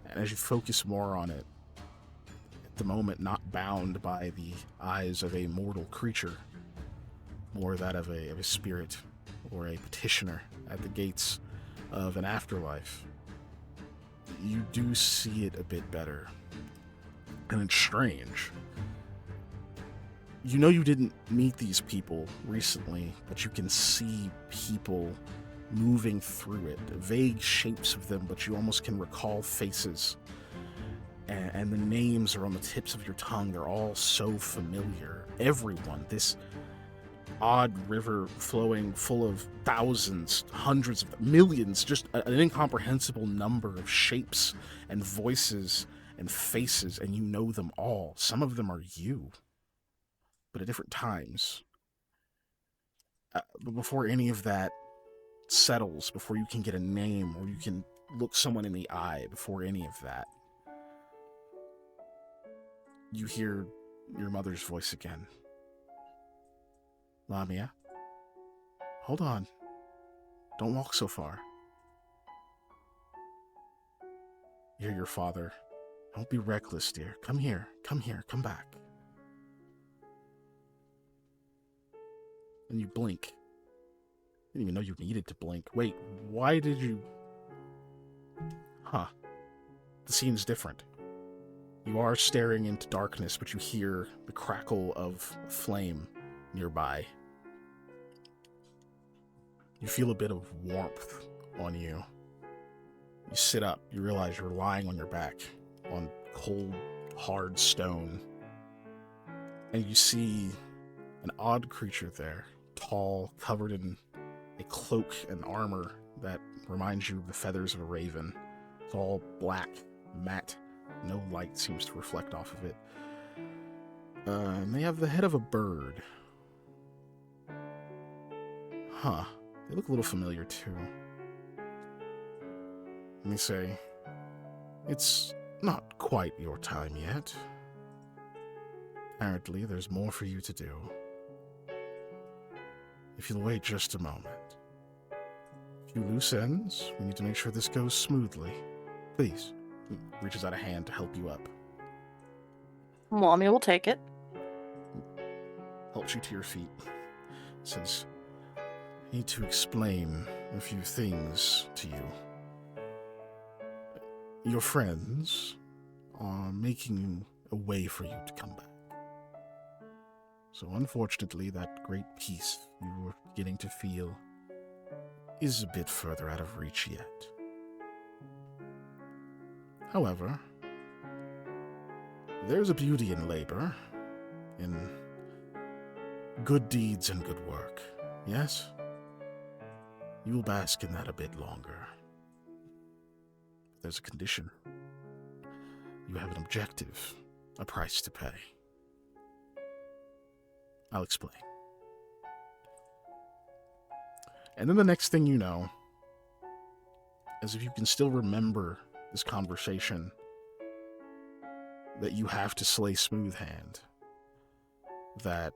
And as you focus more on it, at the moment not bound by the eyes of a mortal creature, more that of a spirit or a petitioner at the gates of an afterlife, you do see it a bit better. And it's strange. You know you didn't meet these people recently, but you can see people moving through it. Vague shapes of them, but you almost can recall faces. And the names are on the tips of your tongue. They're all so familiar. Everyone. This odd river flowing full of thousands, hundreds of millions, just an incomprehensible number of shapes and voices and faces, and you know them all. Some of them are you, but at different times. But before any of that settles, before you can get a name or you can look someone in the eye, before any of that, you hear your mother's voice again. Lamia, hold on. Don't walk so far. You hear your father. Don't be reckless, dear. Come here, come back. And you blink. You didn't even know you needed to blink. Wait, why did you... Huh. The scene's different. You are staring into darkness, but you hear the crackle of a flame nearby. You feel a bit of warmth on you. You sit up. You realize you're lying on your back on cold, hard stone. And you see an odd creature there, tall, covered in a cloak and armor that reminds you of the feathers of a raven. It's all black, matte. No light seems to reflect off of it. And they have the head of a bird. Huh. They look a little familiar, too. Let me say, it's not quite your time yet. Apparently, there's more for you to do. If you'll wait just a moment. A few loose ends. We need to make sure this goes smoothly. Please. He reaches out a hand to help you up. Mommy will take it. Helps you to your feet. Says, I need to explain a few things to you. Your friends are making a way for you to come back. So unfortunately, that great peace you were beginning to feel is a bit further out of reach yet. However, There's a beauty in labor, in good deeds and good work. Yes? You will bask in that a bit longer. There's a condition. You have an objective, a price to pay. I'll explain. And then the next thing you know, as if you can still remember this conversation, that you have to slay Smoothhand, that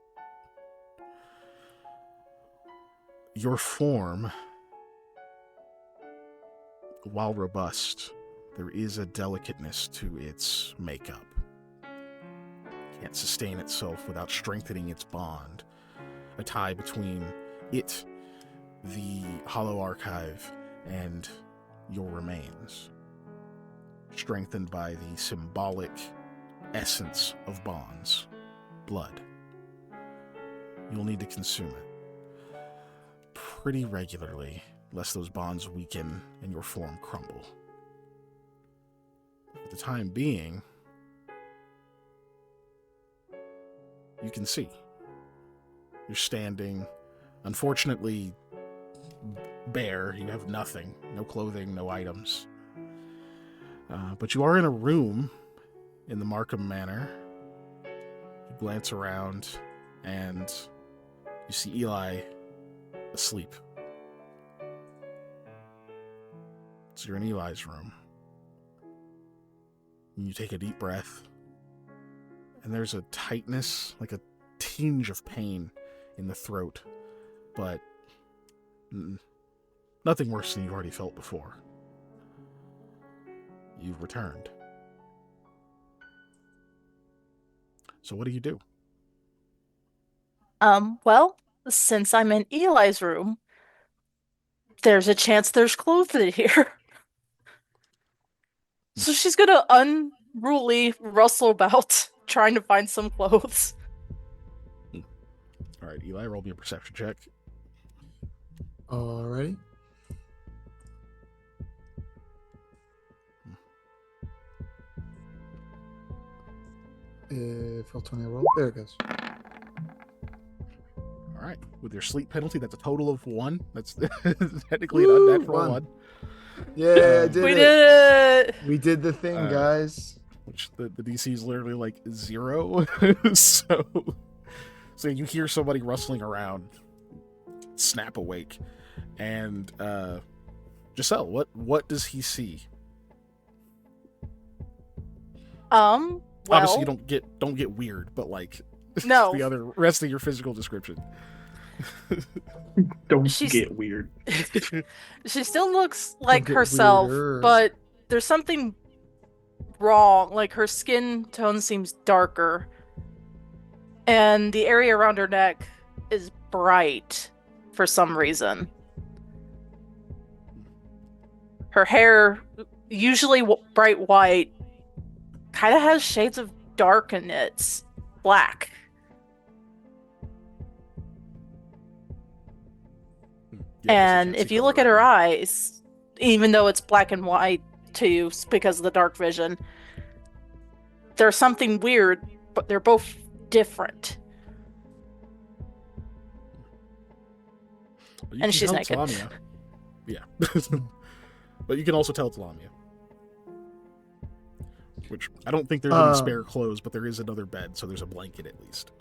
your form, while robust, there is a delicateness to its makeup. It can't sustain itself without strengthening its bond, a tie between it, the Hollow Archive, and your remains, strengthened by the symbolic essence of bonds, blood. You'll need to consume it pretty regularly, lest those bonds weaken and your form crumble. For the time being, you can see. You're standing, unfortunately, bare. You have nothing, no clothing, no items. But you are in a room in the Markham Manor. You glance around and you see Eli asleep. So you're in Eli's room. And you take a deep breath, and there's a tightness, like a tinge of pain in the throat, but nothing worse than you've already felt before. You've returned. So what do you do? Well, since I'm in Eli's room, there's a chance there's clothes in here. So she's gonna unruly rustle about trying to find some clothes. Alright, Eli, roll me a perception check. Alrighty. Roll 20, roll. There it goes. Alright, with your sleep penalty, that's a total of 1. That's technically an unnatural 1. Yeah, I did We it. did it! We did the thing, guys. Which the DC is literally like 0. So you hear somebody rustling around, snap awake, and Giselle, what does he see? Well, Obviously, you don't get weird, but like no. the other rest of your physical description. Don't She's- get weird. She still looks like get herself, weirder. but there's something wrong. Like her skin tone seems darker, and the area around her neck is bright for some reason. Her hair, usually bright white, kind of has shades of dark in it. It's black. Yeah, And if you look at her eyes, even though it's black and white to you because of the dark vision, there's something weird, but they're both different. And she's naked. Lamia. Yeah. But you can also tell it's Lamia. Which, I don't think there's any spare clothes, but there is another bed, so there's a blanket at least.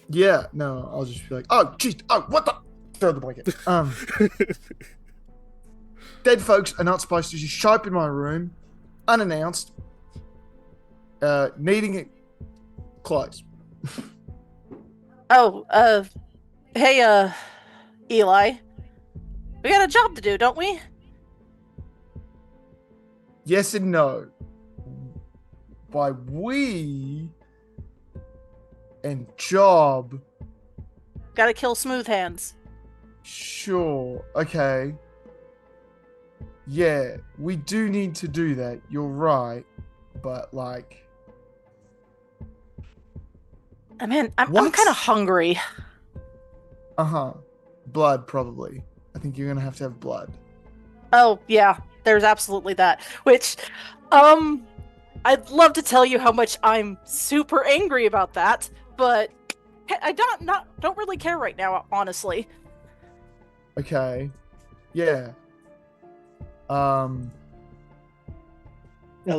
Yeah, no, I'll just be like, oh, jeez, oh, what the? Throw the blanket. Dead folks are not supposed to just show up in my room, unannounced, needing clothes. Oh, hey, Eli. We got a job to do, don't we? Yes and no. By we and job, Gotta kill Smooth Hands. sure, okay. Yeah, we do need to do that. You're right, but like, I mean, I'm What? kind of hungry. blood probably. I think you're gonna have to have blood. Oh, yeah, there's absolutely that. Which, I'd love to tell you how much I'm super angry about that, but I don't really care right now, honestly. Okay. Yeah. At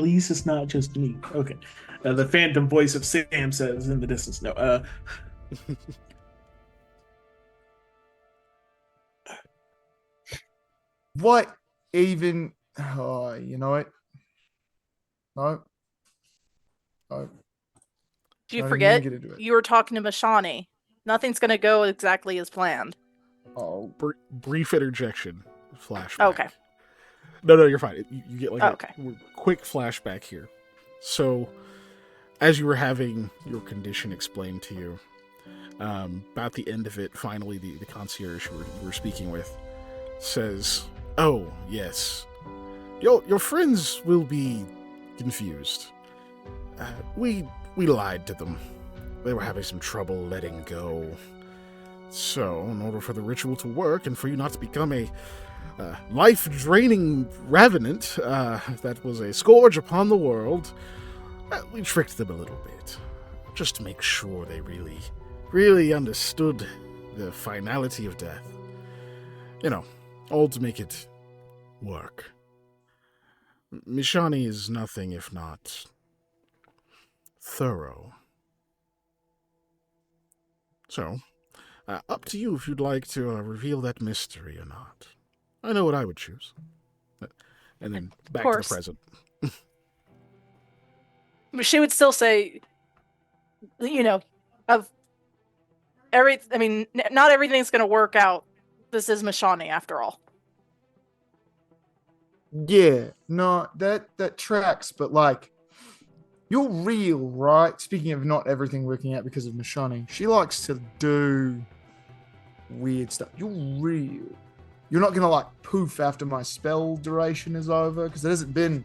least it's not just me. Okay. The phantom voice of Sam says in the distance. No. What even? Oh, you know what? No. No. Do you Not even forget? gonna get into it. You were talking to Mashani. Nothing's gonna go exactly as planned. Oh. Brief interjection. Flashback. Okay. No, you're fine. You get like Okay. a quick flashback here. So, as you were having your condition explained to you, about the end of it, finally, the concierge you were speaking with says, "Oh, yes. Your friends will be confused. We lied to them. They were having some trouble letting go. So, in order for the ritual to work and for you not to become a life-draining revenant that was a scourge upon the world, we tricked them a little bit, just to make sure they really understood the finality of death. You know, all to make it work. Mishani is nothing if not thorough. So, up to you if you'd like to reveal that mystery or not. I know what I would choose." And then back to the present. She would still say, of not everything's gonna work out. This is Mashani after all. Yeah. No, that tracks. But like, you're real, right? Speaking of not everything working out because of Mashani, she likes to do weird stuff. You're real. You're not gonna like poof after my spell duration is over, because it hasn't been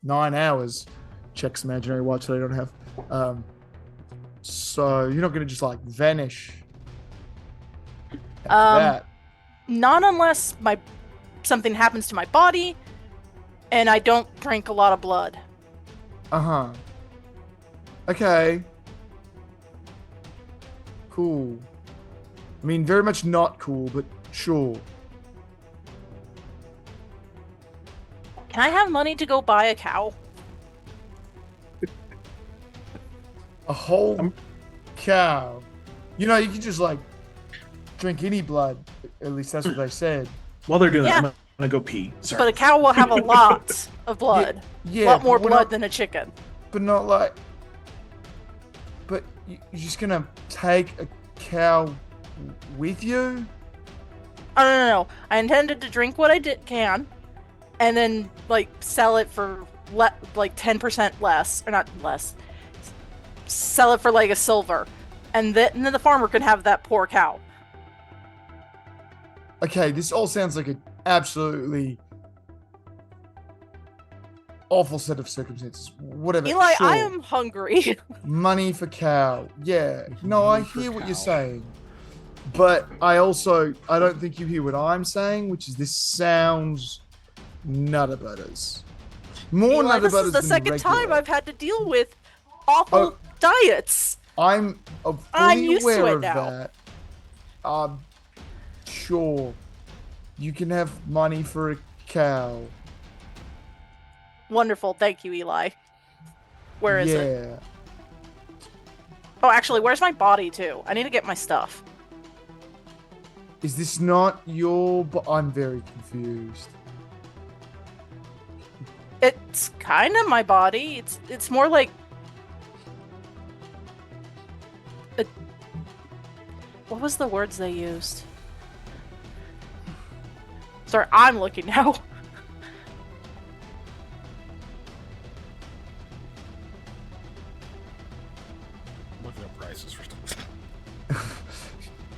9 hours. Checks imaginary watch that I don't have. So you're not gonna just like vanish after that. Not unless something happens to my body, and I don't drink a lot of blood. Uh-huh. Okay. Cool. I mean, very much not cool, but sure. Can I have money to go buy a cow? A whole cow. You know, you can just like drink any blood. At least that's what they said. While they're doing Yeah. that, I'm gonna go pee. Sorry. But a cow will have a lot of blood. Yeah, a lot more but we're blood not- than a chicken. But not like. But you're just gonna take a cow with you? Oh, no. I intended to drink what I can, and then like sell it for like 10% less, or not less. Sell it for like a silver, and then the farmer can have that poor cow. Okay, this all sounds like an absolutely awful set of circumstances. Whatever. Eli, sure. I am hungry. Money for cow. Yeah. No, I Money for hear what you're cow. saying. But I don't think you hear what I'm saying, which is this sounds nutter butters. More Eli, nutter this butters is the than second regular. time I've had to deal with awful diets. I'm I'm fully used to aware it of now. that. Sure. You can have money for a cow. Wonderful, thank you, Eli. Where is it? Yeah. Oh, actually, where's my body too? I need to get my stuff. Is this not your? I'm very confused. It's kind of my body. It's more like. What was the words they used? Sorry, I'm looking now. Looking up prices for stuff.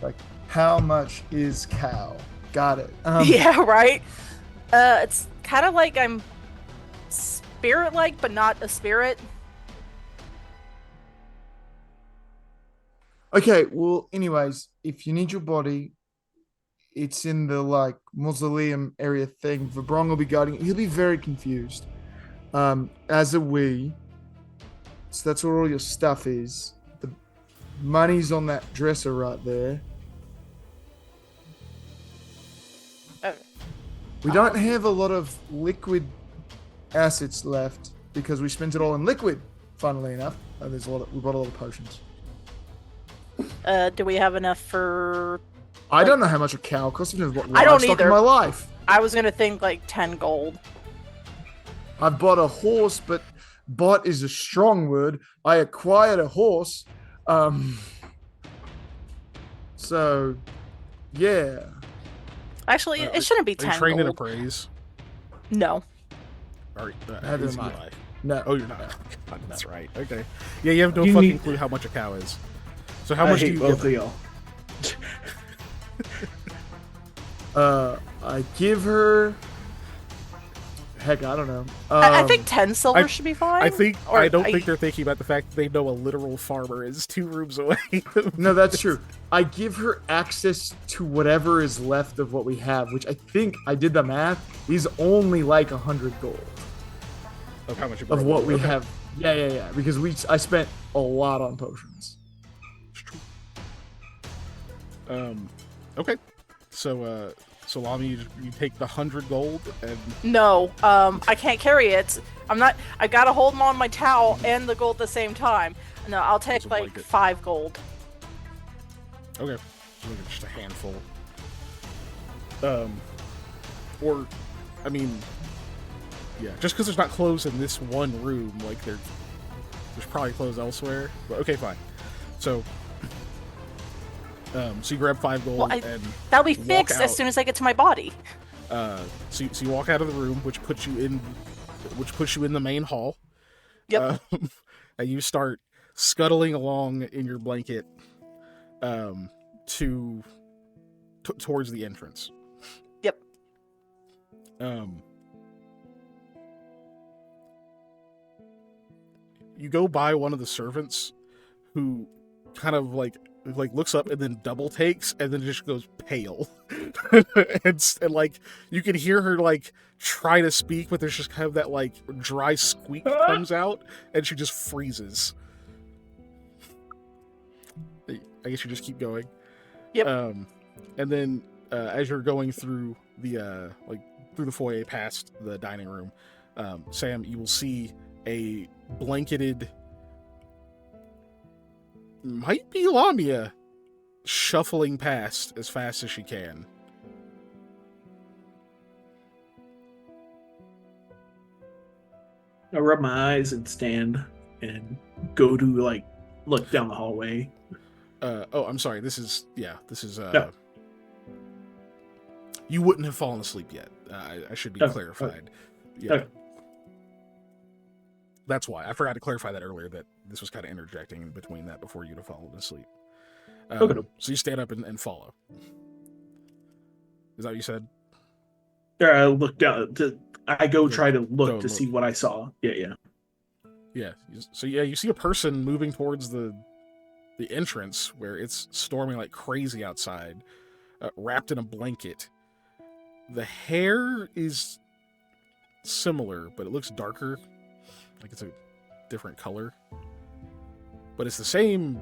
Like, how much is cow? Got it. Yeah, right? It's kind of like I'm spirit-like, but not a spirit. Okay, well, anyways, if you need your body, it's in the like mausoleum area thing. Vibrong will be guarding it. He'll be very confused. As are we. So that's where all your stuff is. The money's on that dresser right there. We don't have a lot of liquid assets left because we spent it all in liquid. Funnily enough, we bought a lot of potions. Do we have enough for? I don't know how much a cow costs. I've never bought I don't livestock in either. my life. I was gonna think like 10 gold. I've bought a horse, but bought is a strong word. I acquired a horse. So, yeah. Actually, it shouldn't be Are you 10 trained in gold. appraise? No. Or, Neither is am I. Eli? No. Oh, you're not. God, that's right. Okay. Yeah, you have no You fucking need- clue how much a cow is. So how I much do hate you both give of her? y'all. I give her. Heck, I don't know. I think 10 silver I- should be fine. I don't think they're thinking about the fact that they know a literal farmer is 2 rooms away. No, that's true. I give her access to whatever is left of what we have, which I think I did the math is only like 100 gold Of how much you of broke. what we Okay. have. Yeah. Because I spent a lot on potions. It's true. Okay. So Lami, you take the 100 gold and No, I can't carry it. I gotta hold them on my towel and the gold at the same time. No, I'll take As a like blanket. 5 gold. okay, so look at just a handful. Or, I mean, yeah, just because there's not clothes in this one room, like there's probably clothes elsewhere. But okay, fine. So you grab 5 gold Well, and That'll be walk fixed out. as soon as I get to my body. So you walk out of the room, which puts you in the main hall. Yep. And you start scuttling along in your blanket, towards the entrance. Yep. You go by one of the servants, who kind of like looks up and then double takes and then just goes pale. and like you can hear her like try to speak, but there's just kind of that like dry squeak comes out and she just freezes. I guess you just keep going. Yep. And then as you're going through the through the foyer past the dining room, Sam, you will see a blanketed, might be Lamia, shuffling past as fast as she can. I rub my eyes and stand and go to like look down the hallway. Oh, I'm sorry. This is No. You wouldn't have fallen asleep yet. I should be Oh, clarified. Yeah. Okay. That's why. I forgot to clarify that earlier, that this was kind of interjecting in between that before you'd have fallen asleep. Okay. So you stand up and follow. Is that what you said? I look down. I go try to Go look and to see what I saw. Yeah. Yeah. So yeah, you see a person moving towards the entrance where it's storming like crazy outside, wrapped in a blanket. The hair is similar, but it looks darker, like it's a different color. But it's the same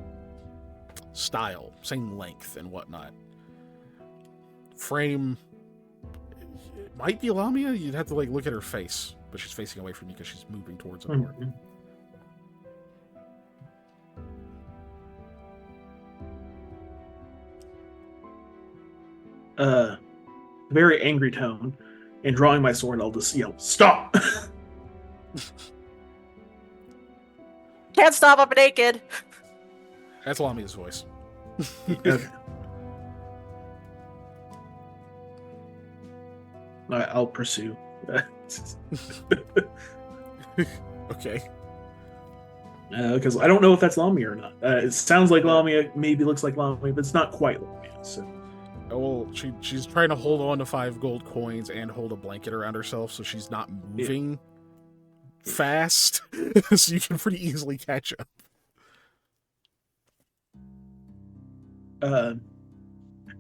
style, same length and whatnot. Frame, it might be Lamia. You'd have to like look at her face, but she's facing away from you because she's moving towards the door. Mhm. Very angry tone, and drawing my sword, I'll just yell, "Stop!" Can't stop, I'm naked. That's Lamia's voice. Okay. I'll pursue. Okay. Because I don't know if that's Lamia or not. It sounds like Lamia, maybe looks like Lamia, but it's not quite Lamia. So Oh, well, she's trying to hold on to 5 gold coins and hold a blanket around herself, so she's not moving fast, so you can pretty easily catch up.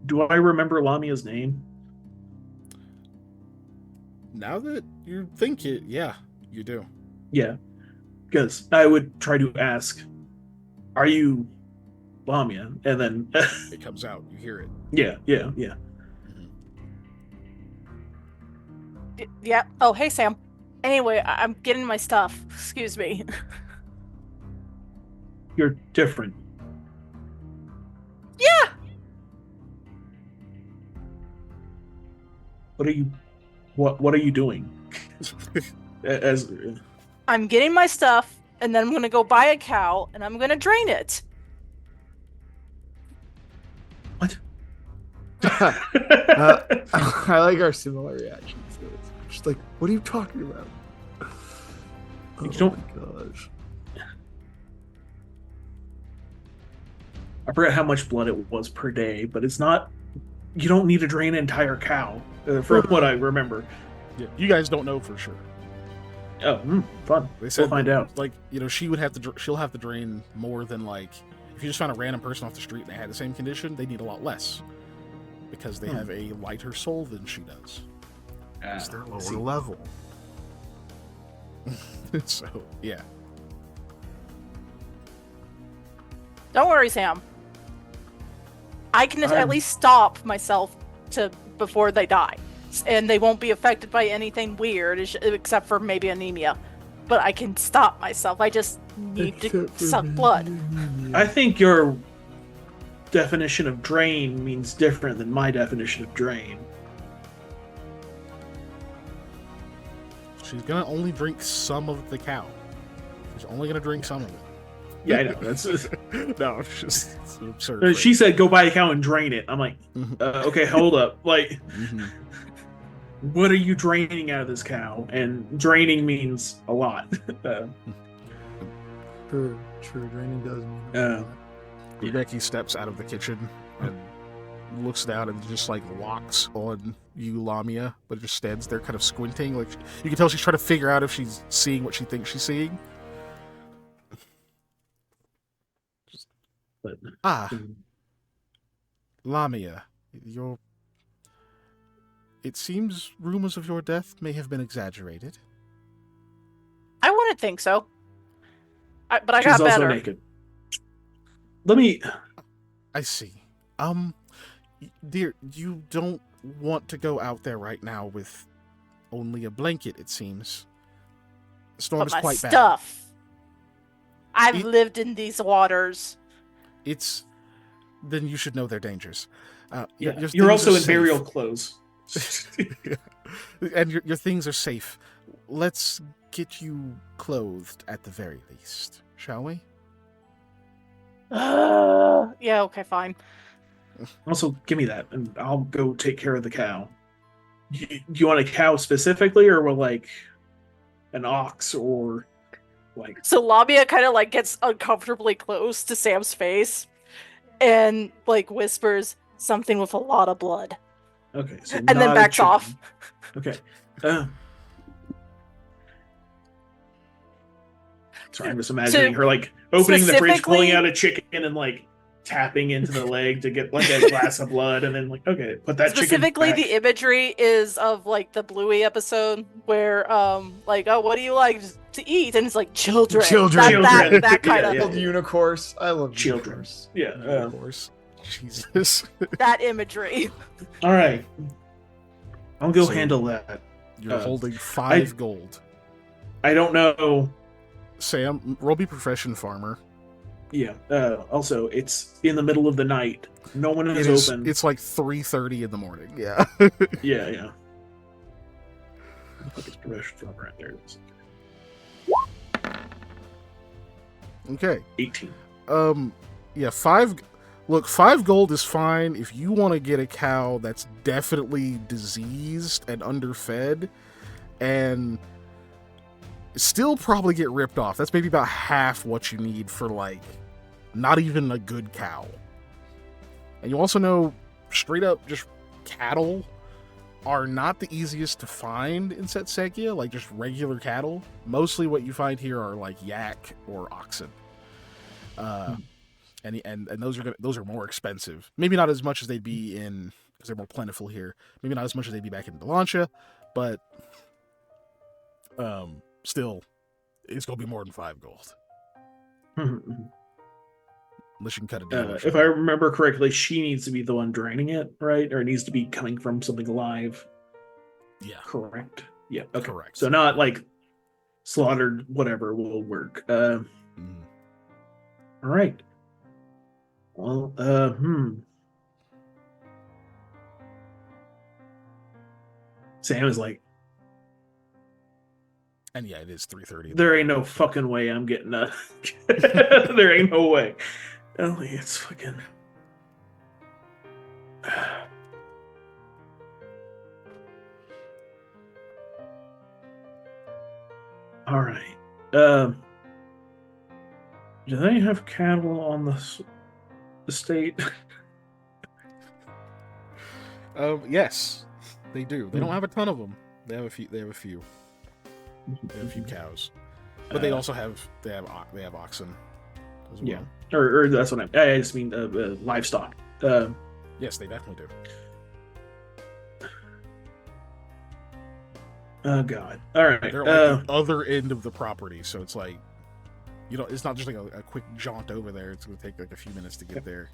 do I remember Lamia's name? Now that you think it, yeah, you do. Yeah, because I would try to ask, "Are you Lamia?" And then, It comes out. You hear it. yeah. Mhm. Yeah. Oh, hey, Sam. Anyway, I'm getting my stuff. Excuse me. You're different. Yeah. What are you? What are you doing? As I'm getting my stuff, and then I'm gonna go buy a cow, and I'm gonna drain it. what? I like our similar reactions to this. Just like, what are you talking about? Oh You don't- my gosh. I forgot how much blood it was per day, but it's not. You don't need to drain an entire cow, from what I remember. Yeah, you guys don't know for sure. Oh, fun. They said We'll find out. Like, she'll have to drain more than, like, if you just found a random person off the street and they had the same condition, they need a lot less because they have a lighter soul than she does. Because they're lower see. level. So yeah. Don't worry, Sam. I can at I'm- least stop myself before they die, and they won't be affected by anything weird, except for maybe anemia. But I can stop myself. I just need to Except for suck blood. I think your definition of drain means different than my definition of drain. She's gonna only drink some of the cow. She's only gonna drink some of it. Yeah, I know. That's. No, it's an absurd. She said, "Go buy a cow and drain it." I'm like, Mhm. okay, hold up. Like, Mhm. what are you draining out of this cow? And draining means a lot. True, draining does mean a Uh, lot. Becky steps out of the kitchen and looks down and just like locks on you, Lamia, but just stands there kind of squinting. Like, you can tell she's trying to figure out if she's seeing what she thinks she's seeing. but, Ah, Lamia, it seems rumors of your death may have been exaggerated. I wouldn't think so. But I she's got also better. naked. Let me. I see. Dear, you don't want to go out there right now with only a blanket, it seems. The storm But is my quite bad. stuff. I've It- lived in these waters. Then you should know their dangers. Yeah, your you're things also are in safe. burial clothes. And your things are safe. Let's get you clothed at the very least, shall we? Yeah, okay, fine. Also, give me that, and I'll go take care of the cow. Do you want a cow specifically, or like an ox, or like? So Lamia kind of like gets uncomfortably close to Sam's face and like whispers something with a lot of blood. Okay, so And then not a backs chicken. off. Okay. Sorry, I'm just imagining her like opening the fridge, pulling specifically- out a chicken, and like tapping into the leg to get like a glass of blood, and then like, okay, put that Specifically, chicken back. the imagery is of like the Bluey episode where, like, oh, what do you like to eat? And it's like children. Children. That kind Yeah, of yeah. I love unicorns. I love Children. unicorns. Yeah. Of course. Jesus. that imagery. All right. I'll go So- handle that. You're holding 5 gold. I don't know. Sam, roll me profession farmer. Yeah. Also, it's in the middle of the night. No one is open. It's like 3:30 in the morning. Yeah. Yeah. Put this profession from right there. Okay. 18. Yeah, 5. Look, 5 gold is fine if you want to get a cow that's definitely diseased and underfed, and still probably get ripped off. That's maybe about half what you need for like not even a good cow. And you also know, straight up, just cattle are not the easiest to find in Setsegia, like just regular cattle. Mostly what you find here are like yak or oxen. And those are more expensive. Maybe not as much as they'd be in, because they're more plentiful here. Maybe not as much as they'd be back in Delancha, but still it's gonna be more than 5 gold. Mm-hmm. Unless you can cut a deal. If I remember correctly, she needs to be the one draining it, right? Or it needs to be coming from something alive. Yeah. Correct. Yeah. Okay. Correct. So not like slaughtered, whatever will work. All right. Well, Sam is like, And yeah, it is 3:30. there ain't no fucking way I'm getting a. There ain't no way. Ellie, it's fucking. All right. Do they have cattle on the estate? Yes, they do. They don't have a ton of them. They have a few. They have a few cows, but they also have oxen as well. Yeah, or that's what I just mean livestock. Yes, they definitely do. Oh God! All right, They're like the other end of the property, so it's like, it's not just like a quick jaunt over there. It's going to take like a few minutes to get there.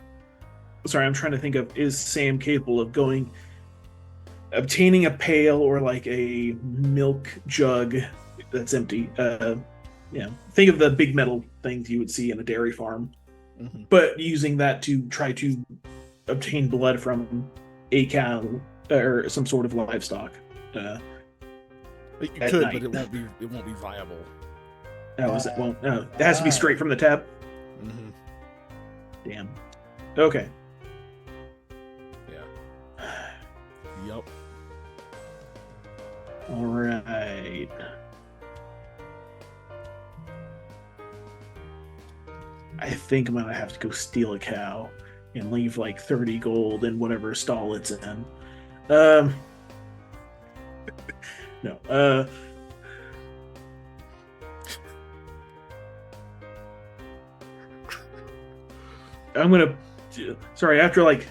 Sorry, I'm trying to think of, is Sam capable of obtaining a pail or like a milk jug that's empty? Think of the big metal things you would see in a dairy farm, but using that to try to obtain blood from a cow or some sort of livestock. You could, night. but it won't be viable. It won't. No, it has to be straight from the tap. Damn. Okay. Yeah. Yup. All right. I think I'm gonna have to go steal a cow and leave like 30 gold in whatever stall it's in. No. I'm gonna. Sorry, after like.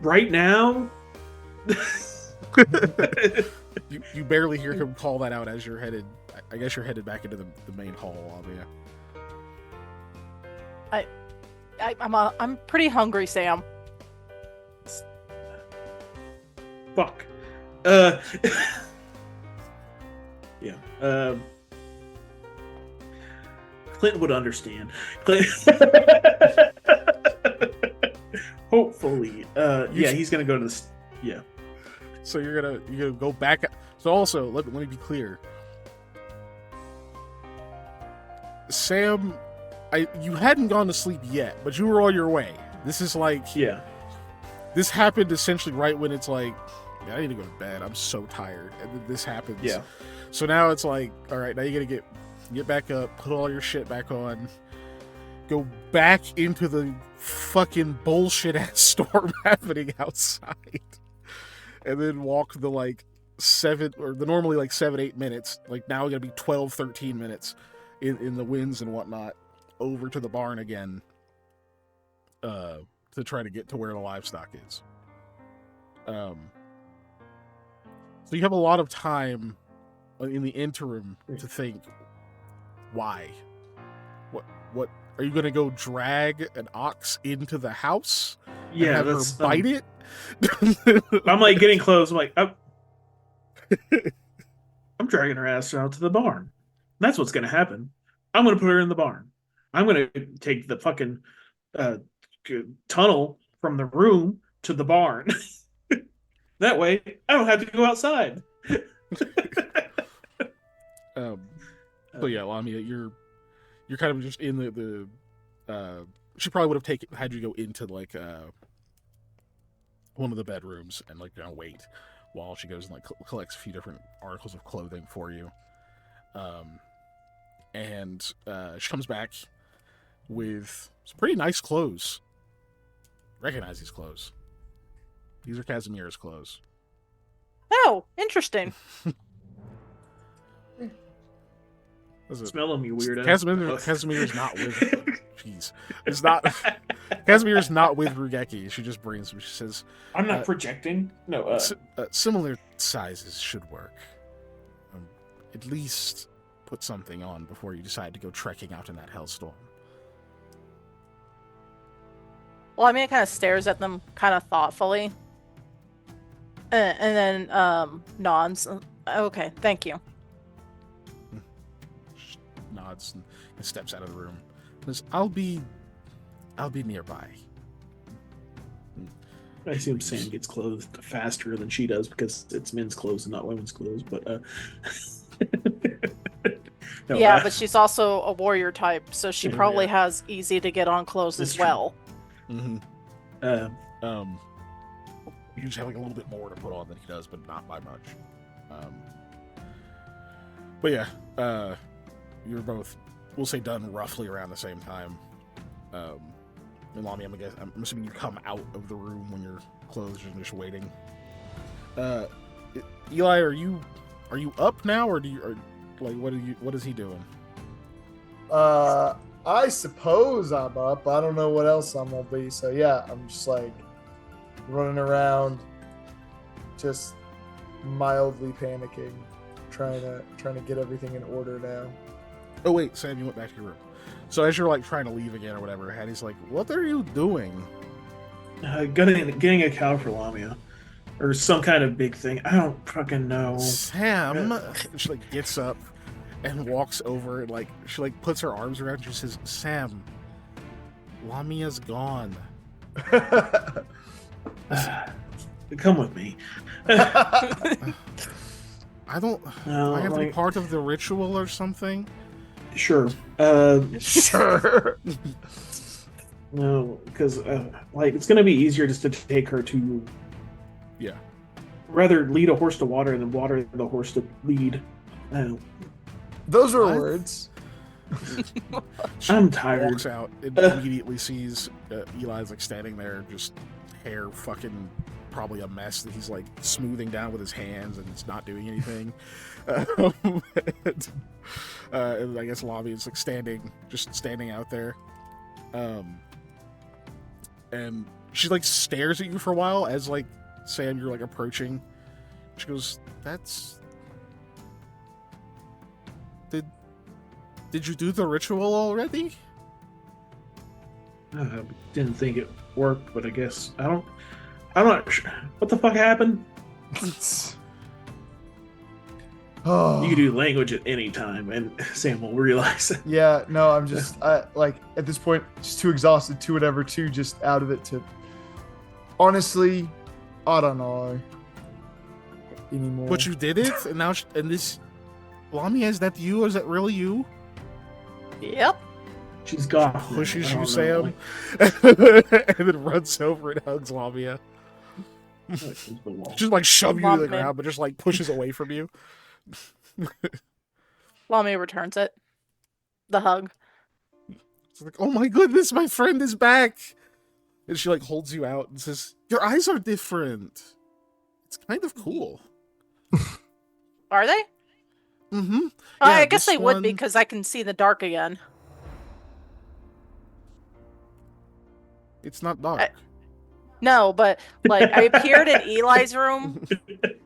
Right now. You barely hear him call that out as you're headed. I guess you're headed back into the main hall, Alia. I'm pretty hungry, Sam. Fuck. Yeah. Clint would understand. Hopefully. Yeah, he's gonna go to this. Yeah. So you're gonna go back. So also, let me be clear. Sam, you hadn't gone to sleep yet, but you were on your way. This is like, yeah. This happened essentially right when it's like, I need to go to bed. I'm so tired, and then this happens. Yeah. So now it's like, all right, now you gotta get back up, put all your shit back on, go back into the fucking bullshit ass storm happening outside, and then walk the like 7 or the normally like 7-8 minutes, like now gonna be 12-13 minutes in the winds and whatnot, over to the barn again, to try to get to where the livestock is. So you have a lot of time in the interim to think, why? What are you gonna go drag an ox into the house? Yeah, and have her bite it. I'm like getting close. I'm like, I'm dragging her ass out to the barn. That's what's gonna happen. I'm gonna put her in the barn. I'm gonna take the fucking tunnel from the room to the barn. That way, I don't have to go outside. So yeah, Lamia, you're kind of just in the she probably would have had you go into like one of the bedrooms and like wait while she goes and like collects a few different articles of clothing for you. And she comes back with some pretty nice clothes. Recognize these clothes. These are Casimir's clothes. Oh, interesting. Smell them, you weirdo. Casimir's not with. Jeez, it's not. Casimir's not with Rugeki. She just brings them. She says, "I'm not projecting." No. Similar sizes should work. at least put something on before you decide to go trekking out in that hellstorm. Lamia kind of stares at them kind of thoughtfully. And then nods. Okay, thank you. Nods and steps out of the room. Says, I'll be nearby. I assume Sam gets clothed faster than she does because it's men's clothes and not women's clothes. But no, yeah, but she's also a warrior type, so she probably yeah. has easy to get on clothes That's as true. well. Mm-hmm. You just have like a little bit more to put on than he does, but not by much. But yeah, you're both, we'll say, done roughly around the same time. And Lami, I'm assuming you come out of the room when your clothes are just waiting. Eli, are you up now, or what is he doing? I suppose I'm up. I don't know what else I'm gonna be. So yeah, I'm just like running around, just mildly panicking, trying to get everything in order now. Oh wait, Sam, you went back to your room. So as you're like trying to leave again or whatever, Hattie's like, "What are you doing?" Getting a cow for Lamia, or some kind of big thing. I don't fucking know. Sam, she like gets up and walks over and like she like puts her arms around you and says, "Sam, Lamia's gone." Come with me. I don't. No, I have to be like, part of the ritual or something. sure. Sure. No, because like it's gonna be easier just to take her to. Yeah. Rather lead a horse to water than water the horse to lead. Those are What? words. She I'm tired. Walks out and immediately sees Eli's like standing there, just hair fucking probably a mess that he's like smoothing down with his hands and it's not doing anything. And I guess Lami is like standing out there. And she like stares at you for a while as like Sam, you're like approaching. She goes, Did you do the ritual already? Didn't think it worked, but I guess I'm not sure. What the fuck happened? Oh. You can do language at any time, and Sam will realize it. Yeah, no, I'm just like at this point just too exhausted, too whatever, too just out of it to. Honestly, I don't know anymore. But you did it, and now and this, Lamia, is that you? Or is that really you? Yep. She's gone. Pushes I you, don't Sam, know, and then runs over and hugs Lamia. like- Just like shove you to the Lamia. ground, but just like pushes away from you. Lamia returns it. The hug. It's like, oh my goodness, my friend is back. And she like holds you out and says, your eyes are different. It's kind of cool. Are they? Mm-hmm. Oh, Yeah, I guess this they would one- be because I can see the dark again. It's not dark. No, but like I appeared in Eli's room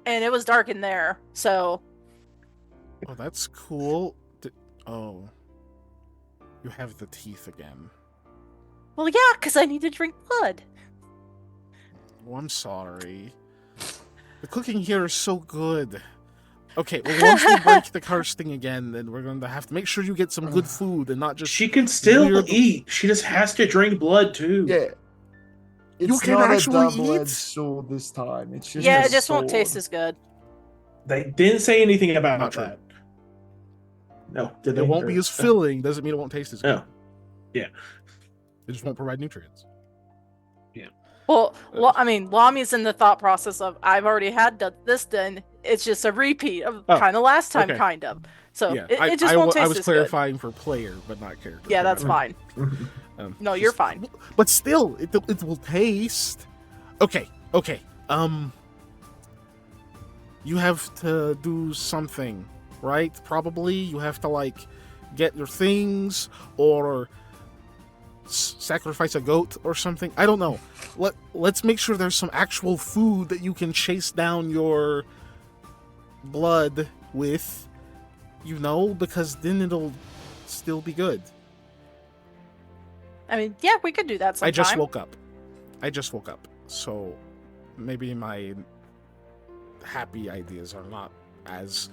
and it was dark in there. So Oh, that's cool. Oh. You have the teeth again. well, yeah, because I need to drink blood. Oh, I'm sorry. The cooking here is so good. Okay, well, once we break the curse thing again, then we're going to have to make sure you get some good food and not just... She can still weird- eat. She just has to drink blood too. Yeah. You It's can not actually a double-edged eat? sword this time. It's just Yeah, a it just won't sword. taste as good. They didn't say anything Not about true. that. No, did they? It won't Or- be as filling, doesn't mean it won't taste as good. Oh, yeah. It just won't provide nutrients. Well, I mean, Lami's in the thought process of I've already had this done. It's just a repeat of Oh, kind of last time, okay. kind of. So Yeah, it just won't taste I was as clarifying for player, but not character. good. Yeah, that's Remember? fine. No, you're fine. But still, it will taste. Okay. You have to do something, right? Probably you have to like get your things or sacrifice a goat or something. I don't know. Let's make sure there's some actual food that you can chase down your blood with, because then it'll still be good. I mean, yeah, we could do that sometime. I just woke up. So maybe my happy ideas are not as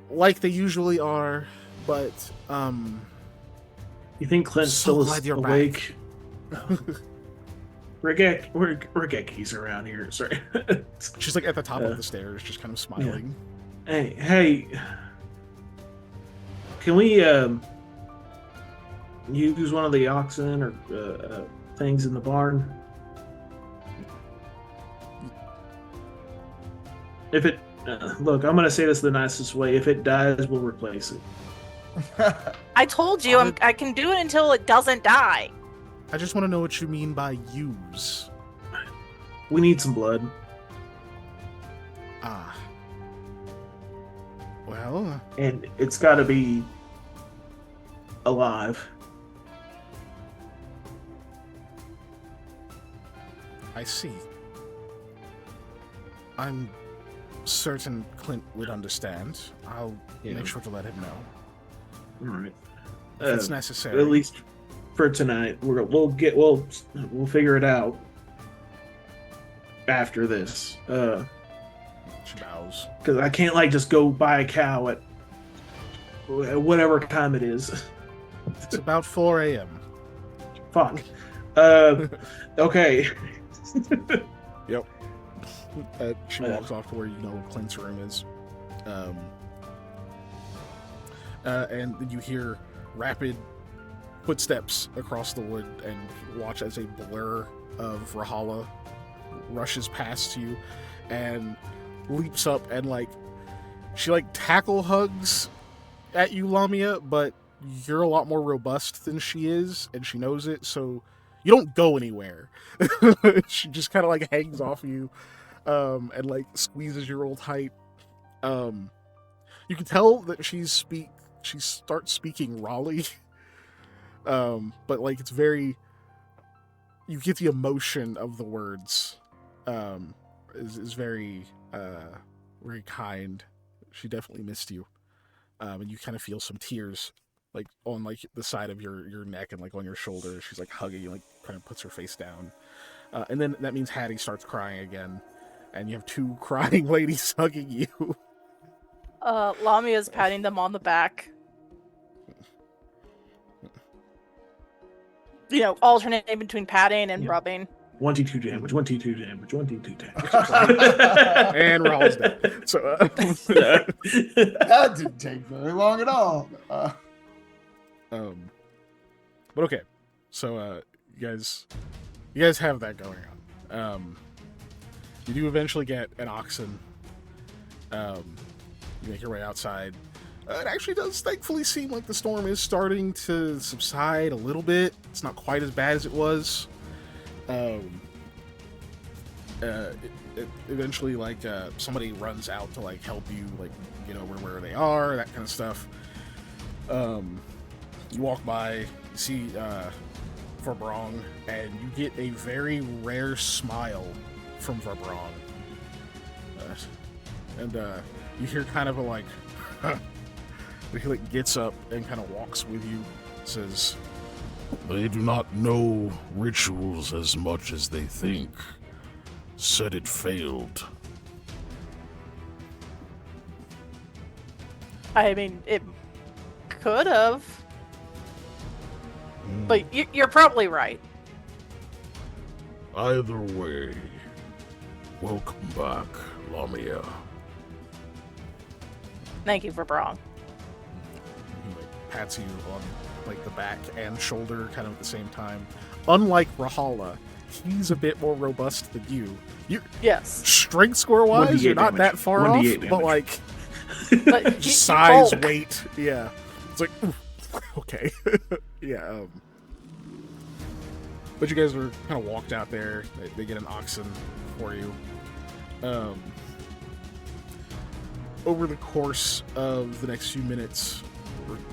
like they usually are, but You think Clint's So still glad you're awake? Regeki's around here. Sorry. she's like at the top of the stairs, just kind of smiling. Hey, can we use one of the oxen or things in the barn? If it look, I'm gonna say this the nicest way. If it dies, we'll replace it. I told you I can do it until it doesn't die. I just want to know what you mean by use. We need some blood. Ah. Well, And it's got to be alive. I see. I'm certain Clint would understand. I'll make sure to let him know. All right. If it's necessary. At least for tonight, we'll figure it out after this. She bows. Because I can't just go buy a cow at whatever time it is. It's about 4 a.m. Fuck. Okay. Yep. She walks off to where Clint's room is. And then you hear rapid footsteps across the wood and watch as a blur of Rahala rushes past you and leaps up and she tackle hugs at you, Lamia, but you're a lot more robust than she is, and she knows it, so you don't go anywhere. She just kind of hangs off you and squeezes you real tight. You can tell that she starts speaking Raleigh. But it's very, you get the emotion of the words. Is very very kind. She definitely missed you. And you kind of feel some tears on the side of your neck and on your shoulder. She's hugging you, kind of puts her face down. And then that means Hattie starts crying again, and you have two crying ladies hugging you. Lamia's patting them on the back. Alternating between patting and rubbing. 1d2 damage, 1d2 damage, 1d2 damage. And Rawls dead. So That didn't take very long at all. But okay. So you guys have that going on. You do eventually get an oxen. You make your way outside. It actually does thankfully seem like the storm is starting to subside a little bit. It's not quite as bad as it was. Eventually, somebody runs out to help you, get over where they are, that kind of stuff. You walk by, you see Verbrong, and you get a very rare smile from Verbrong. And you hear kind of a he gets up and kind of walks with you, says, "They do not know rituals as much as they think. Said it failed." I mean, it could have. But you're probably right. Either way, welcome back, Lamia. Thank you for Braun. He pats you on the back and shoulder kind of at the same time. Unlike Rahala, he's a bit more robust than you. Yes. Strength score wise, you're not that far off, but just size, weight, yeah. It's oof, okay. Yeah. But you guys are kind of walked out there. They get an oxen for you. Over the course of the next few minutes,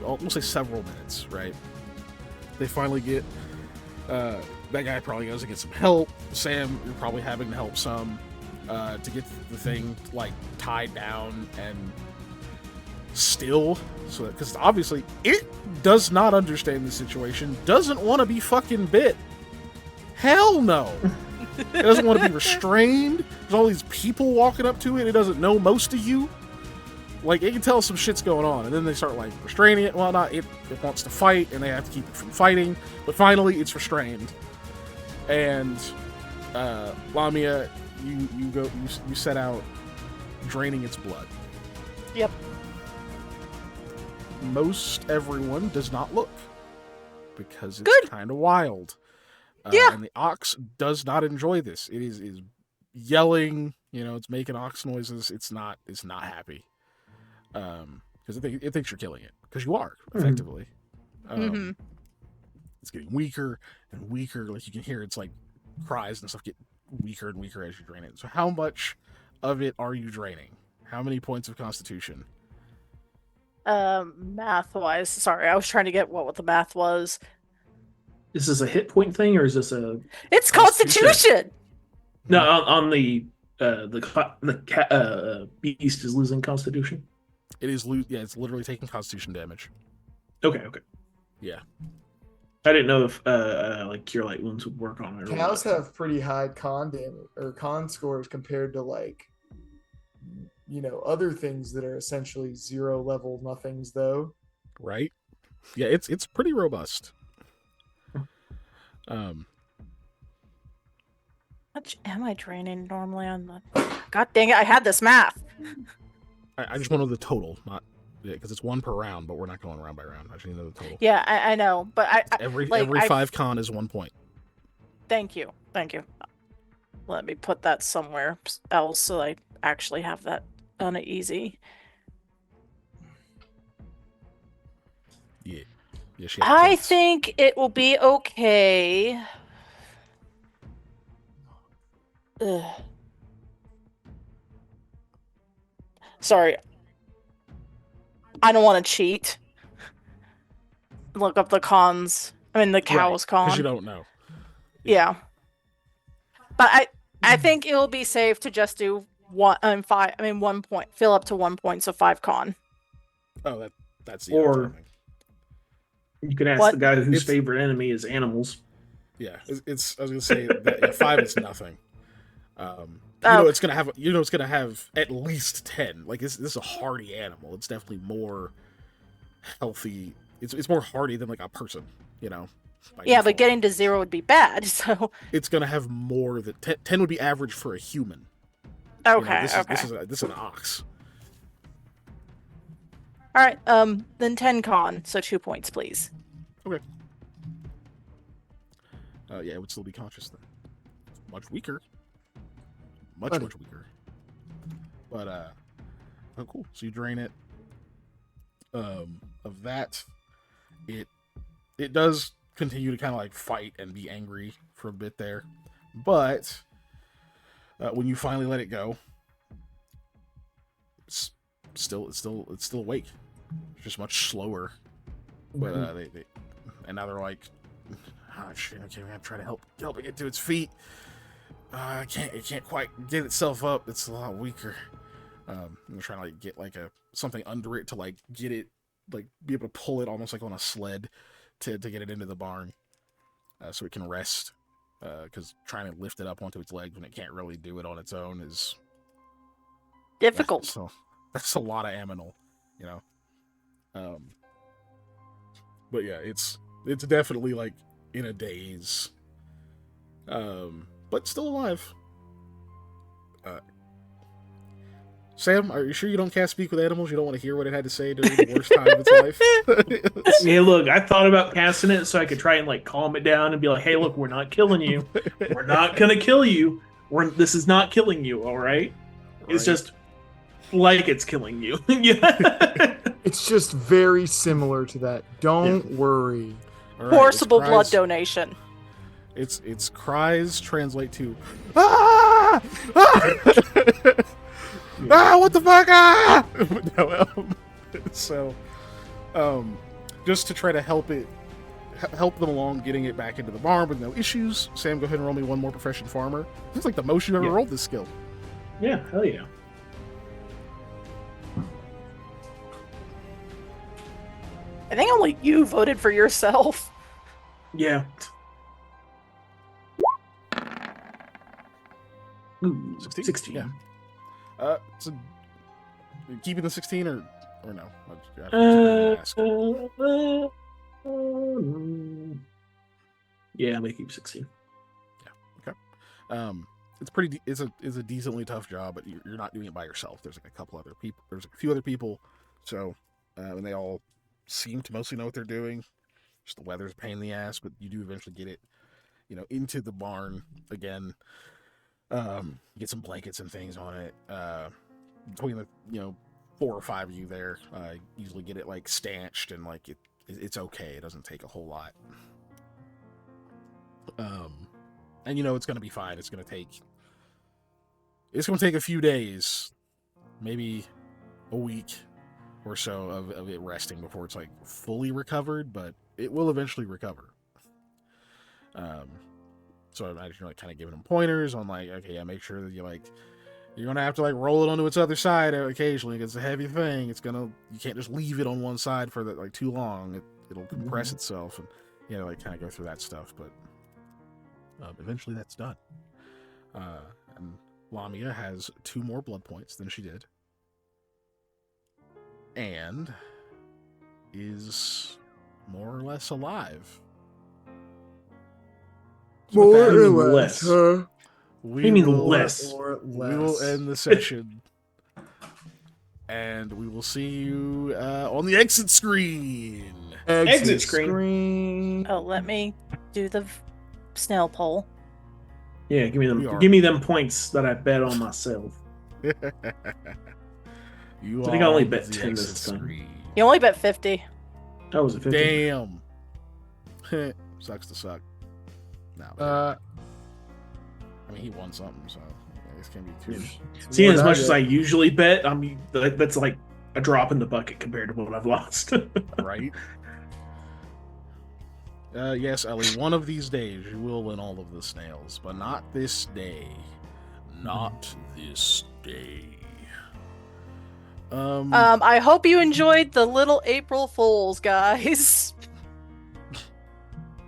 or we'll say several minutes, right? They finally get, that guy probably goes to get some help. Sam, you're probably having to help some, to get the thing, tied down and still, so because obviously it does not understand the situation, doesn't want to be fucking bit. Hell no. It doesn't want to be restrained. There's all these people walking up to it. It doesn't know most of you. Like, it can tell some shit's going on, and then they start, like, restraining it and whatnot. It wants to fight, and they have to keep it from fighting. But finally, it's restrained. And, Lamia, you set out draining its blood. Yep. Most everyone does not look, because it's Good. kind of wild. Yeah. And the ox does not enjoy this. It is yelling, it's making ox noises. It's not happy. Because it thinks you're killing it, because you are effectively. It's getting weaker and weaker. Like, you can hear its like cries and stuff get weaker and weaker as you drain it. So how much of it are you draining? How many points of constitution? Math wise, sorry, I was trying to get what the math was. Is this a hit point thing, or is this a? It's Constitution. No, on the beast is losing Constitution. It is yeah, it's literally taking Constitution damage. Okay. Yeah. I didn't know if like Cure Light Wounds would work on it. Cows have pretty high con damage or con scores compared to like, other things that are essentially 0 level nothings though. Right. Yeah, it's pretty robust. How much am I draining normally on the? God dang it! I had this math. I just want to know the total, not because it's 1 per round, but we're not going round by round. I just need to know the total. Yeah, I know, but every 5 con is 1 point. Thank you. Let me put that somewhere else so I actually have that on it easy. Yeah. I think it will be okay. Ugh. Sorry. I don't want to cheat. Look up the cons. I mean, the cow's con. Because you don't know. Yeah. But I think it will be safe to just do 1 point. Fill up to 1 point, so 5 con. Oh, that's the or other thing. You can ask the guy whose favorite enemy is animals. Yeah, it's. I was gonna say that 5 is nothing. It's gonna have. It's gonna have at least 10. Like this is a hardy animal. It's definitely more healthy. It's more hardy than like a person. Yeah, default. but getting to 0 would be bad. So it's gonna have more than 10 would be average for a human. Okay. This is an ox. All right. Then 10 con, so 2 points, please. Okay. Yeah, it would still be conscious then. Much weaker. Much weaker. But oh, cool. So you drain it. Of that, it does continue to kind of like fight and be angry for a bit there, but when you finally let it go, it's still awake. It's just much slower. But they and now they're like, oh shit, okay, we're gonna try to help it get to its feet. It can't quite get itself up. It's a lot weaker. I'm trying to like get like something under it to like get it, like be able to pull it almost like on a sled to get it into the barn, so it can rest. Because trying to lift it up onto its legs when it can't really do it on its own is difficult. So that's a lot of aminal, But yeah, it's definitely like in a daze. But still alive. Sam, are you sure you don't cast Speak with Animals? You don't want to hear what it had to say during the worst time of its life? Yeah, look, I thought about casting it so I could try and like calm it down and be like, hey, look, we're not killing you. We're not going to kill you. This is not killing you, all right? It's just like it's killing you. Yeah. It's just very similar to that. Don't worry. Right, Forcible blood donation. Its cries translate to ah! Ah! Ah, what the fuck? Ah! So, just to try to help them along getting it back into the barn with no issues, Sam, go ahead and roll me one more Profession Farmer. It's like the most you've ever rolled this skill. Yeah, hell yeah. I think only you voted for yourself. Yeah. Ooh, 16? 16. Yeah. So keeping the 16 or no? I have to ask. Yeah, I'm gonna keep 16. Yeah. Okay. It's pretty. It's a decently tough job, but you're not doing it by yourself. There's like a couple other people. There's a few other people. So, and they all seem to mostly know what they're doing. Just the weather's a pain in the ass, but you do eventually get it, into the barn again. Get some blankets and things on it. Between the 4 or 5 of you there, usually get it like stanched and like it's okay. It doesn't take a whole lot. And it's gonna be fine. It's gonna take a few days, maybe a week or so of it resting before it's like fully recovered, but it will eventually recover. So I imagine you're like kind of giving them pointers on like, okay, yeah, make sure that you're gonna have to like roll it onto its other side occasionally. It's a heavy thing. You can't just leave it on one side for like too long. It'll compress itself, and like kind of go through that stuff. But eventually that's done. And Lamia has 2 more blood points than she did, and is more or less alive. So More that, or less. less, huh? we mean will, less? We will end the session, and we will see you on the exit screen. Exit screen. Oh, let me do the snail poll. Yeah, give me We are. give me them points that I bet on myself. You I think I only are bet the 10 this exit time. screen. You only bet 50. Oh, was it 50? Damn. Sucks to suck. No. I mean, he won something, so this can be too. Seeing as much as I usually bet, that's like a drop in the bucket compared to what I've lost. Right? Yes, Ellie, one of these days you will win all of the snails, but not this day. Not this day. I hope you enjoyed the little April Fools, guys.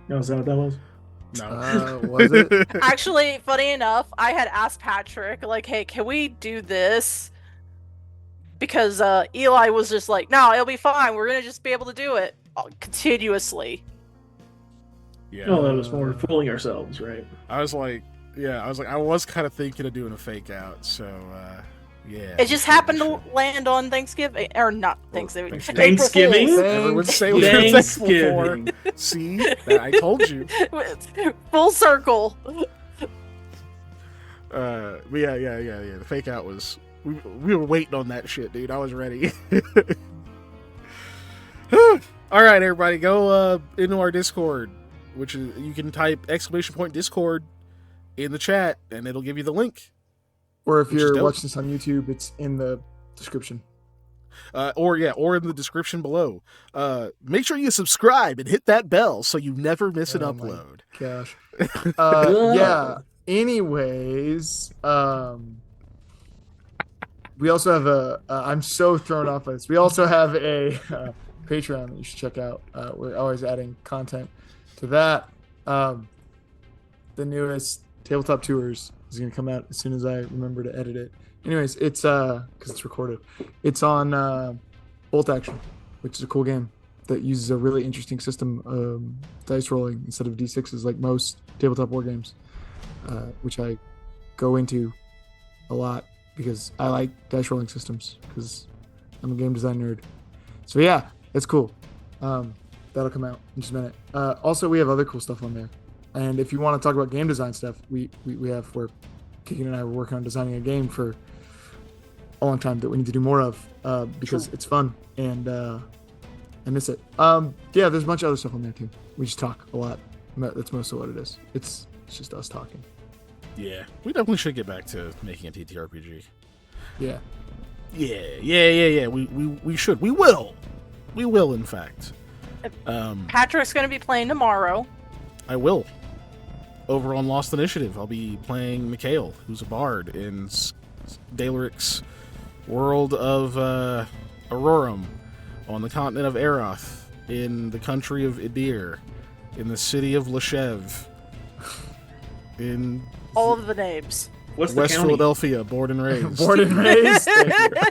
No, is that what that was? No. Was it? Actually, funny enough, I had asked Patrick, like, hey, can we do this? Because Eli was just like, no, it'll be fine. We're going to just be able to do it continuously. Yeah. No, that was more fooling ourselves, right? I was kind of thinking of doing a fake out, so yeah. It just happened to land on Thanksgiving, or not Thanksgiving. Thanksgiving? April Everyone say what you're thankful for. Thanksgiving. See? I told you. Fools. Full circle. But yeah. The fake out was we were waiting on that shit, dude. I was ready. All right, everybody, go into our Discord, which is you can type !Discord in the chat, and it'll give you the link. Or if Which is you're dope. watching this on YouTube, it's in the description. Or in the description below. Make sure you subscribe and hit that bell so you never miss an Oh my upload. Gosh. Yeah. Anyways, we also have I'm so thrown off by this. We also have a Patreon that you should check out. We're always adding content to that. The newest Tabletop Tours is going to come out as soon as I remember to edit it. Anyways, it's because it's recorded. It's on Bolt Action, which is a cool game that uses a really interesting system of dice rolling instead of D6s like most tabletop war games, which I go into a lot because I like dice rolling systems because I'm a game design nerd. So yeah, it's cool. That'll come out in just a minute. Also, we have other cool stuff on there. And if you want to talk about game design stuff, we're Kiki and I were working on designing a game for a long time that we need to do more of because it's fun and I miss it. Yeah, there's a bunch of other stuff on there too. We just talk a lot. That's mostly what it is. It's just us talking. Yeah, we definitely should get back to making a TTRPG. Yeah. Yeah. We should. We will, in fact. Patrick's going to be playing tomorrow. I will. Over on Lost Initiative, I'll be playing Mikhail, who's a bard in Dalaric's world of Aurorum on the continent of Aeroth in the country of Idir, in the city of Leshev, in All of the names. What's the West county? Philadelphia, born and raised. Born and raised. Thank you.